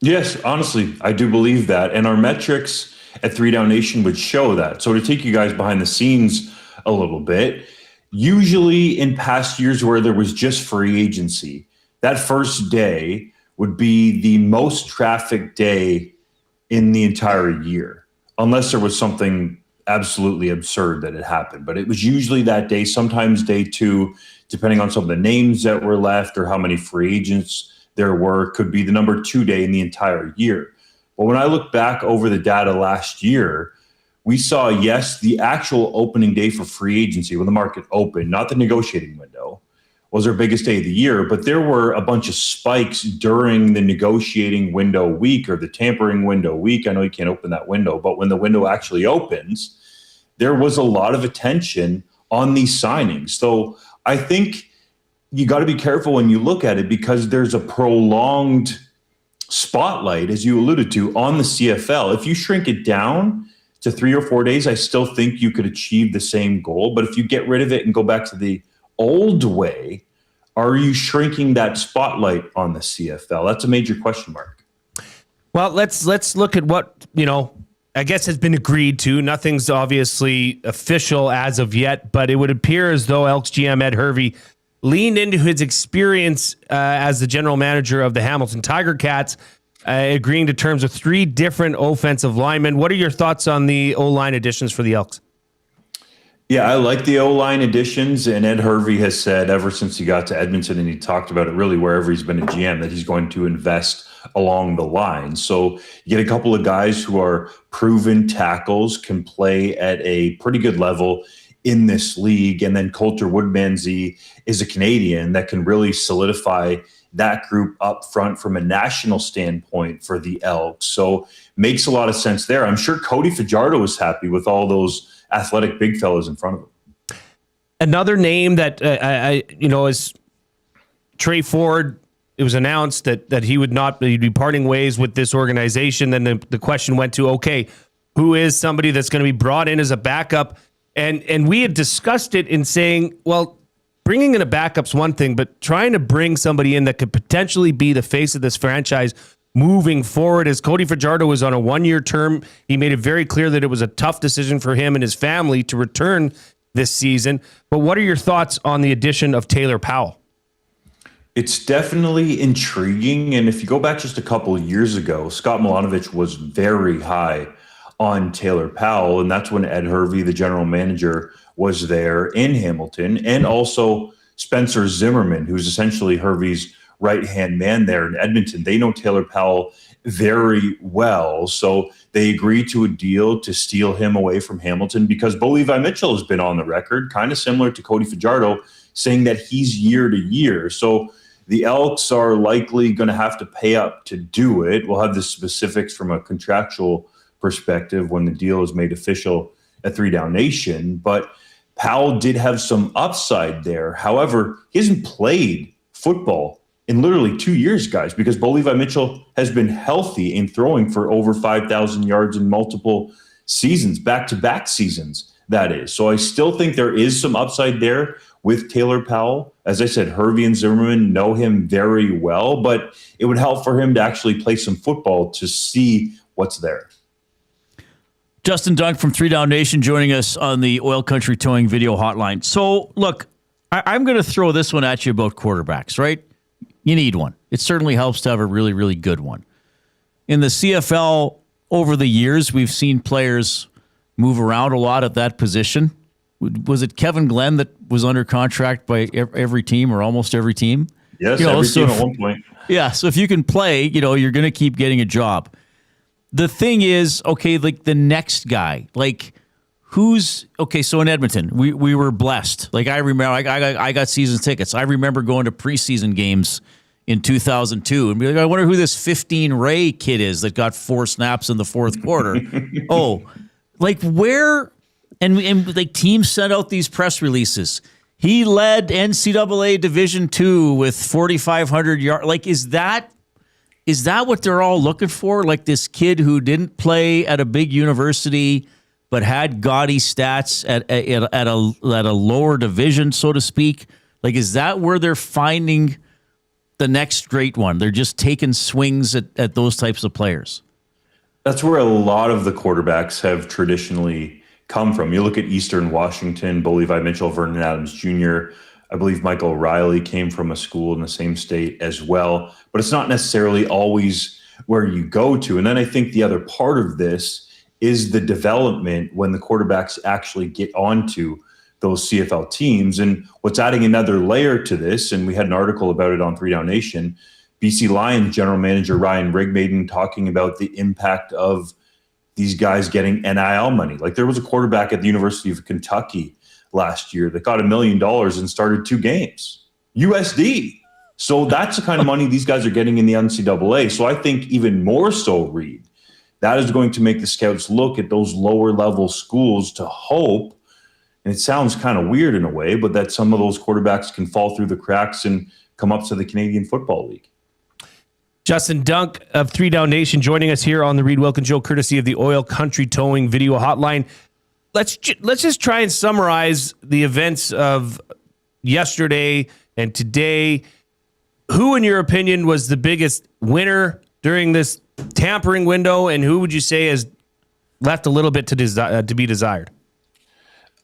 Yes, honestly, I do believe that. And our metrics at 3 Down Nation would show that. So to take you guys behind the scenes a little bit, usually in past years where there was just free agency, that first day would be the most trafficked day in the entire year, unless there was something absolutely absurd that had happened. But it was usually that day, sometimes day 2, depending on some of the names that were left or how many free agents there were, could be the number 2 day in the entire year. But when I look back over the data last year, we saw, yes, the actual opening day for free agency when the market opened, not the negotiating window, was our biggest day of the year. But there were a bunch of spikes during the negotiating window week or the tampering window week. I know you can't open that window, but when the window actually opens, there was a lot of attention on these signings. So I think you got to be careful when you look at it, because there's a prolonged spotlight, as you alluded to, on the CFL. If you shrink it down to 3 or 4 days, I still think you could achieve the same goal. But if you get rid of it and go back to the old way, are you shrinking that spotlight on the CFL? That's a major question mark. Well, let's look at what, I guess has been agreed to. Nothing's obviously official as of yet, but it would appear as though Elks GM Ed Hervey leaned into his experience as the general manager of the Hamilton Tiger Cats, agreeing to terms with 3 different offensive linemen. What are your thoughts on the O-line additions for the Elks? Yeah, I like the O-line additions, and Ed Hervey has said ever since he got to Edmonton, and he talked about it really wherever he's been a GM, that he's going to invest along the line. So you get a couple of guys who are proven tackles, can play at a pretty good level in this league, and then Coulter Woodmansey is a Canadian that can really solidify that group up front from a national standpoint for the Elks. So makes a lot of sense there. I'm sure Cody Fajardo was happy with all those athletic big fellas in front of him. Another name that is Trey Ford. It was announced that he'd be parting ways with this organization. Then the question went to, okay, who is somebody that's going to be brought in as a backup? And we had discussed it in saying, well, bringing in a backup's one thing, but trying to bring somebody in that could potentially be the face of this franchise moving forward. As Cody Fajardo was on a 1-year term, he made it very clear that it was a tough decision for him and his family to return this season. But what are your thoughts on the addition of Taylor Powell? It's definitely intriguing. And if you go back just a couple of years ago, Scott Milanovich was very high on Taylor Powell. And that's when Ed Hervey, the general manager, was there in Hamilton. And also Spencer Zimmerman, who's essentially Hervey's right-hand man there in Edmonton. They know Taylor Powell very well, so they agreed to a deal to steal him away from Hamilton because Bo Levi Mitchell has been on the record, kind of similar to Cody Fajardo, saying that he's year to year. So the Elks are likely going to have to pay up to do it. We'll have the specifics from a contractual perspective when the deal is made official at 3 Down Nation, but Powell did have some upside there. However, he hasn't played football in literally 2 years, guys, because Bo Levi Mitchell has been healthy and throwing for over 5,000 yards in multiple seasons, back-to-back seasons, that is. So I still think there is some upside there with Taylor Powell. As I said, Hervey and Zimmerman know him very well, but it would help for him to actually play some football to see what's there. Justin Dunk from 3 Down Nation joining us on the Oil Country Towing video hotline. So, look, I'm going to throw this one at you about quarterbacks, right? You need one. It certainly helps to have a really, really good one. In the CFL, over the years, we've seen players move around a lot at that position. Was it Kevin Glenn that was under contract by every team or almost every team? Yes, every team at one point. Yeah, so if you can play, you're going to keep getting a job. The thing is, okay, like the next guy, like so in Edmonton, we were blessed. Like I remember, I got season tickets. I remember going to preseason games in 2002 and be like, I wonder who this 15 Ray kid is that got 4 snaps in the fourth quarter. Like where, and like teams sent out these press releases. He led NCAA Division II with 4,500 yards. Like, is that what they're all looking for? Like this kid who didn't play at a big university but had gaudy stats at a lower division, so to speak? Like, is that where they're finding the next great one? They're just taking swings at those types of players. That's where a lot of the quarterbacks have traditionally come from. You look at Eastern Washington, Bo Levi Mitchell, Vernon Adams Jr., I believe Michael O'Reilly came from a school in the same state as well, but it's not necessarily always where you go to. And then I think the other part of this is the development when the quarterbacks actually get onto those CFL teams. And what's adding another layer to this, and we had an article about it on 3 Down Nation, BC Lions general manager Ryan Rigmaiden talking about the impact of these guys getting NIL money. Like there was a quarterback at the University of Kentucky last year that got $1 million and started 2 games. USD. So that's the kind of money these guys are getting in the NCAA. So I think even more so, Reid, that is going to make the scouts look at those lower level schools to hope, and it sounds kind of weird in a way, but that some of those quarterbacks can fall through the cracks and come up to the Canadian Football League. Justin Dunk of 3 Down Nation joining us here on the Reid Wilkins Show, courtesy of the Oil Country Towing video hotline. Let's just try and summarize the events of yesterday and today. Who, in your opinion, was the biggest winner during this tampering window, and who would you say has left a little bit to be desired?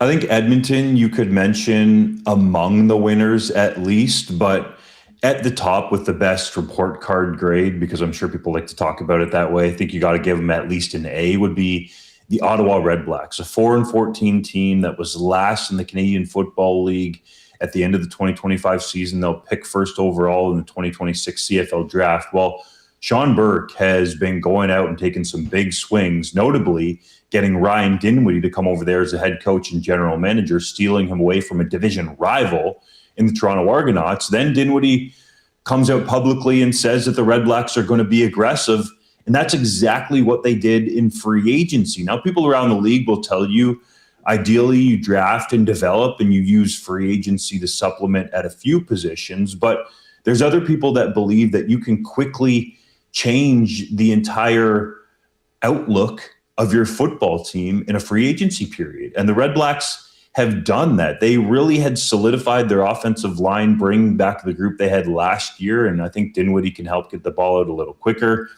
I think Edmonton you could mention among the winners at least, but at the top with the best report card grade, because I'm sure people like to talk about it that way, I think you got to give them at least an A, would be the Ottawa Redblacks, a 4-14 team that was last in the Canadian Football League at the end of the 2025 season. They'll pick first overall in the 2026 CFL draft. Well, Sean Burke has been going out and taking some big swings, notably getting Ryan Dinwiddie to come over there as a head coach and general manager, stealing him away from a division rival in the Toronto Argonauts. Then Dinwiddie comes out publicly and says that the Redblacks are going to be aggressive, and that's exactly what they did in free agency. Now, people around the league will tell you, ideally, you draft and develop and you use free agency to supplement at a few positions, but there's other people that believe that you can quickly change the entire outlook of your football team in a free agency period. And the Redblacks have done that. They really had solidified their offensive line, bringing back the group they had last year, and I think Dinwiddie can help get the ball out a little quicker.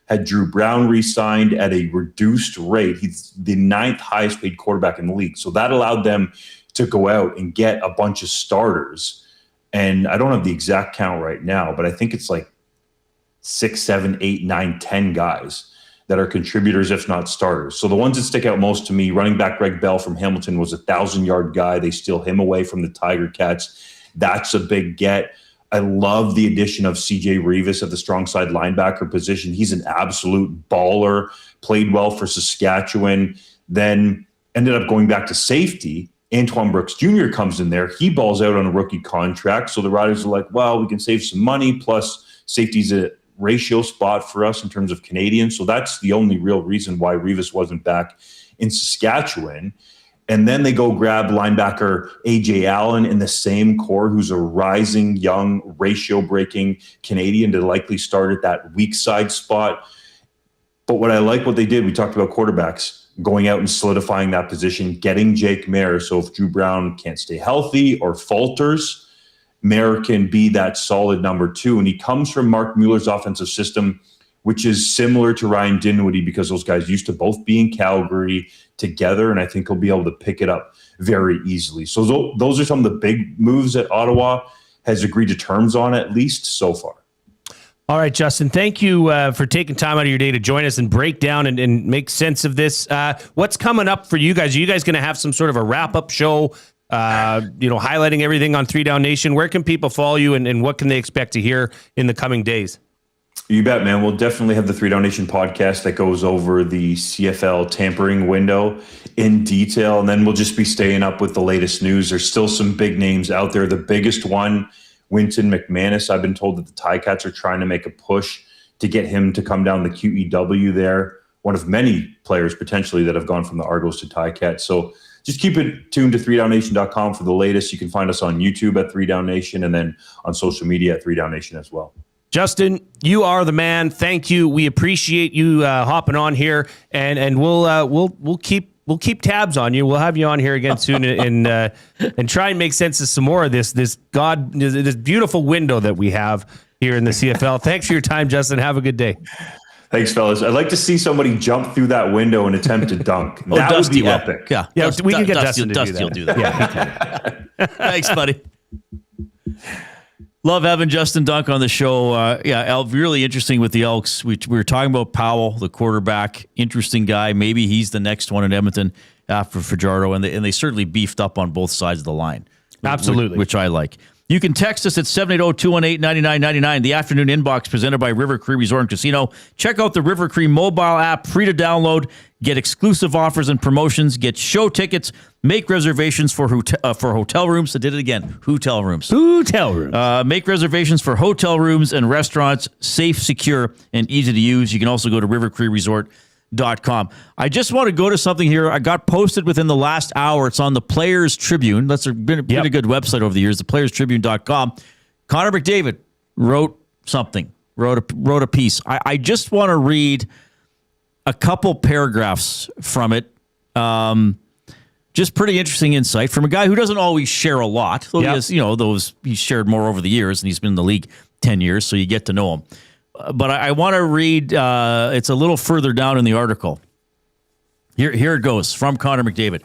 Had Drew Brown re-signed at a reduced rate. He's the 9th highest paid quarterback in the league. So that allowed them to go out and get a bunch of starters. And I don't have the exact count right now, but I think it's like 6, 7, 8, 9, 10 guys that are contributors, if not starters. So the ones that stick out most to me, running back Greg Bell from Hamilton was a 1,000-yard guy. They steal him away from the Tiger Cats. That's a big get. I love the addition of CJ Reavis at the strong side linebacker position. He's an absolute baller, played well for Saskatchewan, then ended up going back to safety. Antoine Brooks Jr. comes in there. He balls out on a rookie contract. So the Riders are like, well, we can save some money. Plus, safety's a ratio spot for us in terms of Canadians. So that's the only real reason why Reavis wasn't back in Saskatchewan. And then they go grab linebacker A.J. Allen in the same core, who's a rising, young, ratio-breaking Canadian to likely start at that weak side spot. But what I like what they did, we talked about quarterbacks, going out and solidifying that position, getting Jake Maier. So if Drew Brown can't stay healthy or falters, Maier can be that solid number 2. And he comes from Mark Mueller's offensive system, which is similar to Ryan Dinwiddie because those guys used to both be in Calgary together. And I think he'll be able to pick it up very easily. So those are some of the big moves that Ottawa has agreed to terms on, at least so far. All right, Justin, thank you for taking time out of your day to join us and break down and make sense of this. What's coming up for you guys? Are you guys going to have some sort of a wrap-up show, highlighting everything on 3 Down Nation? Where can people follow you, and what can they expect to hear in the coming days? You bet, man. We'll definitely have the 3 Down Nation podcast that goes over the CFL tampering window in detail, and then we'll just be staying up with the latest news. There's still some big names out there. The biggest one, Winton McManus. I've been told that the Ticats are trying to make a push to get him to come down the QEW there. One of many players potentially that have gone from the Argos to Ticats. So just keep it tuned to 3downnation.com for the latest. You can find us on YouTube at 3 Down Nation and then on social media at 3 Down Nation as well. Justin, you are the man. Thank you. We appreciate you hopping on here, and we'll keep tabs on you. We'll have you on here again soon and try and make sense of some more of this beautiful window that we have here in the CFL. Thanks for your time, Justin. Have a good day. Thanks, fellas. I'd like to see somebody jump through that window and attempt to dunk. That Dusty would be epic. Yeah, we can get Dustin to do that. Dusty will do that. Yeah, thanks, buddy. Love having Justin Dunk on the show. Really interesting with the Elks. We were talking about Powell, the quarterback. Interesting guy. Maybe he's the next one in Edmonton after Fajardo, and they certainly beefed up on both sides of the line. Absolutely. Which I like. You can text us at 780-218-9999. The afternoon inbox presented by River Cree Resort and Casino. Check out the River Cree mobile app, free to download. Get exclusive offers and promotions. Get show tickets. Make reservations for hotel rooms. I did it again. Hotel rooms. Make reservations for hotel rooms and restaurants. Safe, secure, and easy to use. You can also go to rivercreeresort.com. I just want to go to something here. I got posted within the last hour. It's on the Players Tribune. That's been a good website over the years, theplayerstribune.com. Connor McDavid wrote something, wrote a piece. I just want to read a couple paragraphs from it. Just pretty interesting insight from a guy who doesn't always share a lot. So he has, he's shared more over the years, and he's been in the league 10 years, so you get to know him. But I want to read, it's a little further down in the article. Here it goes from Connor McDavid.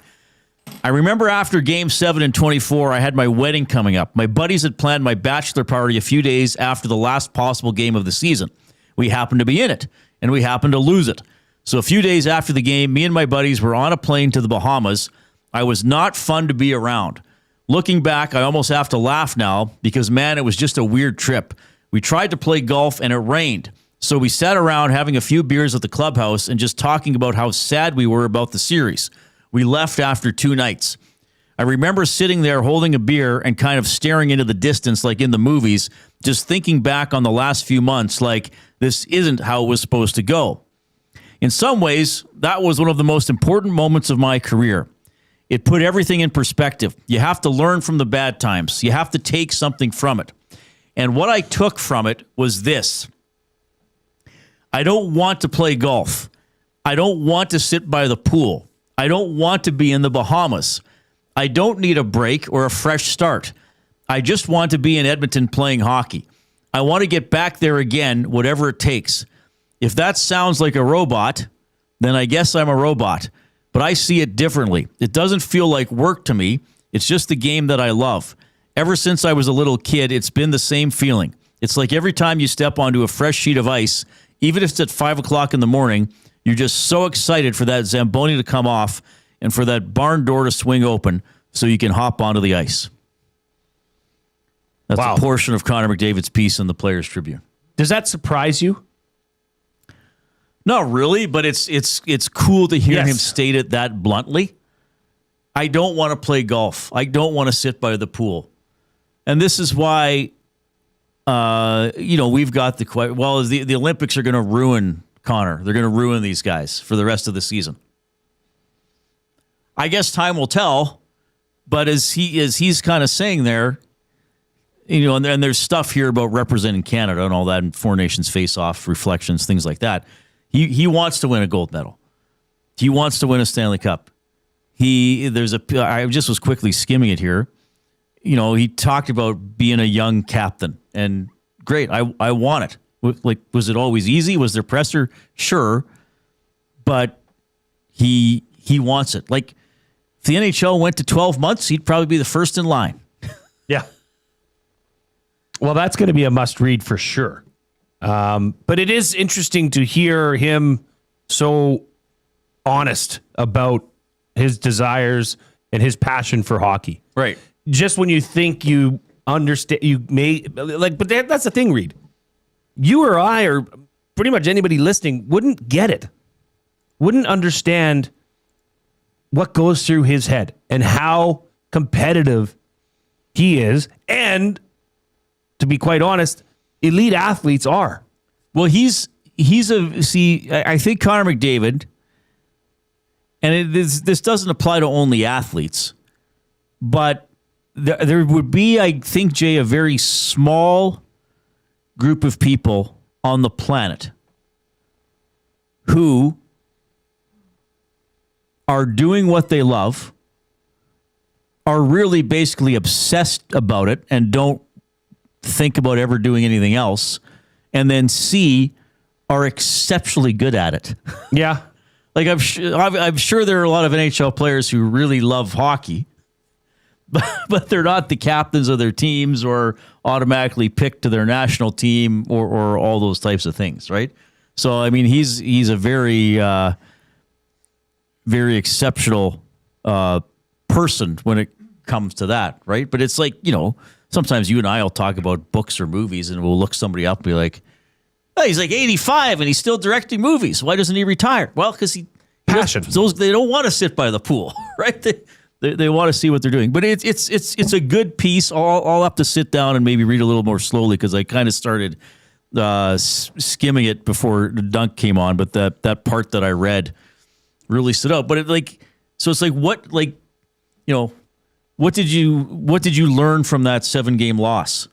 I remember after Game 7 in 24, I had my wedding coming up. My buddies had planned my bachelor party a few days after the last possible game of the season. We happened to be in it, and we happened to lose it. So a few days after the game, me and my buddies were on a plane to the Bahamas. I was not fun to be around. Looking back, I almost have to laugh now because, man, it was just a weird trip. We tried to play golf and it rained. So we sat around having a few beers at the clubhouse and just talking about how sad we were about the series. We left after 2 nights. I remember sitting there holding a beer and kind of staring into the distance like in the movies, just thinking back on the last few months like this isn't how it was supposed to go. In some ways, that was one of the most important moments of my career. It put everything in perspective. You have to learn from the bad times. You have to take something from it. And what I took from it was this. I don't want to play golf. I don't want to sit by the pool. I don't want to be in the Bahamas. I don't need a break or a fresh start. I just want to be in Edmonton playing hockey. I want to get back there again, whatever it takes. If that sounds like a robot, then I guess I'm a robot. But I see it differently. It doesn't feel like work to me. It's just the game that I love. Ever since I was a little kid, it's been the same feeling. It's like every time you step onto a fresh sheet of ice, even if it's at 5 o'clock in the morning, you're just so excited for that Zamboni to come off and for that barn door to swing open so you can hop onto the ice. That's a portion of Connor McDavid's piece in the Players Tribune. Does that surprise you? Not really, but it's cool to hear him state it that bluntly. I don't want to play golf. I don't want to sit by the pool. And this is why, we've got the Olympics are going to ruin Connor. They're going to ruin these guys for the rest of the season. I guess time will tell, but as he's kind of saying there, and there's stuff here about representing Canada and all that, and Four Nations face-off reflections, things like that. He wants to win a gold medal. He wants to win a Stanley Cup. I just was quickly skimming it here. He talked about being a young captain, and great. I want it. Like, was it always easy? Was there pressure? Sure, but he wants it. Like, if the NHL went to 12 months, he'd probably be the first in line. Yeah. Well, that's going to be a must-read for sure. But it is interesting to hear him so honest about his desires and his passion for hockey. Right. Just when you think you understand, you may but that's the thing, Reid. You or I, or pretty much anybody listening, wouldn't get it. Wouldn't understand what goes through his head and how competitive he is. And to be quite honest, elite athletes are. Well, I think Connor McDavid, and this doesn't apply to only athletes, but there would be, I think, Jay, a very small group of people on the planet who are doing what they love, are really basically obsessed about it, and don't think about ever doing anything else, and then are exceptionally good at it. Yeah. Like, I'm sure there are a lot of NHL players who really love hockey, but they're not the captains of their teams or automatically picked to their national team or all those types of things, right? So, I mean, he's a very, very exceptional person when it comes to that, right? But it's like, sometimes you and I will talk about books or movies, and we'll look somebody up and be like, oh, he's like 85 and he's still directing movies. Why doesn't he retire? Well, because passion. They don't want to sit by the pool, right? They want to see what they're doing. But it's a good piece. I'll have to sit down and maybe read a little more slowly, because I kind of started skimming it before the dunk came on. But that part that I read really stood out. But it's like what did you learn from that 7-game loss?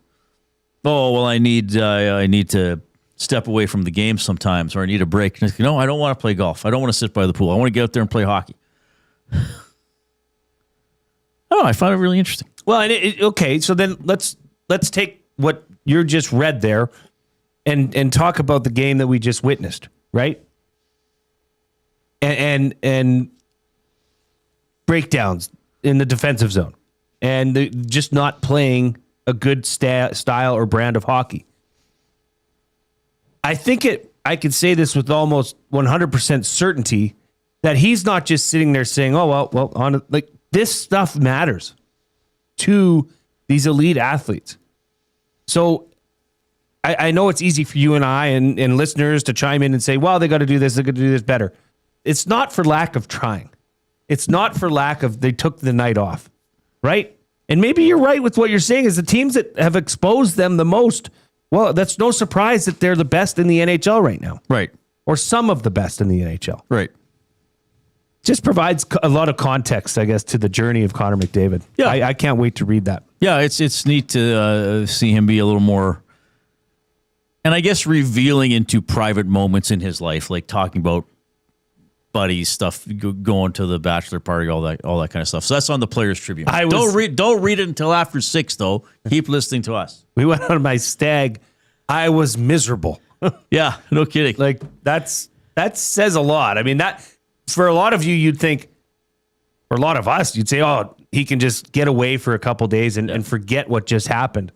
Oh, well, I need to step away from the game sometimes, or I need a break. No, I don't want to play golf. I don't want to sit by the pool. I want to get out there and play hockey. Oh, I found it really interesting. Well, okay, so then let's take what you just read there and talk about the game that we just witnessed, right? And breakdowns in the defensive zone, and just not playing a good style or brand of hockey. I think I can say this with almost 100% certainty that he's not just sitting there saying, "Oh well, this stuff matters to these elite athletes." So I know it's easy for you and I and listeners to chime in and say, "Well, they got to do this. They got to do this better." It's not for lack of trying. It's not for lack of they took the night off, right? And maybe you're right with what you're saying is the teams that have exposed them the most. Well, that's no surprise that they're the best in the NHL right now. Right. Or some of the best in the NHL. Right. Just provides a lot of context, I guess, to the journey of Connor McDavid. Yeah. I can't wait to read that. Yeah, it's neat to see him be a little more, and I guess revealing into private moments in his life, like talking about buddies, stuff, going to the bachelor party, all that kind of stuff. So that's on the Players Tribune. Don't read it until after 6, though. Keep listening to us. We went on my stag. I was miserable. Yeah, no kidding. Like that says a lot. I mean, that for a lot of you, you'd think, or a lot of us, you'd say, "Oh, he can just get away for a couple days and forget what just happened."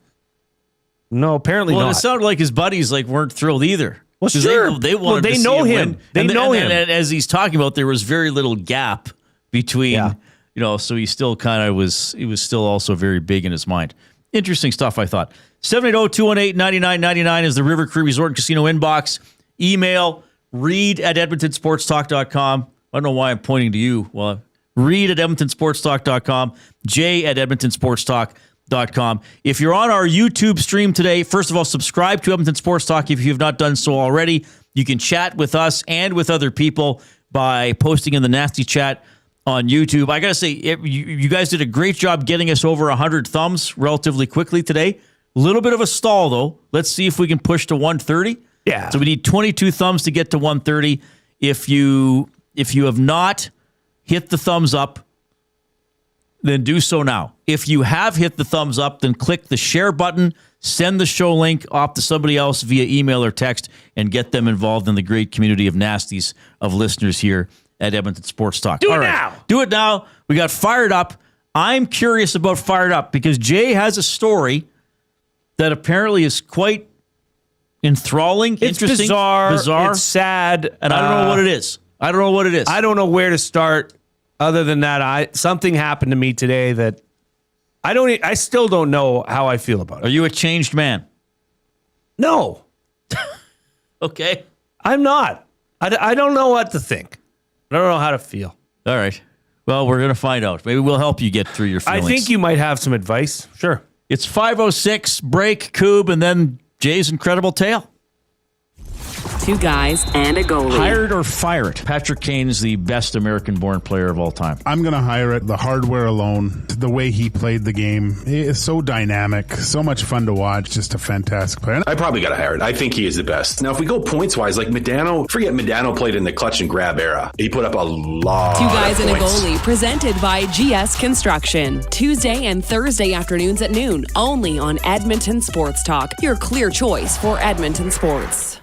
No, apparently not. Well, it sounded like his buddies weren't thrilled either. Well, sure. They wanted to know see him. Win. They know him. And as he's talking about, there was very little gap between, so he still kind of was still also very big in his mind. Interesting stuff, I thought. 780-218-9999 is the River Cree Resort and Casino inbox. Email reid@edmontonsportstalk.com. I don't know why I'm pointing to you. Well, reid@edmontonsportstalk.com, jay@edmontonsportstalk.com. If you're on our YouTube stream today, first of all, subscribe to Edmonton Sports Talk if you've not done so already. You can chat with us and with other people by posting in the nasty chat on YouTube. I got to say, you guys did a great job getting us over 100 thumbs relatively quickly today. A little bit of a stall, though. Let's see if we can push to 130. Yeah. So we need 22 thumbs to get to 130. If you have not hit the thumbs up, then do so now. If you have hit the thumbs up, then click the share button, send the show link off to somebody else via email or text, and get them involved in the great community of nasties of listeners here at Edmonton Sports Talk. Do it now. Do it now. We got Fired Up. I'm curious about Fired Up because Jay has a story that apparently is quite enthralling, It's interesting, bizarre. It's sad. And I don't know what it is. I don't know where to start. Other than that, something happened to me today that I still don't know how I feel about it. Are you a changed man? No. Okay. I'm not. I don't know what to think. I don't know how to feel. All right. Well, we're going to find out. Maybe we'll help you get through your feelings. I think you might have some advice. Sure. It's 5:06, break, Coob, and then Jay's incredible tale. Two guys and a goalie. Hire it or fire it. Patrick Kane's the best American-born player of all time. I'm going to hire it. The hardware alone, the way he played the game, is so dynamic, so much fun to watch, just a fantastic player. I probably got to hire it. I think he is the best. Now, if we go points-wise, like Medano, forget Medano played in the clutch and grab era. He put up a lot Two guys of and a points. goalie, presented by GS Construction. Tuesday and Thursday afternoons at noon, only on Edmonton Sports Talk. Your clear choice for Edmonton sports.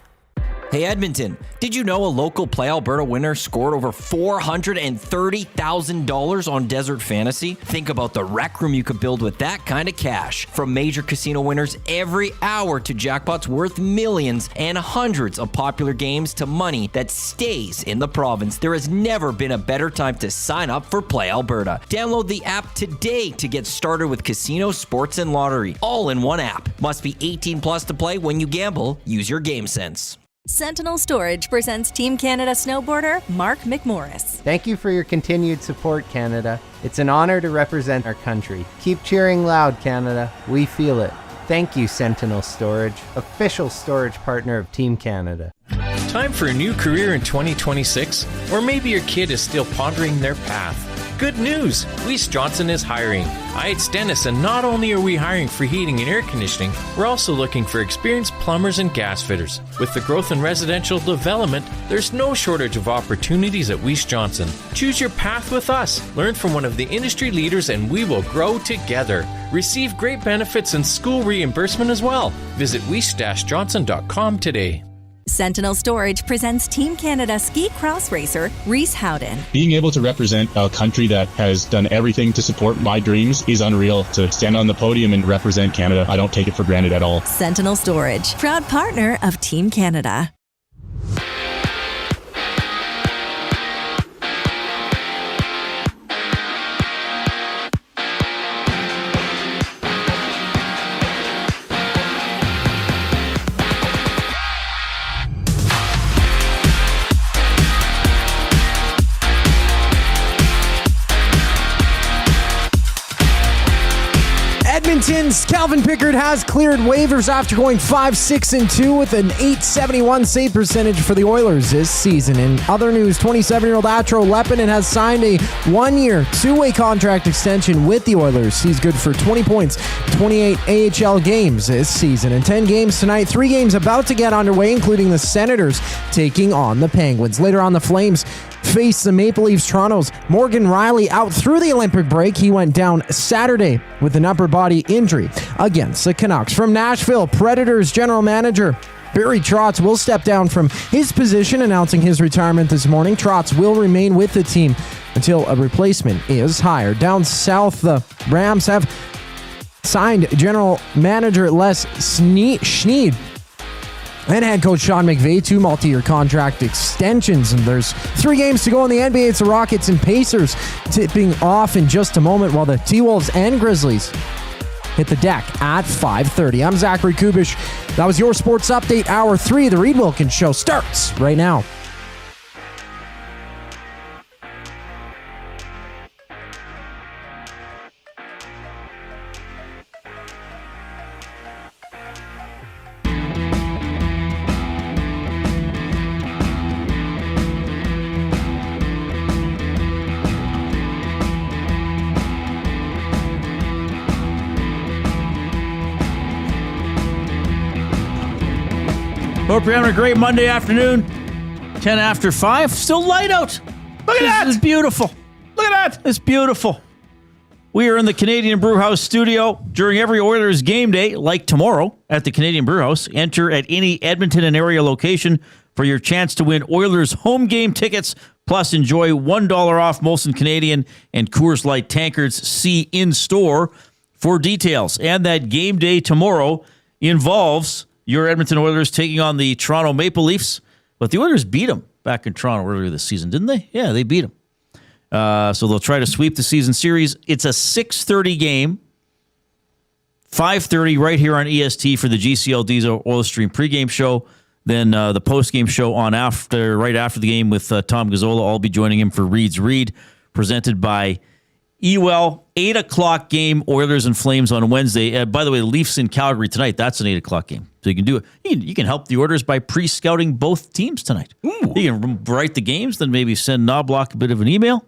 Hey Edmonton, did you know a local Play Alberta winner scored over $430,000 on Desert Fantasy? Think about the rec room you could build with that kind of cash. From major casino winners every hour to jackpots worth millions and hundreds of popular games to money that stays in the province, there has never been a better time to sign up for Play Alberta. Download the app today to get started with casino, sports, and lottery, all in one app. Must be 18 plus to play. When you gamble, use your game sense. Sentinel Storage presents Team Canada snowboarder Mark McMorris. Thank you for your continued support, Canada. It's an honor to represent our country. Keep cheering loud, Canada. We feel it. Thank you, Sentinel Storage, official storage partner of Team Canada. Time for a new career in 2026? Or maybe your kid is still pondering their path. Good news! Weiss Johnson is hiring. It's Dennis, and not only are we hiring for heating and air conditioning, we're also looking for experienced plumbers and gas fitters. With the growth in residential development, there's no shortage of opportunities at Weiss Johnson. Choose your path with us. Learn from one of the industry leaders, and we will grow together. Receive great benefits and school reimbursement as well. Visit weiss-johnson.com today. Sentinel Storage presents Team Canada ski cross racer Reese Howden. Being able to represent a country that has done everything to support my dreams is unreal. To stand on the podium and represent Canada, I don't take it for granted at all. Sentinel Storage, proud partner of Team Canada. Edmonton's Calvin Pickard has cleared waivers after going 5-6-2 with an .871 save percentage for the Oilers this season. In other news, 27-year-old Atro Lepinen has signed a one-year, two-way contract extension with the Oilers. He's good for 20 points, 28 AHL games this season. And 10 games tonight, 3 games about to get underway, including the Senators taking on the Penguins. Later on, the Flames face the Maple Leafs. Toronto's Morgan Riley out through the Olympic break. He went down Saturday with an upper body injury against the Canucks. From Nashville, Predators general manager Barry Trotz will step down from his position, announcing his retirement this morning. Trotz will remain with the team until a replacement is hired. Down south, the Rams have signed general manager Les Snead and head coach Sean McVay, 2 multi-year contract extensions. And there's 3 games to go in the NBA. It's the Rockets and Pacers tipping off in just a moment, while the T-Wolves and Grizzlies hit the deck at 5:30. I'm Zachary Kubish. That was your Sports Update. Hour 3 of the Reid Wilkins Show starts right now. Hope you're having a great Monday afternoon. 10 after 5. Still light out. Look at that. It's beautiful. Look at that. It's beautiful. We are in the Canadian Brewhouse studio during every Oilers game day, like tomorrow at the Canadian Brewhouse. Enter at any Edmonton and area location for your chance to win Oilers home game tickets. Plus, enjoy $1 off Molson Canadian and Coors Light tankards. See in store for details. And that game day tomorrow involves your Edmonton Oilers taking on the Toronto Maple Leafs. But the Oilers beat them back in Toronto earlier this season, didn't they? Yeah, they beat them. So they'll try to sweep the season series. It's a 6:30 game. 5:30 right here on EST for the GCL Diesel Oil Stream pregame show. Then the postgame show on right after the game with Tom Gazzola. I'll be joining him for Reid's Read, presented by Ewell. 8 o'clock game, Oilers and Flames on Wednesday. By the way, the Leafs in Calgary tonight. That's an 8 o'clock game. So you can do it. You can help the Oilers by pre-scouting both teams tonight. Ooh. You can write the games, then maybe send Knobloch a bit of an email.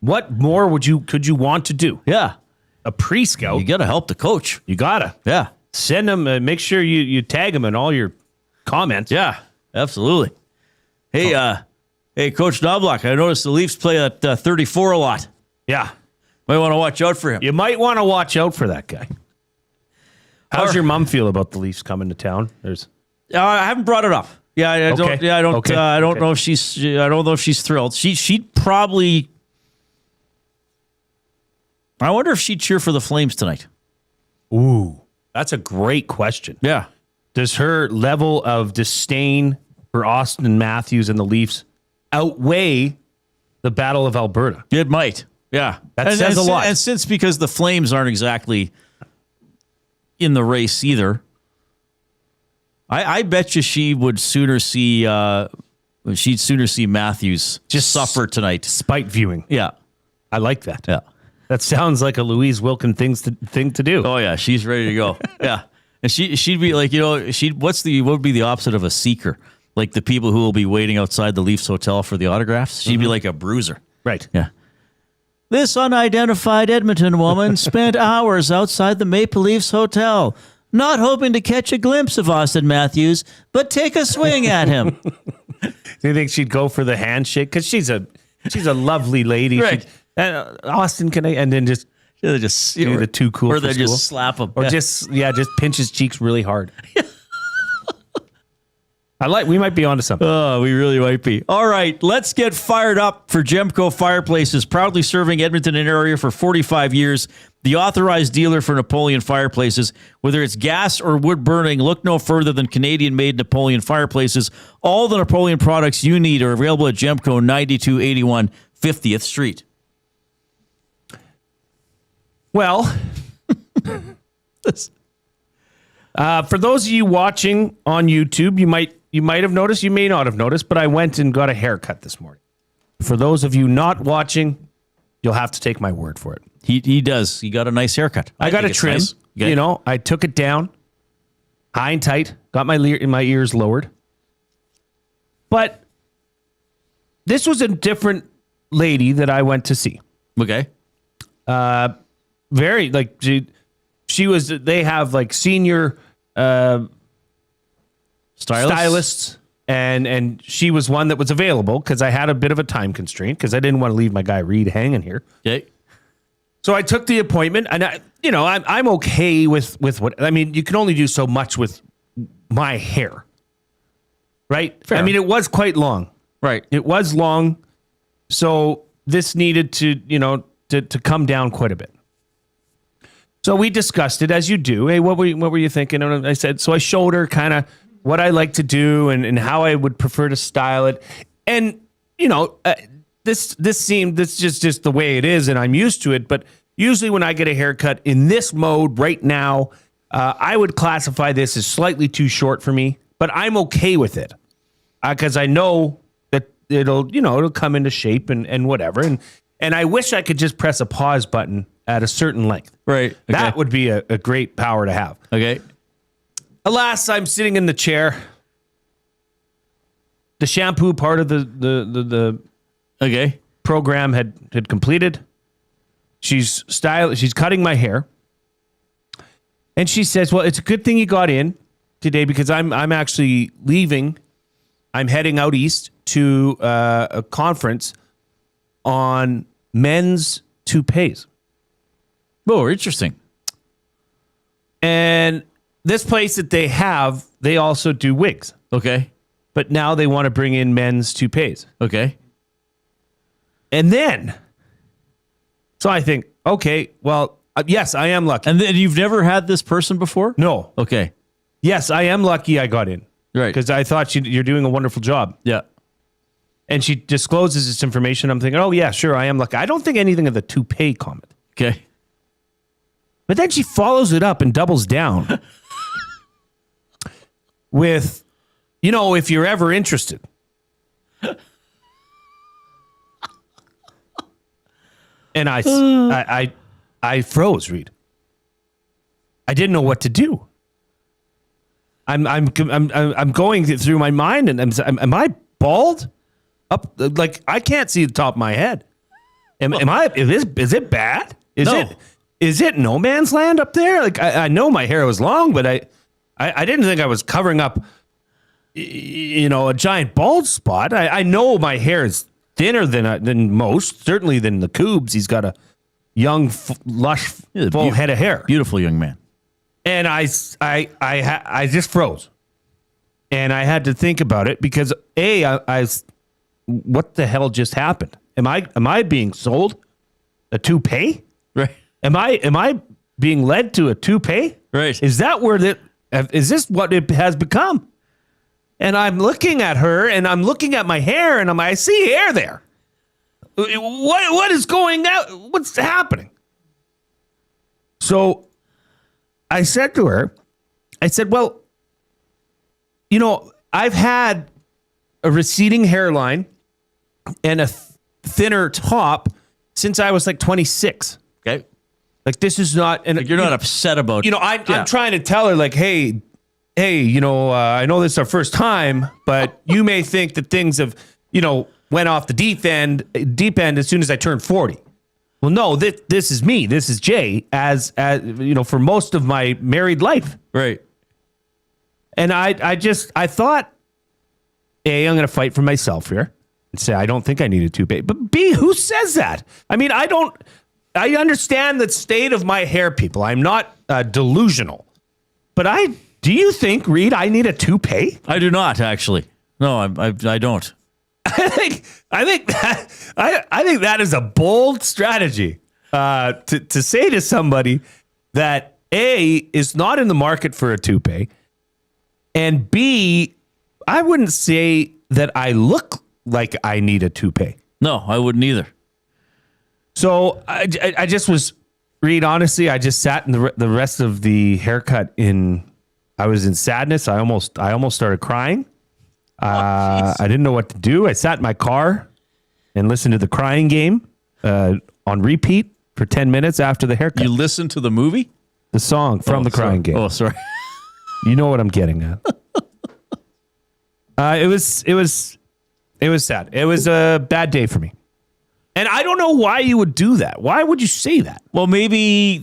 What more could you want to do? Yeah. A pre-scout. You got to help the coach. You got to. Yeah. Send them, make sure you tag them in all your comments. Yeah, absolutely. Hey, hey, Coach Knobloch, I noticed the Leafs play at 34 a lot. Yeah. Might want to watch out for him. You might want to watch out for that guy. How's your mom feel about the Leafs coming to town? I haven't brought it up. Yeah, I don't. Okay. Yeah, I don't. Okay. I don't know if she's. I don't know if she's thrilled. She'd probably. I wonder if she'd cheer for the Flames tonight. Ooh, that's a great question. Yeah. Does her level of disdain for Austin Matthews and the Leafs outweigh the Battle of Alberta? It might. Yeah. That says a lot. And since because the Flames aren't exactly in the race either, I bet you she would sooner see Matthews just suffer tonight. Spite viewing. Yeah. I like that. Yeah. That sounds like a Louise Wilkins thing to do. Oh yeah, she's ready to go. Yeah. And she'd be like, what would be the opposite of a seeker? Like the people who will be waiting outside the Leafs hotel for the autographs. She'd be like a bruiser. Right. Yeah. This unidentified Edmonton woman spent hours outside the Maple Leafs hotel, not hoping to catch a glimpse of Austin Matthews, but take a swing at him. Do you think she'd go for the handshake? Because she's a lovely lady. Right. Austin, can I? And then just do the too cool. Or for they school. just slap him. Or just pinch his cheeks really hard. We might be onto something. Oh, we really might be. All right, let's get fired up for Gemco Fireplaces, proudly serving Edmonton and area for 45 years. The authorized dealer for Napoleon Fireplaces. Whether it's gas or wood burning, look no further than Canadian-made Napoleon Fireplaces. All the Napoleon products you need are available at Gemco, 9281 50th Street. Well, for those of you watching on YouTube, you might have noticed, you may not have noticed, but I went and got a haircut this morning. For those of you not watching, you'll have to take my word for it. He does. He got a nice haircut. I got a trim. Nice. I took it down, high and tight, got my ears lowered. But this was a different lady that I went to see. Okay. Very like she was. They have like senior stylists, and she was one that was available because I had a bit of a time constraint because I didn't want to leave my guy Reid hanging here. Okay. So I took the appointment, and I'm okay with what I mean. You can only do so much with my hair, right? Fair. I mean, it was quite long, right? It was long, so this needed to to come down quite a bit. So we discussed it, as you do. Hey, what were you thinking? And I said, so I showed her kind of what I like to do and how I would prefer to style it. And, this just the way it is, and I'm used to it. But Usually when I get a haircut in this mode right now, I would classify this as slightly too short for me, but I'm okay with it because I know that it'll come into shape and whatever. And I wish I could just press a pause button at a certain length. Right. Okay. That would be a great power to have. Okay. Alas, I'm sitting in the chair. The shampoo part of the program had completed. She's cutting my hair. And she says, well, it's a good thing you got in today because I'm actually leaving. I'm heading out east to a conference on men's toupees. Oh, interesting. And this place that they also do wigs. Okay. But now they want to bring in men's toupees. Okay. And then, so I think, okay, well, yes, I am lucky. And then you've never had this person before? No. Okay. Yes, I am lucky I got in. Right. Because I thought you're doing a wonderful job. Yeah. And she discloses this information. I'm thinking, oh, yeah, sure, I am lucky. I don't think anything of the toupee comment. Okay. But then she follows it up and doubles down with, if you're ever interested. And I froze, Reid. I didn't know what to do. I'm going through my mind, and am I bald? Up like I can't see the top of my head. Am I? Is it bad? Is it no man's land up there? Like I know my hair was long, but I didn't think I was covering up, a giant bald spot. I know my hair is thinner than most, certainly than the Coobs. He's got a young, lush, full head of hair. Beautiful young man. And I just froze, and I had to think about it because what the hell just happened? Am I being sold a toupee? Right. Am I being led to a toupee? Right. Is this what it has become? And I'm looking at her, and I'm looking at my hair, and I see hair there. What is going on? What's happening? So I said to her, well, I've had a receding hairline and a thinner top since I was like 26. Okay. Like this is not, and you're not upset about. I'm trying to tell her like, hey, I know this is our first time, but you may think that things have, went off the deep end as soon as I turned 40. Well, no, this is me. This is Jay as for most of my married life. Right. And I thought, A, I'm going to fight for myself here and say, I don't think I need a toupee. But B, who says that? I mean, I understand the state of my hair, people. I'm not delusional. But do you think, Reid, I need a toupee? I do not, actually. No, I don't. I think that is a bold strategy to say to somebody that A, is not in the market for a toupee, and B, I wouldn't say that I look like I need a toupee. No, I wouldn't either. So I just was, Reid, honestly, I just sat in the rest of the haircut I was in sadness. I almost started crying. I didn't know what to do. I sat in my car and listened to The Crying Game on repeat for 10 minutes after the haircut. You listened to the movie? The song from The Crying Game. Oh, sorry. You know what I'm getting at. It was sad. It was a bad day for me. And I don't know why you would do that. Why would you say that? Well, maybe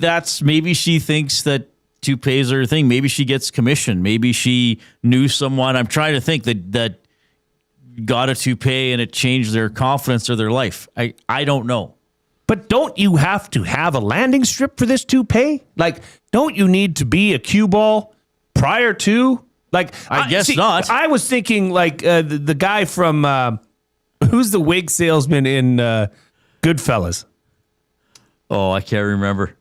she thinks that toupees are a thing. Maybe she gets commission. Maybe she knew someone. I'm trying to think that got a toupee and it changed their confidence or their life. I don't know. But don't you have to have a landing strip for this toupee? Like, don't you need to be a cue ball prior to? Like, I guess not. I was thinking like the guy from who's the wig salesman in Goodfellas? Oh, I can't remember.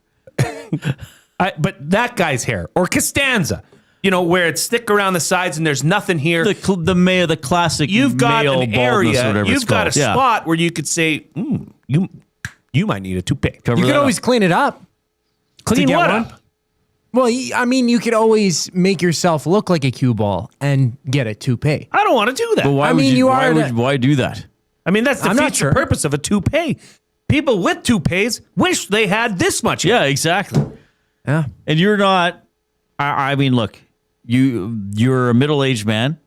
But that guy's hair, or Costanza, where it's thick around the sides and there's nothing here. The classic. You've got male an area. You've got a spot where you could say, you you might need a toupee. You can always clean it up. Clean what up? Well, I mean, you could always make yourself look like a cue ball and get a toupee. I don't want to do that. But why why do that? I mean, that's the feature purpose of a toupee. People with toupees wish they had this much. Yeah, exactly. Yeah. And you're not, I mean, look, you're a middle-aged man.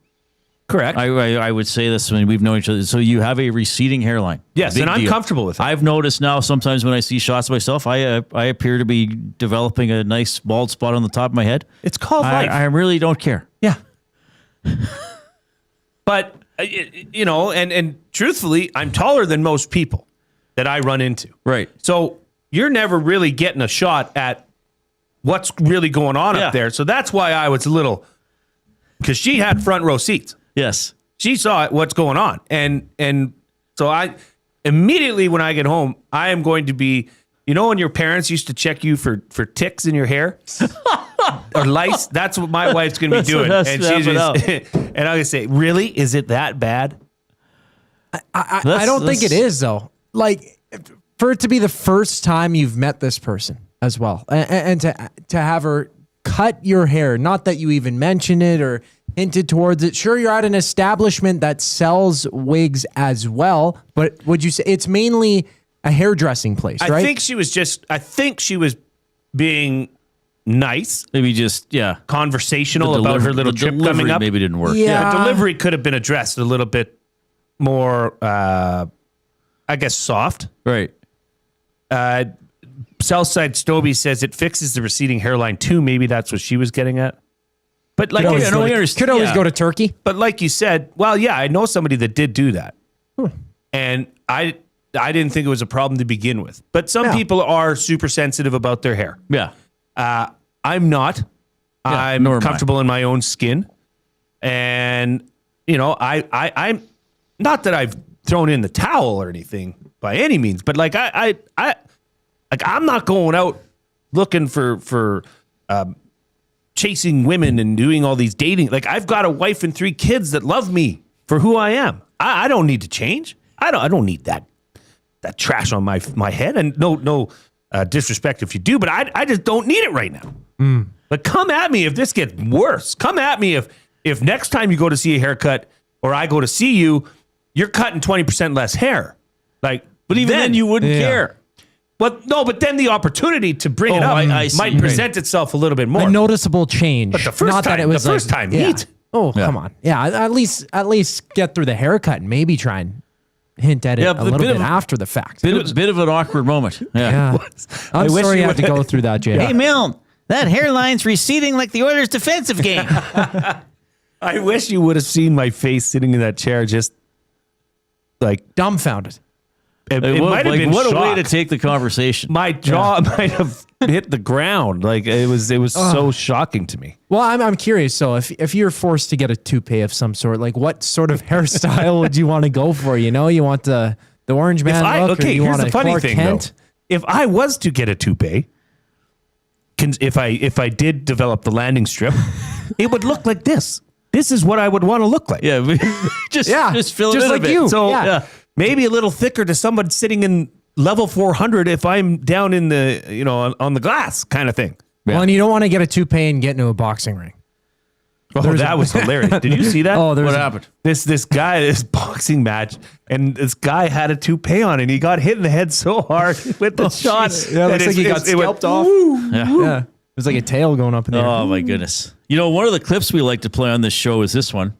Correct. I would say this when we've known each other. So you have a receding hairline. Yes, Big and I'm deal. comfortable with it. I've noticed now sometimes when I see shots of myself, I appear to be developing a nice bald spot on the top of my head. It's called life. I really don't care. Yeah. But, you know, and truthfully, I'm taller than most people that I run into. Right. So you're never really getting a shot at what's really going on up there. So that's why I was a little, because she had front row seats. Yes. She saw what's going on. And so I immediately when I get home, I am going to be, you know, when your parents used to check you for ticks in your hair or lice, that's what my wife's going to be doing. And she's just, and I'm going to say, really? Is it that bad? I don't think it is, though. Like, for it to be the first time you've met this person as well, and to have her cut your hair, not that you even mentioned it or hinted towards it. Sure, you're at an establishment that sells wigs as well, but would you say it's mainly a hairdressing place, right? I think she was being nice. Maybe just, conversational about her little trip coming up. Maybe didn't work. Yeah, the delivery could have been addressed a little bit more, I guess, soft. Right. Southside Stoby says it fixes the receding hairline too. Maybe that's what she was getting at. But like, could always go to Turkey. But like you said, well, yeah, I know somebody that did do that, and I didn't think it was a problem to begin with. But some people are super sensitive about their hair. Yeah, I'm not. I'm comfortable in my own skin, and you know, I'm not that I've thrown in the towel or anything by any means, but like I'm not going out looking for chasing women and doing all these dating. Like, I've got a wife and 3 kids that love me for who I am. I don't need to change. I don't need that trash on my head. And no disrespect if you do, but I just don't need it right now. But come at me if this gets worse. Come at me if next time you go to see a haircut or I go to see you, you're cutting 20% less hair. Like, but even then you wouldn't care. But no, but then the opportunity to bring it up might present itself a little bit more. A noticeable change. But the first time, neat. Oh, come on. Yeah, at least get through the haircut and maybe try and hint at it a little bit after the fact. Bit of an awkward moment. Yeah. I'm sorry you had to go through that, Jay. Hey, Milne, that hairline's receding like the Oilers' defensive game. I wish you would have seen my face sitting in that chair, just like dumbfounded. It might have been what shocked. A way to take the conversation. My jaw might have hit the ground. Like it was so shocking to me. Well, I'm curious. So if you're forced to get a toupee of some sort, like what sort of hairstyle would you want to go for? You know, you want the orange man look, or you here's want the funny thing Kent? though. If I was to get a toupee, if I did develop the landing strip, it would look like this. This is what I would want to look like. Yeah, just fill it just in like a bit. you. So maybe a little thicker to someone sitting in level 400 if I'm down in the on the glass kind of thing. Well, and you don't want to get a toupee and get into a boxing ring. Oh, that was hilarious. Did you see that? Oh, what happened? This guy, this boxing match, and this guy had a toupee on, and he got hit in the head so hard with the shot. Yeah, it looks like he got scalped off. Yeah. It was like a tail going up in the air. Oh, my goodness. You know, one of the clips we like to play on this show is this one.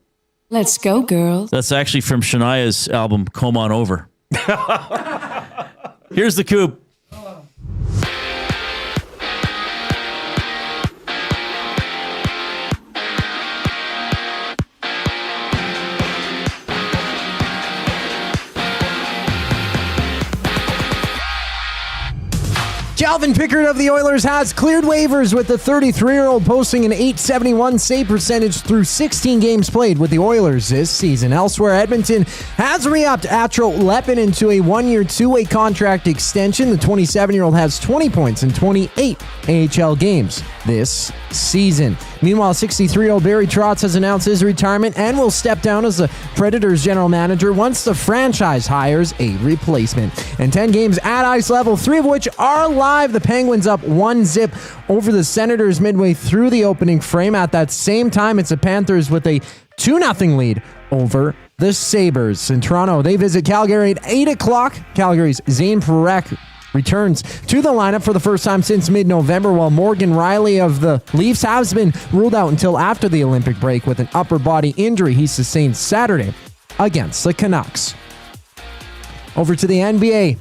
Let's go, girls. That's actually from Shania's album, Come On Over. Here's the coup. Calvin Pickard of the Oilers has cleared waivers with the 33-year-old posting an .871 save percentage through 16 games played with the Oilers this season. Elsewhere, Edmonton has re-upped Atro Lepin into a 1-year, 2-way contract extension. The 27-year-old has 20 points in 28 AHL games this season. Meanwhile, 63-year-old Barry Trotz has announced his retirement and will step down as the Predators general manager once the franchise hires a replacement. And 10 games at ice level, 3 of which are live. The Penguins up 1-0 over the Senators midway through the opening frame. At that same time, it's the Panthers with a 2-0 lead over the Sabres. In Toronto, they visit Calgary at 8 o'clock. Calgary's Zane Parekh returns to the lineup for the first time since mid-November, while Morgan Riley of the Leafs has been ruled out until after the Olympic break with an upper body injury he sustained Saturday against the Canucks. Over to the NBA.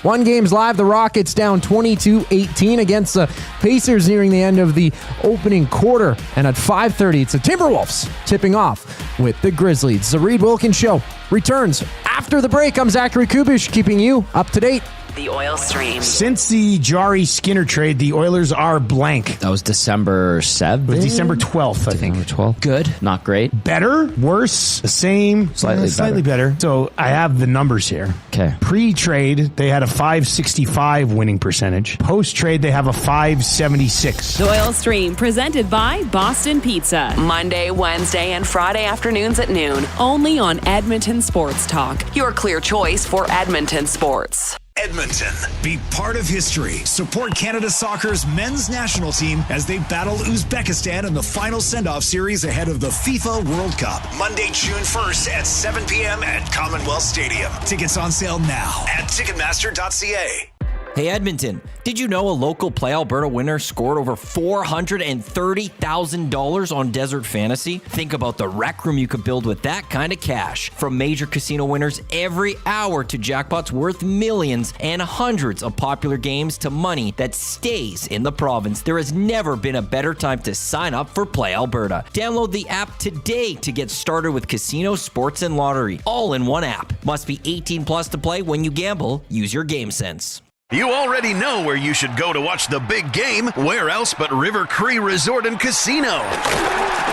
1 game's live. The Rockets down 22-18 against the Pacers nearing the end of the opening quarter. And at 5:30, it's the Timberwolves tipping off with the Grizzlies. The Reid Wilkins Show returns after the break. I'm Zachary Kubish, keeping you up to date. The Oil Stream. Since the Jari Skinner trade, the Oilers are blank. That was December 7th? It was December 12th, I think. December 12th. Good. Not great. Better? Worse? The same? Slightly better. So I have the numbers here. Okay. Pre-trade, they had a .565 winning percentage. Post-trade, they have a .576. The Oil Stream, presented by Boston Pizza. Monday, Wednesday, and Friday afternoons at noon. Only on Edmonton Sports Talk. Your clear choice for Edmonton sports. Edmonton, be part of history. Support Canada Soccer's men's national team as they battle Uzbekistan in the final send-off series ahead of the FIFA World Cup. Monday, June 1st at 7 p.m. at Commonwealth Stadium. Tickets on sale now at Ticketmaster.ca. Hey Edmonton, did you know a local Play Alberta winner scored over $430,000 on Desert Fantasy? Think about the rec room you could build with that kind of cash. From major casino winners every hour to jackpots worth millions and hundreds of popular games to money that stays in the province. There has never been a better time to sign up for Play Alberta. Download the app today to get started with casino, sports, and lottery. All in one app. Must be 18 plus to play. When you gamble, use your game sense. You already know where you should go to watch the big game. Where else but River Cree Resort and Casino?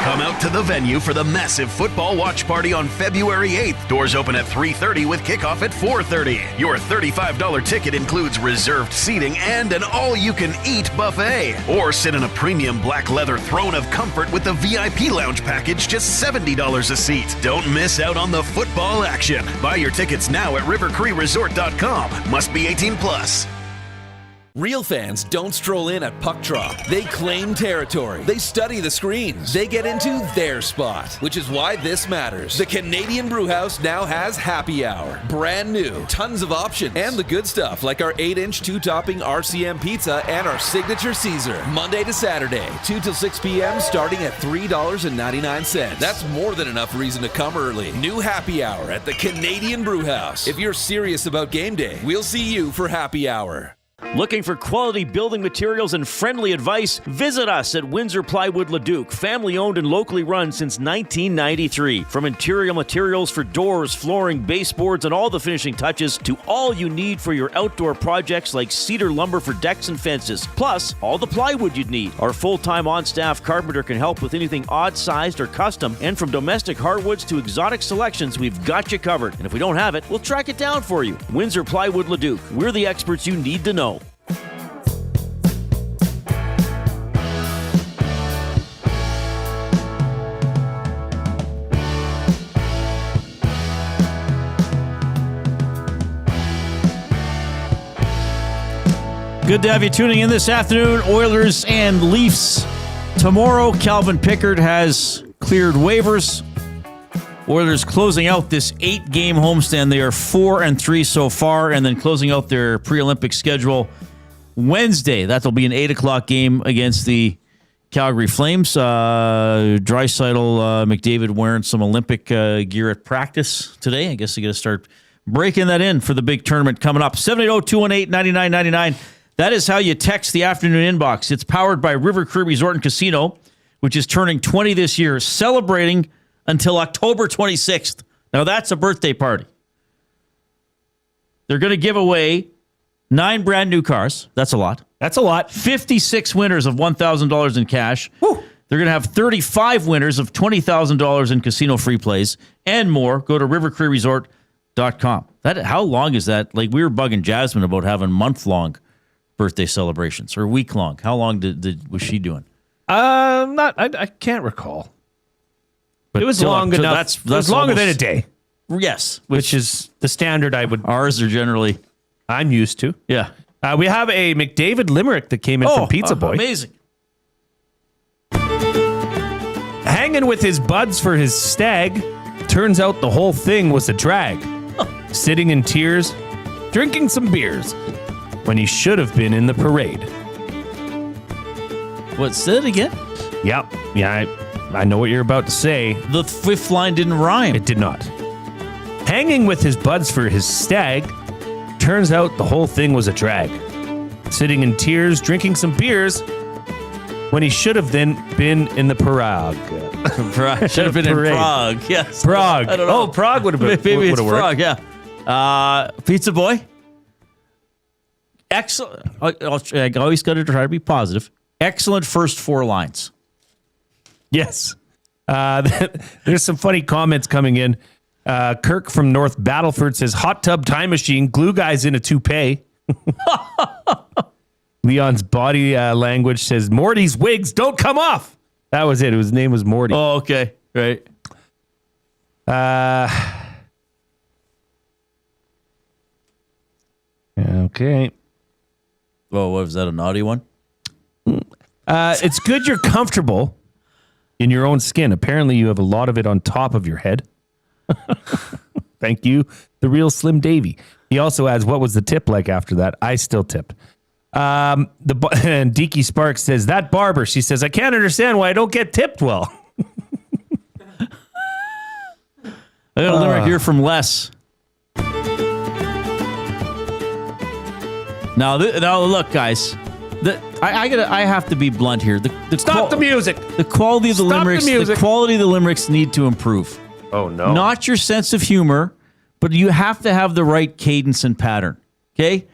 Come out to the venue for the massive football watch party on February 8th. Doors open at 3:30 with kickoff at 4:30. Your $35 ticket includes reserved seating and an all-you-can-eat buffet. Or sit in a premium black leather throne of comfort with the VIP lounge package, just $70 a seat. Don't miss out on the football action. Buy your tickets now at rivercreeresort.com. Must be 18 plus. Real fans don't stroll in at puck drop. They claim territory. They study the screens. They get into their spot, which is why this matters. The Canadian Brewhouse now has happy hour. Brand new. Tons of options. And the good stuff, like our 8-inch 2-topping RCM pizza and our signature Caesar. Monday to Saturday, 2 till 6 p.m. starting at $3.99. That's more than enough reason to come early. New happy hour at the Canadian Brewhouse. If you're serious about game day, we'll see you for happy hour. Looking for quality building materials and friendly advice? Visit us at Windsor Plywood Leduc, family owned and locally run since 1993. From interior materials for doors, flooring, baseboards, and all the finishing touches to all you need for your outdoor projects like cedar lumber for decks and fences, plus all the plywood you'd need. Our full-time on-staff carpenter can help with anything odd-sized or custom, and from domestic hardwoods to exotic selections, we've got you covered. And if we don't have it, we'll track it down for you. Windsor Plywood Leduc. We're the experts you need to know. Good to have you tuning in this afternoon. Oilers and Leafs tomorrow. Calvin Pickard has cleared waivers. Oilers closing out this 8-game homestand. They are 4-3 so far, and then closing out their pre-Olympic schedule Wednesday. That'll be an 8 o'clock game against the Calgary Flames. Draisaitl, McDavid wearing some Olympic gear at practice today. I guess they got to start breaking that in for the big tournament coming up. 780-218-9999. That is how you text the afternoon inbox. It's powered by River Cree Resort and Casino, which is turning 20 this year, celebrating until October 26th. Now, that's a birthday party. They're going to give away 9 brand new cars. That's a lot. That's a lot. 56 winners of $1,000 in cash. Woo. They're going to have 35 winners of $20,000 in casino free plays and more. Go to rivercreeresort.com. How long is that? Like, we were bugging Jasmine about having month-long birthday celebrations, or week long? How long was she doing? I can't recall. But it was long enough. That's longer than a day. Yes, which is the standard I would. Ours are generally. I'm used to. Yeah. We have a McDavid limerick that came in from Pizza Boy. Amazing. Hanging with his buds for his stag. Turns out the whole thing was a drag. Sitting in tears, drinking some beers, when he should have been in the parade. What, say it again? Yep. Yeah, I know what you're about to say. The fifth line didn't rhyme. It did not. Hanging with his buds for his stag. Turns out the whole thing was a drag. Sitting in tears, drinking some beers, when he should have then been in the Prague. Should have been in Prague. Yes. Prague. I don't know. Oh, Prague would have been. Maybe it's Prague. Yeah. Pizza Boy. Excellent. I always got to try to be positive. Excellent first 4 lines. Yes. There's some funny comments coming in. Kirk from North Battleford says, hot tub time machine, glue guys in a toupee. Leon's body language says, Morty's wigs don't come off. That was it. His name was Morty. Oh, okay. Right. Okay. Oh, what was that, a naughty one? It's good you're comfortable in your own skin. Apparently you have a lot of it on top of your head. Thank you, the real Slim Davy. He also adds, what was the tip like after that? I still tipped. And Deaky Sparks says, that barber, she says, I can't understand why I don't get tipped well. I got a limerick here from Les. Now look, guys. I have to be blunt here. Stop the music. The quality of the limericks. The quality of the limericks need to improve. Oh no! Not your sense of humor, but you have to have the right cadence and pattern. Okay,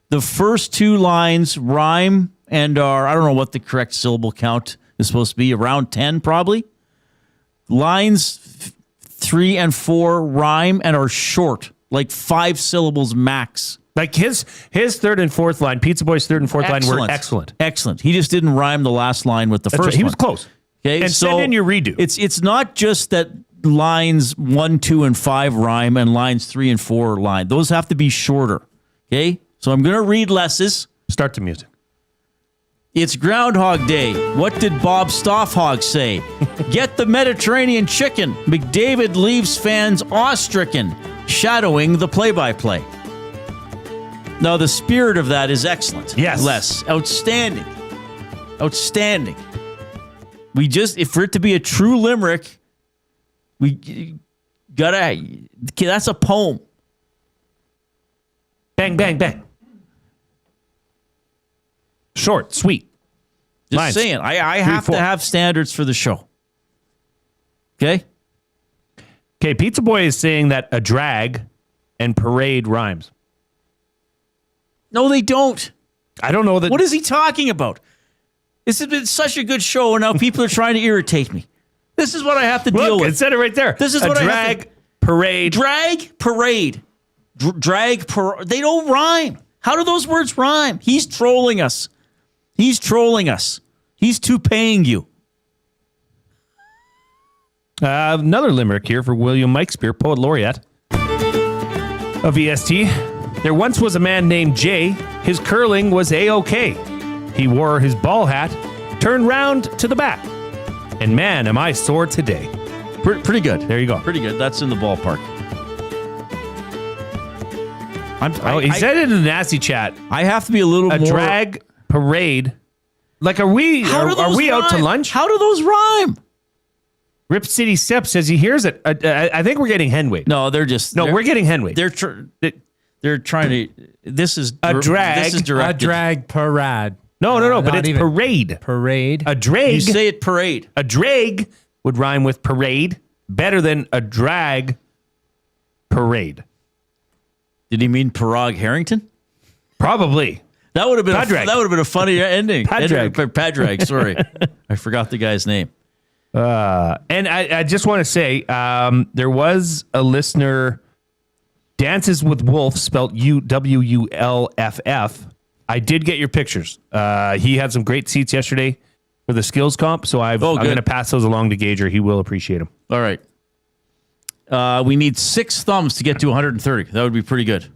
the first 2 lines rhyme and are, I don't know what the correct syllable count is supposed to be, around 10 probably. Lines 3 and 4 rhyme and are short, like 5 syllables max. Like his third and fourth line, Pizza Boy's third and fourth line were excellent. Excellent. He just didn't rhyme the last line with the first one. He was close. Okay, and send in your redo. It's not just that lines 1, 2, and 5 rhyme and lines 3 and 4 line. Those have to be shorter. Okay, so I'm going to read Les's. Start the music. It's Groundhog Day. What did Bob Stoffhog say? Get the Mediterranean chicken. McDavid leaves fans awe-stricken, shadowing the play-by-play. Now, the spirit of that is excellent. Yes. Les, outstanding. Outstanding. For it to be a true limerick, we gotta, that's a poem. Bang, bang, bang. Short, sweet. Just Lines. saying, I have to have standards for the show. Okay? Okay, Pizza Boy is saying that a drag and parade rhymes. No, they don't. I don't know that. What is he talking about? This has been such a good show, and now people are trying to irritate me. This is what I have to deal with. It said it right there. This is what I have to... Parade. Drag, parade. Drag, parade. They don't rhyme. How do those words rhyme? He's trolling us. He's trolling us. He's paying you. Another limerick here for William Mikespear, Poet Laureate of EST. There once was a man named Jay. His curling was A-OK. He wore his ball hat, turned round to the back. And man, am I sore today. Pretty good. There you go. Pretty good. That's in the ballpark. He said it in the nasty chat. I have to be a little more... A drag parade. Like, are we out to lunch? How do those rhyme? Rip City Sep says he hears it. I think we're getting Henway. No, we're getting Henway. They're trying to... This is... A drag. This is directed. A drag parade. No, but it's parade. Parade. A drag. You say it parade. A drag would rhyme with parade better than a drag parade. Did he mean Parag Harrington? Probably. That would have been a funny ending. Padraig, sorry. I forgot the guy's name. And I just want to say, there was a listener, Dances with Wolf, spelled UWULFF, I did get your pictures. He had some great seats yesterday for the skills comp, so I'm going to pass those along to Gager. He will appreciate them. All right. We need 6 thumbs to get to 130. That would be pretty good.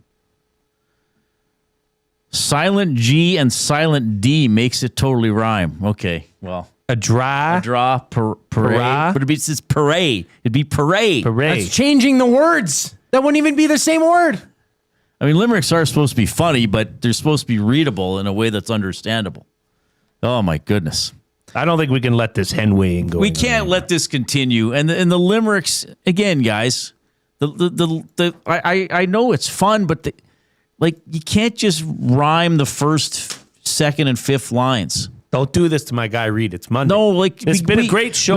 Silent G and silent D makes it totally rhyme. Okay, well. A draw, parade. But it's parade. It'd be parade. That's changing the words. That wouldn't even be the same word. I mean, limericks are supposed to be funny, but they're supposed to be readable in a way that's understandable. Oh, my goodness. I don't think we can let this hen weighing go. We can't let this continue. And the limericks, again, guys, I know it's fun, but you can't just rhyme the first, second, and fifth lines. Don't do this to my guy Reid. It's Monday. No, it's been a great show.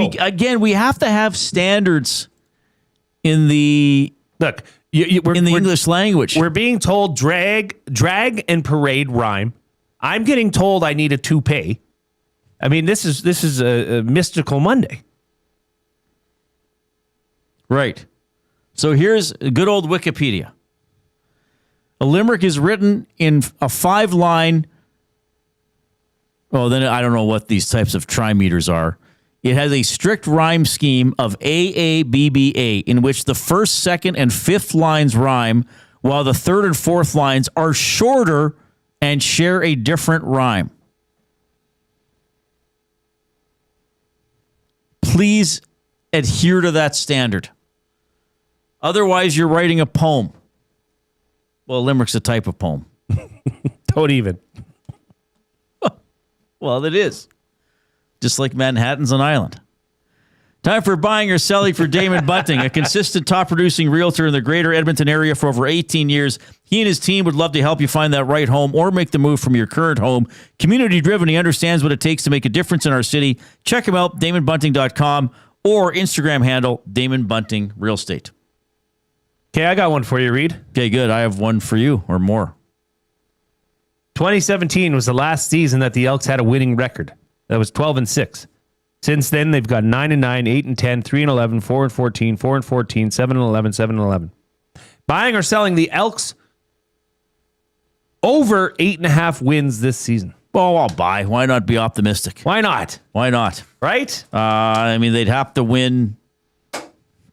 We have to have standards in the English language. We're being told drag, and parade rhyme. I'm getting told I need a toupee. I mean, this is a mystical Monday. Right. So here's good old Wikipedia. A limerick is written in a 5-line. Well, then I don't know what these types of trimeters are. It has a strict rhyme scheme of AABBA, in which the first, second, and fifth lines rhyme, while the third and fourth lines are shorter and share a different rhyme. Please adhere to that standard. Otherwise, you're writing a poem. Well, a limerick's a type of poem. Don't even. Well, it is. Just like Manhattan's an island. Time for buying or selling for Damon Bunting, a consistent top-producing realtor in the greater Edmonton area for over 18 years. He and his team would love to help you find that right home or make the move from your current home. Community-driven, he understands what it takes to make a difference in our city. Check him out, DamonBunting.com, or Instagram handle, Damon Bunting Real Estate. Okay, I got one for you, Reid. Okay, good. I have one for you, or more. 2017 was the last season that the Elks had a winning record. That was 12-6. Since then, they've got 9-9, 8-10, 3-11, 4-14, 4-14, 7-11, 7-11. Buying or selling the Elks over 8.5 wins this season. Oh, I'll buy. Why not be optimistic? Why not? Why not? Right? I mean, they'd have to win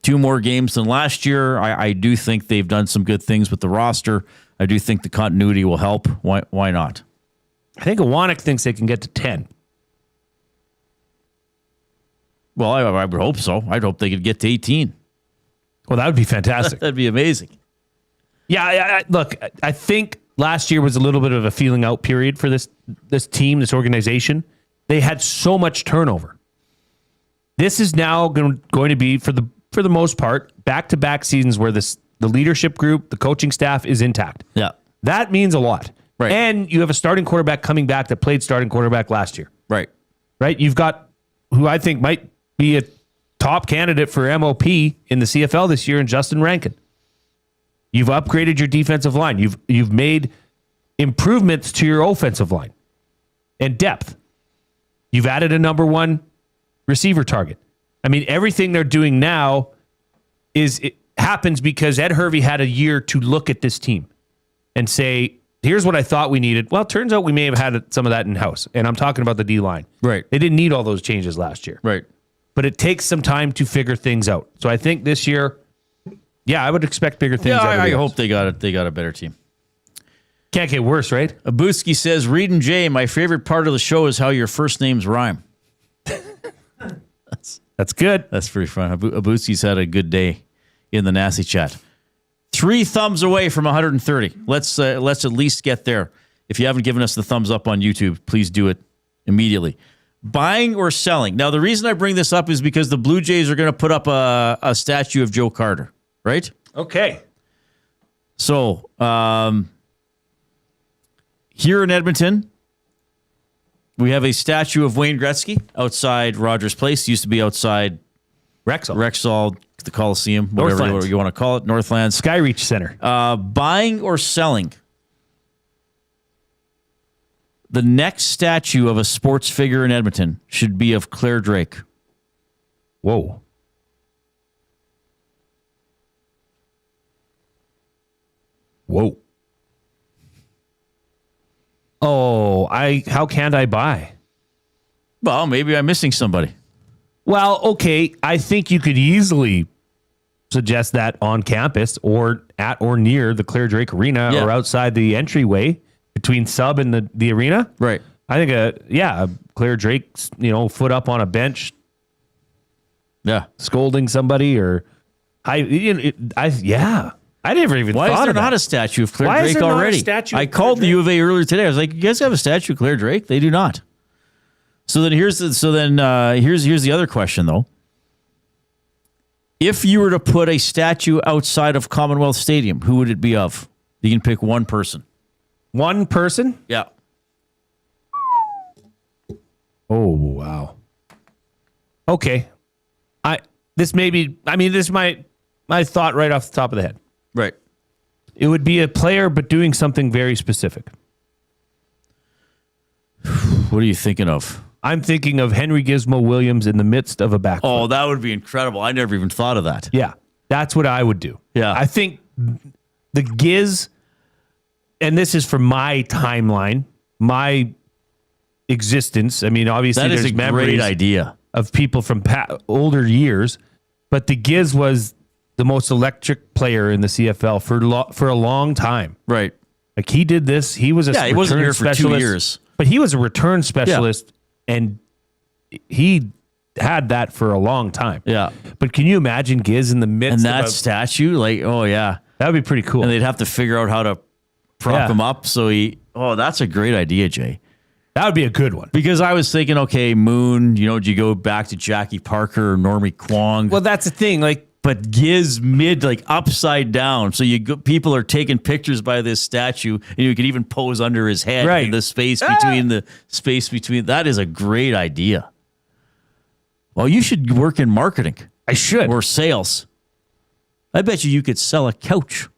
2 more games than last year. I do think they've done some good things with the roster. I do think the continuity will help. Why not? I think Iwanek thinks they can get to 10. Well, I would hope so. I'd hope they could get to 18. Well, that would be fantastic. That'd be amazing. Yeah, look, I think last year was a little bit of a feeling out period for this team, this organization. They had so much turnover. This is now going to be, for the most part, back-to-back seasons where the leadership group, the coaching staff is intact. Yeah. That means a lot. Right. And you have a starting quarterback coming back that played starting quarterback last year. Right. Right? You've got who I think might be a top candidate for MOP in the CFL this year in Justin Rankin. You've upgraded your defensive line. You've made improvements to your offensive line and depth. You've added a number 1 receiver target. I mean, everything they're doing now happens because Ed Hervey had a year to look at this team and say, here's what I thought we needed. Well, it turns out we may have had some of that in-house, and I'm talking about the D-line. Right. They didn't need all those changes last year. Right. But it takes some time to figure things out. So I think this year, yeah, I would expect bigger things. Yeah, I hope they got a better team. Can't get worse, right? Abuski says, Reid and Jay, my favorite part of the show is how your first names rhyme. That's good. That's pretty fun. Abuski's had a good day in the Nasty chat. 3 thumbs away from 130. Let's at least get there. If you haven't given us the thumbs up on YouTube, please do it immediately. Buying or selling. Now, the reason I bring this up is because the Blue Jays are going to put up a statue of Joe Carter, right? Okay. So, here in Edmonton, we have a statue of Wayne Gretzky outside Rogers Place. It used to be outside Rexall, the Coliseum, whatever you want to call it, Northlands. Skyreach Center. Buying or selling. The next statue of a sports figure in Edmonton should be of Claire Drake. Whoa. Oh, how can't I buy? Well, maybe I'm missing somebody. Well, okay. I think you could easily suggest that on campus or at or near the Claire Drake Arena or outside the entryway between sub and the arena. Right. I think a Claire Drake's, foot up on a bench. Yeah. Scolding somebody or I never even Why thought is there of not that. a statue of Claire Why is Drake there not a already? statue I of called Claire the U of A earlier today. I was like, you guys have a statue of Claire Drake? They do not. So then here's the other question though. If you were to put a statue outside of Commonwealth Stadium, who would it be of? You can pick one person. One person? Yeah. Oh, wow. Okay. This is my thought right off the top of the head. Right. It would be a player, but doing something very specific. What are you thinking of? I'm thinking of Henry Gizmo Williams in the midst of a backflip. Oh, that would be incredible. I never even thought of that. Yeah, that's what I would do. Yeah. I think the Giz, and this is from my timeline, my existence. I mean, obviously, That is there's a memories great idea of people from older years, but the Giz was the most electric player in the CFL for a long time. Right. Like he did this. He was he wasn't here for 2 years. But he was a return specialist, and he had that for a long time. Yeah. But can you imagine Giz in the midst and that of statue? Like, oh yeah, that would be pretty cool. And they'd have to figure out how to prop him up so he. Oh, that's a great idea, Jay. That would be a good one. Because I was thinking, okay, Moon. Do you go back to Jackie Parker or Normie Kwong? Well, that's the thing. Like, but Giz mid, like upside down. So people are taking pictures by this statue, and you can even pose under his head in the space between. That is a great idea. Well, you should work in marketing. I should. Or sales. I bet you could sell a couch.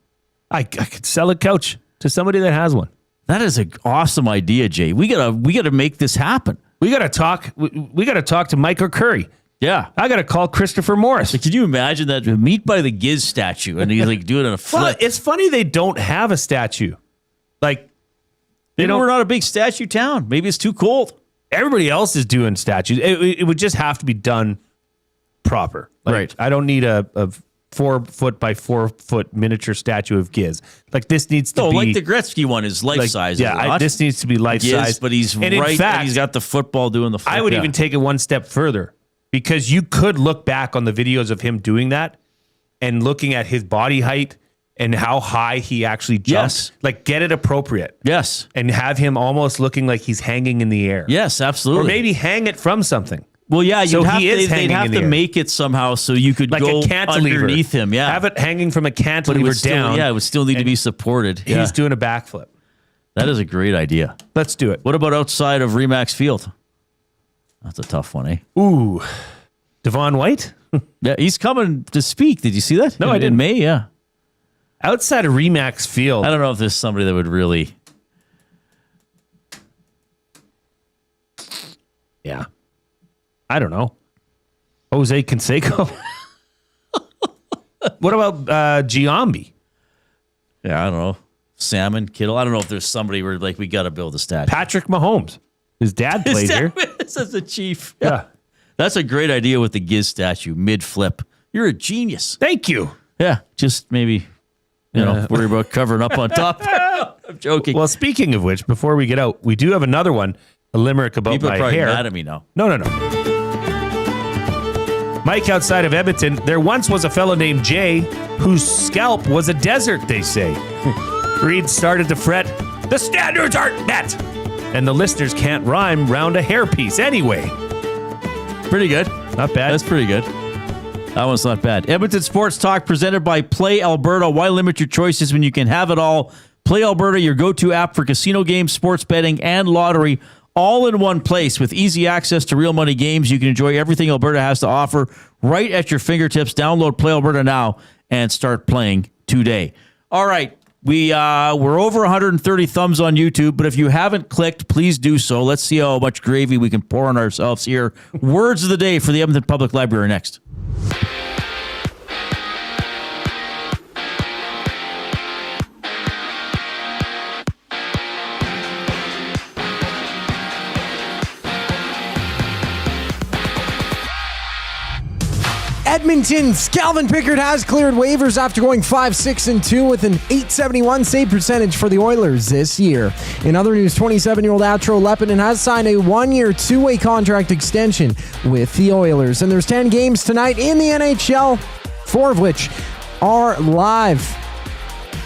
I could sell a couch to somebody that has one. That is an awesome idea, Jay. We gotta make this happen. We gotta talk. We gotta talk to Mike or Curry. Yeah, I gotta call Christopher Morris. Can you imagine that? Meet by the Giz statue, and he's like doing it on a flip. Well, it's funny they don't have a statue. Like, we're not a big statue town. Maybe it's too cold. Everybody else is doing statues. It would just have to be done proper. Like, right. I don't need a 4 foot by 4 foot miniature statue of Giz. Like this needs to be like the Gretzky one is life size. Yeah, this needs to be life size. But he's and right. In fact, and he's got the football doing the flip. I would even take it one step further because you could look back on the videos of him doing that and looking at his body height and how high he actually jumps. Yes. Like get it appropriate. Yes. And have him almost looking like he's hanging in the air. Yes, absolutely. Or maybe hang it from something. Well, yeah, So they'd have to make it somehow so you could Like go a cantilever. underneath him. Yeah, Have it hanging from a but it cantilever would still, down. it would still need to be supported. Yeah. He's doing a backflip. That is a great idea. Let's do it. What about outside of Remax Field? That's a tough one, eh? Ooh, Devon White? Yeah, he's coming to speak. Did you see that? No, I didn't. In May, yeah. Outside of Remax Field. I don't know if there's somebody that would really... Yeah. I don't know. Jose Canseco. What about Giambi? Yeah, I don't know. Salmon, Kittle. I don't know if there's somebody where like we got to build a statue. Patrick Mahomes. His dad played here. As a chief. Yeah. That's a great idea with the Giz statue mid-flip. You're a genius. Thank you. Yeah, just maybe, worry about covering up on top. I'm joking. Well, speaking of which, before we get out, we do have another one, a limerick about People my are probably hair. mad at me now. No. Mike, outside of Edmonton, there once was a fellow named Jay whose scalp was a desert, they say. Reid started to fret, the standards aren't met, and the listeners can't rhyme round a hairpiece anyway. Pretty good. Not bad. That's pretty good. That one's not bad. Edmonton Sports Talk presented by Play Alberta. Why limit your choices when you can have it all? Play Alberta, your go-to app for casino games, sports betting, and lottery, all in one place. With easy access to real money games, you can enjoy everything Alberta has to offer right at your fingertips. Download Play Alberta now and start playing today. All right. We're over 130 thumbs on YouTube, but if you haven't clicked, please do so. Let's see how much gravy we can pour on ourselves here. Words of the day for the Edmonton Public Library next. Edmonton's Calvin Pickard has cleared waivers after going 5-6-2 with an .871 save percentage for the Oilers this year. In other news, 27-year-old Atro Lepinen has signed a 1-year, 2-way contract extension with the Oilers. And there's 10 games tonight in the NHL, 4 of which are live.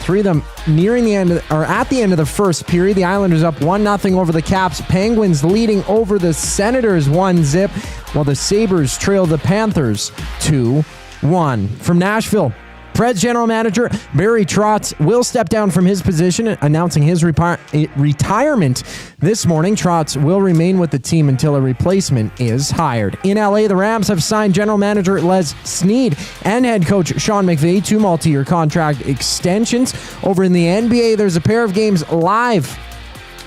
3 of them nearing the end at the end of the first period. The Islanders up 1-0 over the Caps. Penguins leading over the Senators 1-0, while the Sabres trail the Panthers 2-1. From Nashville, Preds general manager Barry Trotz will step down from his position, announcing his retirement this morning. Trotz will remain with the team until a replacement is hired. In LA, the Rams have signed general manager Les Snead and head coach Sean McVay 2 multi-year contract extensions. Over in the NBA, there's a pair of games live.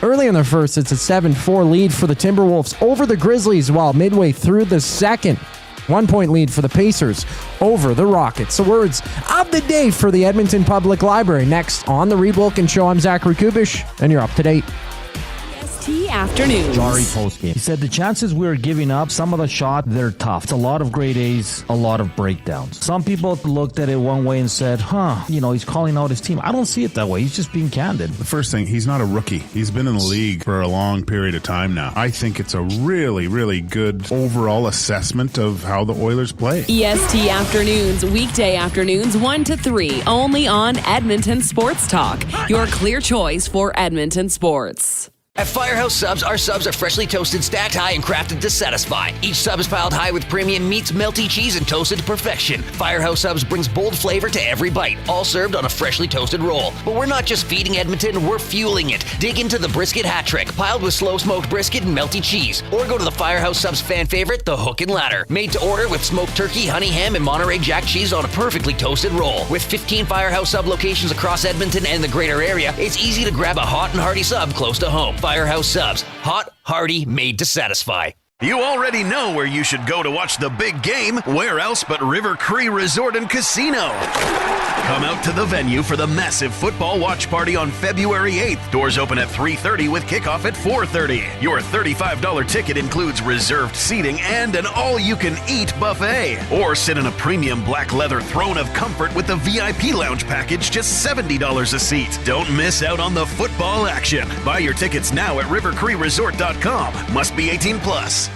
Early in the first, it's a 7-4 lead for the Timberwolves over the Grizzlies, while midway through the second, 1-point lead for the Pacers over the Rockets. The words of the day for the Edmonton Public Library. Next on The Reid Wilkins Show, I'm Zachary Kubish, and you're up to date. EST Afternoons. Jari postgame. He said the chances we were giving up, some of the shot, they're tough. It's a lot of grade A's, a lot of breakdowns. Some people looked at it one way and said, he's calling out his team. I don't see it that way. He's just being candid. The first thing, he's not a rookie. He's been in the league for a long period of time now. I think it's a really, really good overall assessment of how the Oilers play. EST Afternoons, weekday afternoons 1 to 3, only on Edmonton Sports Talk. Your clear choice for Edmonton sports. At Firehouse Subs, our subs are freshly toasted, stacked high, and crafted to satisfy. Each sub is piled high with premium meats, melty cheese, and toasted to perfection. Firehouse Subs brings bold flavor to every bite, all served on a freshly toasted roll. But we're not just feeding Edmonton, we're fueling it. Dig into the brisket hat trick, piled with slow-smoked brisket and melty cheese. Or go to the Firehouse Subs fan favorite, the Hook and Ladder. Made to order with smoked turkey, honey ham, and Monterey Jack cheese on a perfectly toasted roll. With 15 Firehouse Sub locations across Edmonton and the greater area, it's easy to grab a hot and hearty sub close to home. Firehouse Subs. Hot, hearty, made to satisfy. You already know where you should go to watch the big game. Where else but River Cree Resort and Casino? Come out to the venue for the massive football watch party on February 8th. Doors open at 3:30 with kickoff at 4:30. Your $35 ticket includes reserved seating and an all-you-can-eat buffet. Or sit in a premium black leather throne of comfort with the VIP lounge package, just $70 a seat. Don't miss out on the football action. Buy your tickets now at rivercreeresort.com. Must be 18 plus.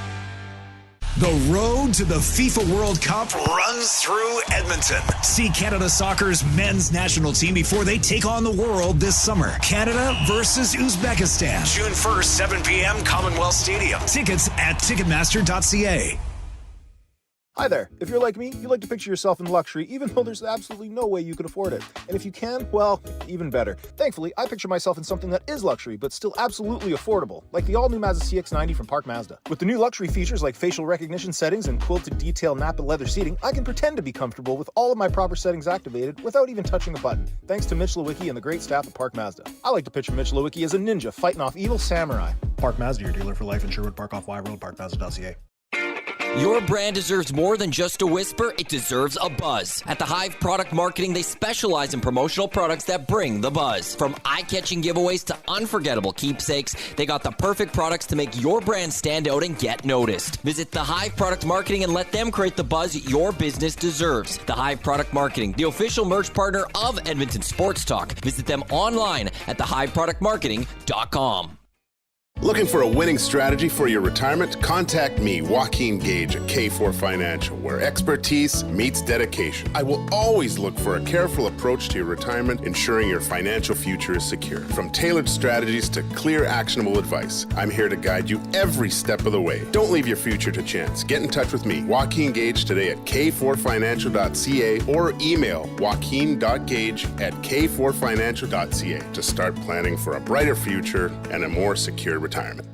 The road to the FIFA World Cup runs through Edmonton. See Canada Soccer's men's national team before they take on the world this summer. Canada versus Uzbekistan. June 1st, 7 p.m., Commonwealth Stadium. Tickets at Ticketmaster.ca. Hi there. If you're like me, you like to picture yourself in luxury, even though there's absolutely no way you could afford it. And if you can, well, even better. Thankfully, I picture myself in something that is luxury, but still absolutely affordable, like the all-new Mazda CX-90 from Park Mazda. With the new luxury features like facial recognition settings and quilted detail Napa leather seating, I can pretend to be comfortable with all of my proper settings activated without even touching a button, thanks to Mitch Lewicki and the great staff at Park Mazda. I like to picture Mitch Lewicki as a ninja fighting off evil samurai. Park Mazda, your dealer for life in Sherwood Park off Y Road, parkmazda.ca. Your brand deserves more than just a whisper, it deserves a buzz. At the Hive Product Marketing, they specialize in promotional products that bring the buzz. From eye-catching giveaways to unforgettable keepsakes, they got the perfect products to make your brand stand out and get noticed. Visit the Hive Product Marketing and let them create the buzz your business deserves. The Hive Product Marketing, the official merch partner of Edmonton Sports Talk. Visit them online at thehiveproductmarketing.com. Looking for a winning strategy for your retirement? Contact me, Joaquin Gage at K4 Financial, where expertise meets dedication. I will always look for a careful approach to your retirement, ensuring your financial future is secure. From tailored strategies to clear, actionable advice, I'm here to guide you every step of the way. Don't leave your future to chance. Get in touch with me, Joaquin Gage, today at k4financial.ca or email joaquin.gage@k4financial.ca to start planning for a brighter future and a more secure retirement.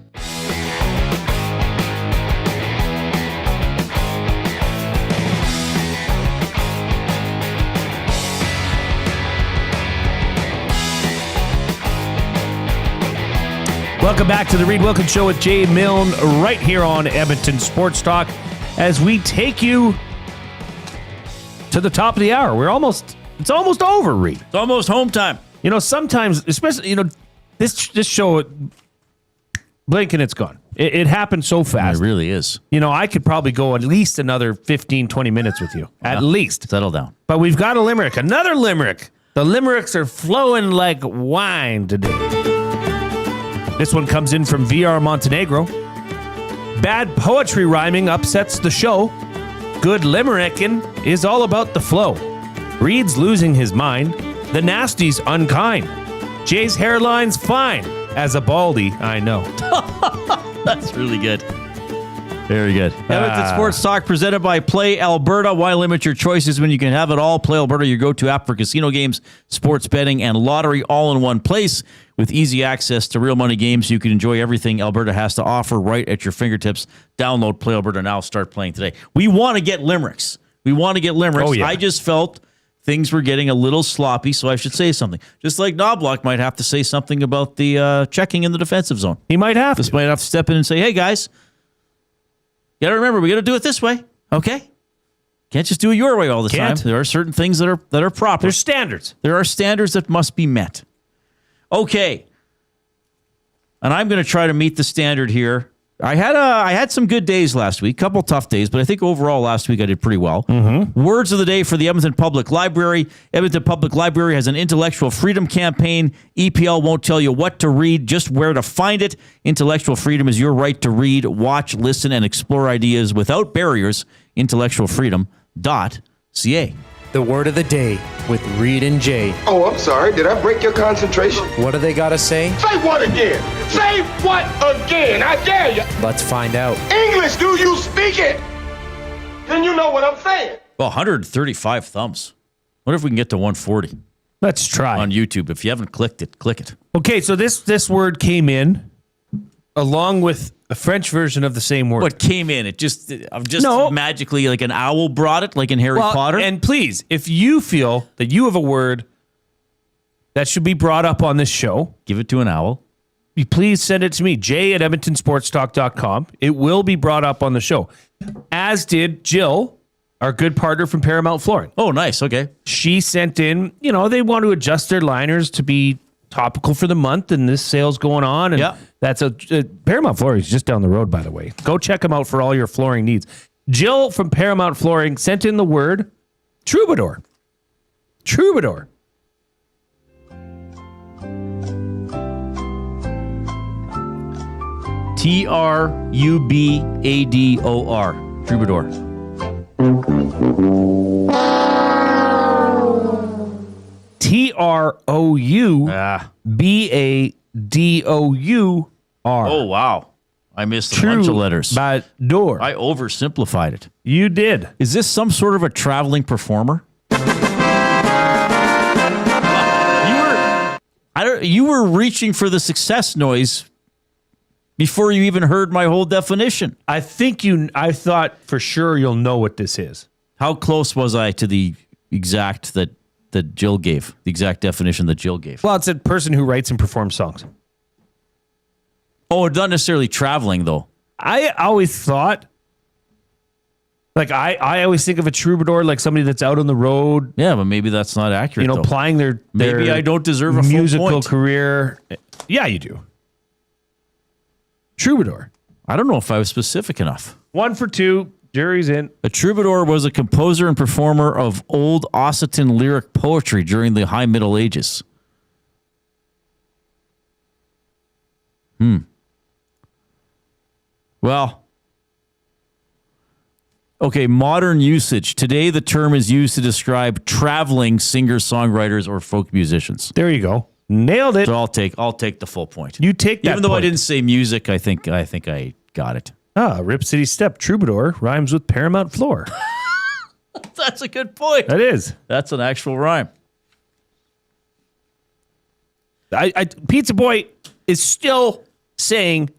Welcome back to the Reid Wilkins Show with Jay Milne right here on Edmonton Sports Talk as we take you to the top of the hour. It's almost over, Reid. It's almost home time. You know, sometimes, especially, this show, blink and it's gone. It happened so fast. It really is. You know, I could probably go at least another 15, 20 minutes with you. At least. Settle down. But we've got a limerick. Another limerick. The limericks are flowing like wine today. This one comes in from VR Montenegro. Bad poetry rhyming upsets the show. Good limericking is all about the flow. Reid's losing his mind. The nasty's unkind. Jay's hairline's fine. As a baldy, I know. That's really good. Very good. Edmonton Sports Talk presented by Play Alberta. Why limit your choices when you can have it all? Play Alberta, your go-to app for casino games, sports betting, and lottery all in one place. With easy access to real money games, you can enjoy everything Alberta has to offer right at your fingertips. Download Play Alberta now. Start playing today. We want to get limericks. Oh, yeah. I just felt things were getting a little sloppy, so I should say something. Just like Knobloch might have to say something about the checking in the defensive zone. He might have to. Might have to step in and say, hey, guys, you got to remember, we got to do it this way, okay? Can't just do it your way all the time. There are certain things that are proper. There's standards. There are standards that must be met. Okay. And I'm going to try to meet the standard here. I had some good days last week, couple tough days, but I think overall last week I did pretty well. Mm-hmm. Words of the day for the Edmonton Public Library. Edmonton Public Library has an intellectual freedom campaign. EPL won't tell you what to read, just where to find it. Intellectual freedom is your right to read, watch, listen, and explore ideas without barriers. Intellectualfreedom.ca. The word of the day with Reid and Jay. Oh, I'm sorry. Did I break your concentration? What do they got to say? Say what again? Say what again? I dare you. Let's find out. English, do you speak it? Then you know what I'm saying. Well, 135 thumbs. What if we can get to 140? Let's try. On YouTube. If you haven't clicked it, click it. Okay, so this word came in along with a French version of the same word. What came in? It just magically, like an owl brought it, like in Harry Potter. And please, if you feel that you have a word that should be brought up on this show, give it to an owl. You please send it to me, jay@edmontonsportstalk.com. It will be brought up on the show. As did Jill, our good partner from Paramount Flooring. Oh, nice. Okay. She sent in, they want to adjust their liners to be topical for the month, and this sale's going on. And that's Paramount Flooring is just down the road, by the way. Go check them out for all your flooring needs. Jill from Paramount Flooring sent in the word troubadour. Troubadour. Trubador. Troubadour. Troubadour. Oh, wow. I missed a bunch of letters. Door. I oversimplified it. You did. Is this some sort of a traveling performer? You were reaching for the success noise before you even heard my whole definition. I thought for sure you'll know what this is. How close was I to the exact that Jill gave, the exact definition that Jill gave? Well, it's a person who writes and performs songs. Oh, not necessarily traveling, though. I always thought, I always think of a troubadour like somebody that's out on the road. Yeah, but maybe that's not accurate, though. Plying their maybe I don't deserve a musical full point. career. Yeah, you do. Troubadour. I don't know if I was specific enough. 1 for 2. Jury's in. A troubadour was a composer and performer of old Occitan lyric poetry during the High Middle Ages. Well, okay, modern usage. Today, the term is used to describe traveling singers, songwriters, or folk musicians. There you go. Nailed it. So I'll take the full point. You take that Even though point. I didn't say music, I think I got it. Rip City Step Troubadour rhymes with Paramount Floor. That's a good point. That is. That's an actual rhyme. Pizza Boy is still saying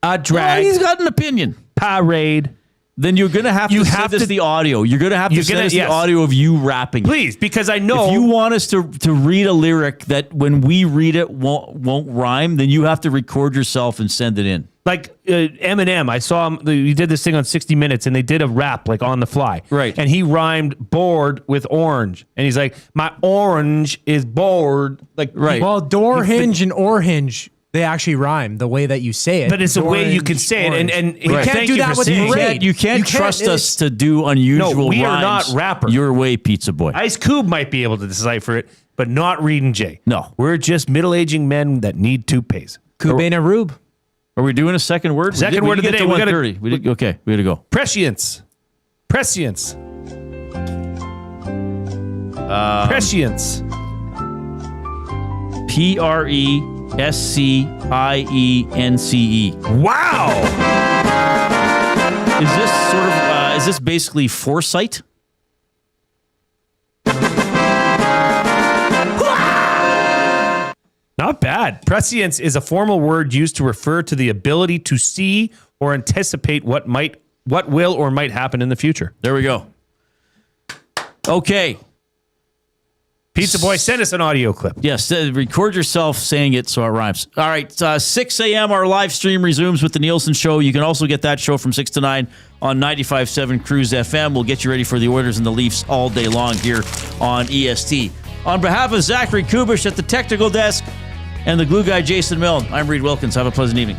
a drag. Well, he's got an opinion. Parade. Then you're going to have to send us the audio. You're going to have to send us the audio of you rapping. Please, because I know. If you want us to read a lyric that when we read it won't rhyme, then you have to record yourself and send it in. Like Eminem, I saw him. He did this thing on 60 Minutes, and they did a rap on the fly. Right. And he rhymed bored with orange, and he's like, "My orange is bored." Well, door hinge and or hinge They actually rhyme the way that you say it. But it's a way you can say it, and you can't do that with parade. You can't trust us to do unusual No, we rhymes are not rappers. Your way, Pizza Boy. Ice Cube might be able to decipher it, but not Reid and Jay. No. We're just middle-aging men that need toupees. Kubena Rube. Are we doing a second word? Second word of the day. We got to okay, we got to go. Prescience. Prescience. Prescience. Prescience. Wow. Is this sort of is this basically foresight? Not bad. Prescience is a formal word used to refer to the ability to see or anticipate what will or might happen in the future. There we go. Okay. Pizza Boy, send us an audio clip. Yes, record yourself saying it so it rhymes. All right, 6 a.m. our live stream resumes with the Nielsen Show. You can also get that show from 6 to 9 on 95.7 Cruise FM. We'll get you ready for the Oilers and the Leafs all day long here on EST. On behalf of Zachary Kubish at the technical desk and the glue guy Jason Milne, I'm Reid Wilkins. Have a pleasant evening.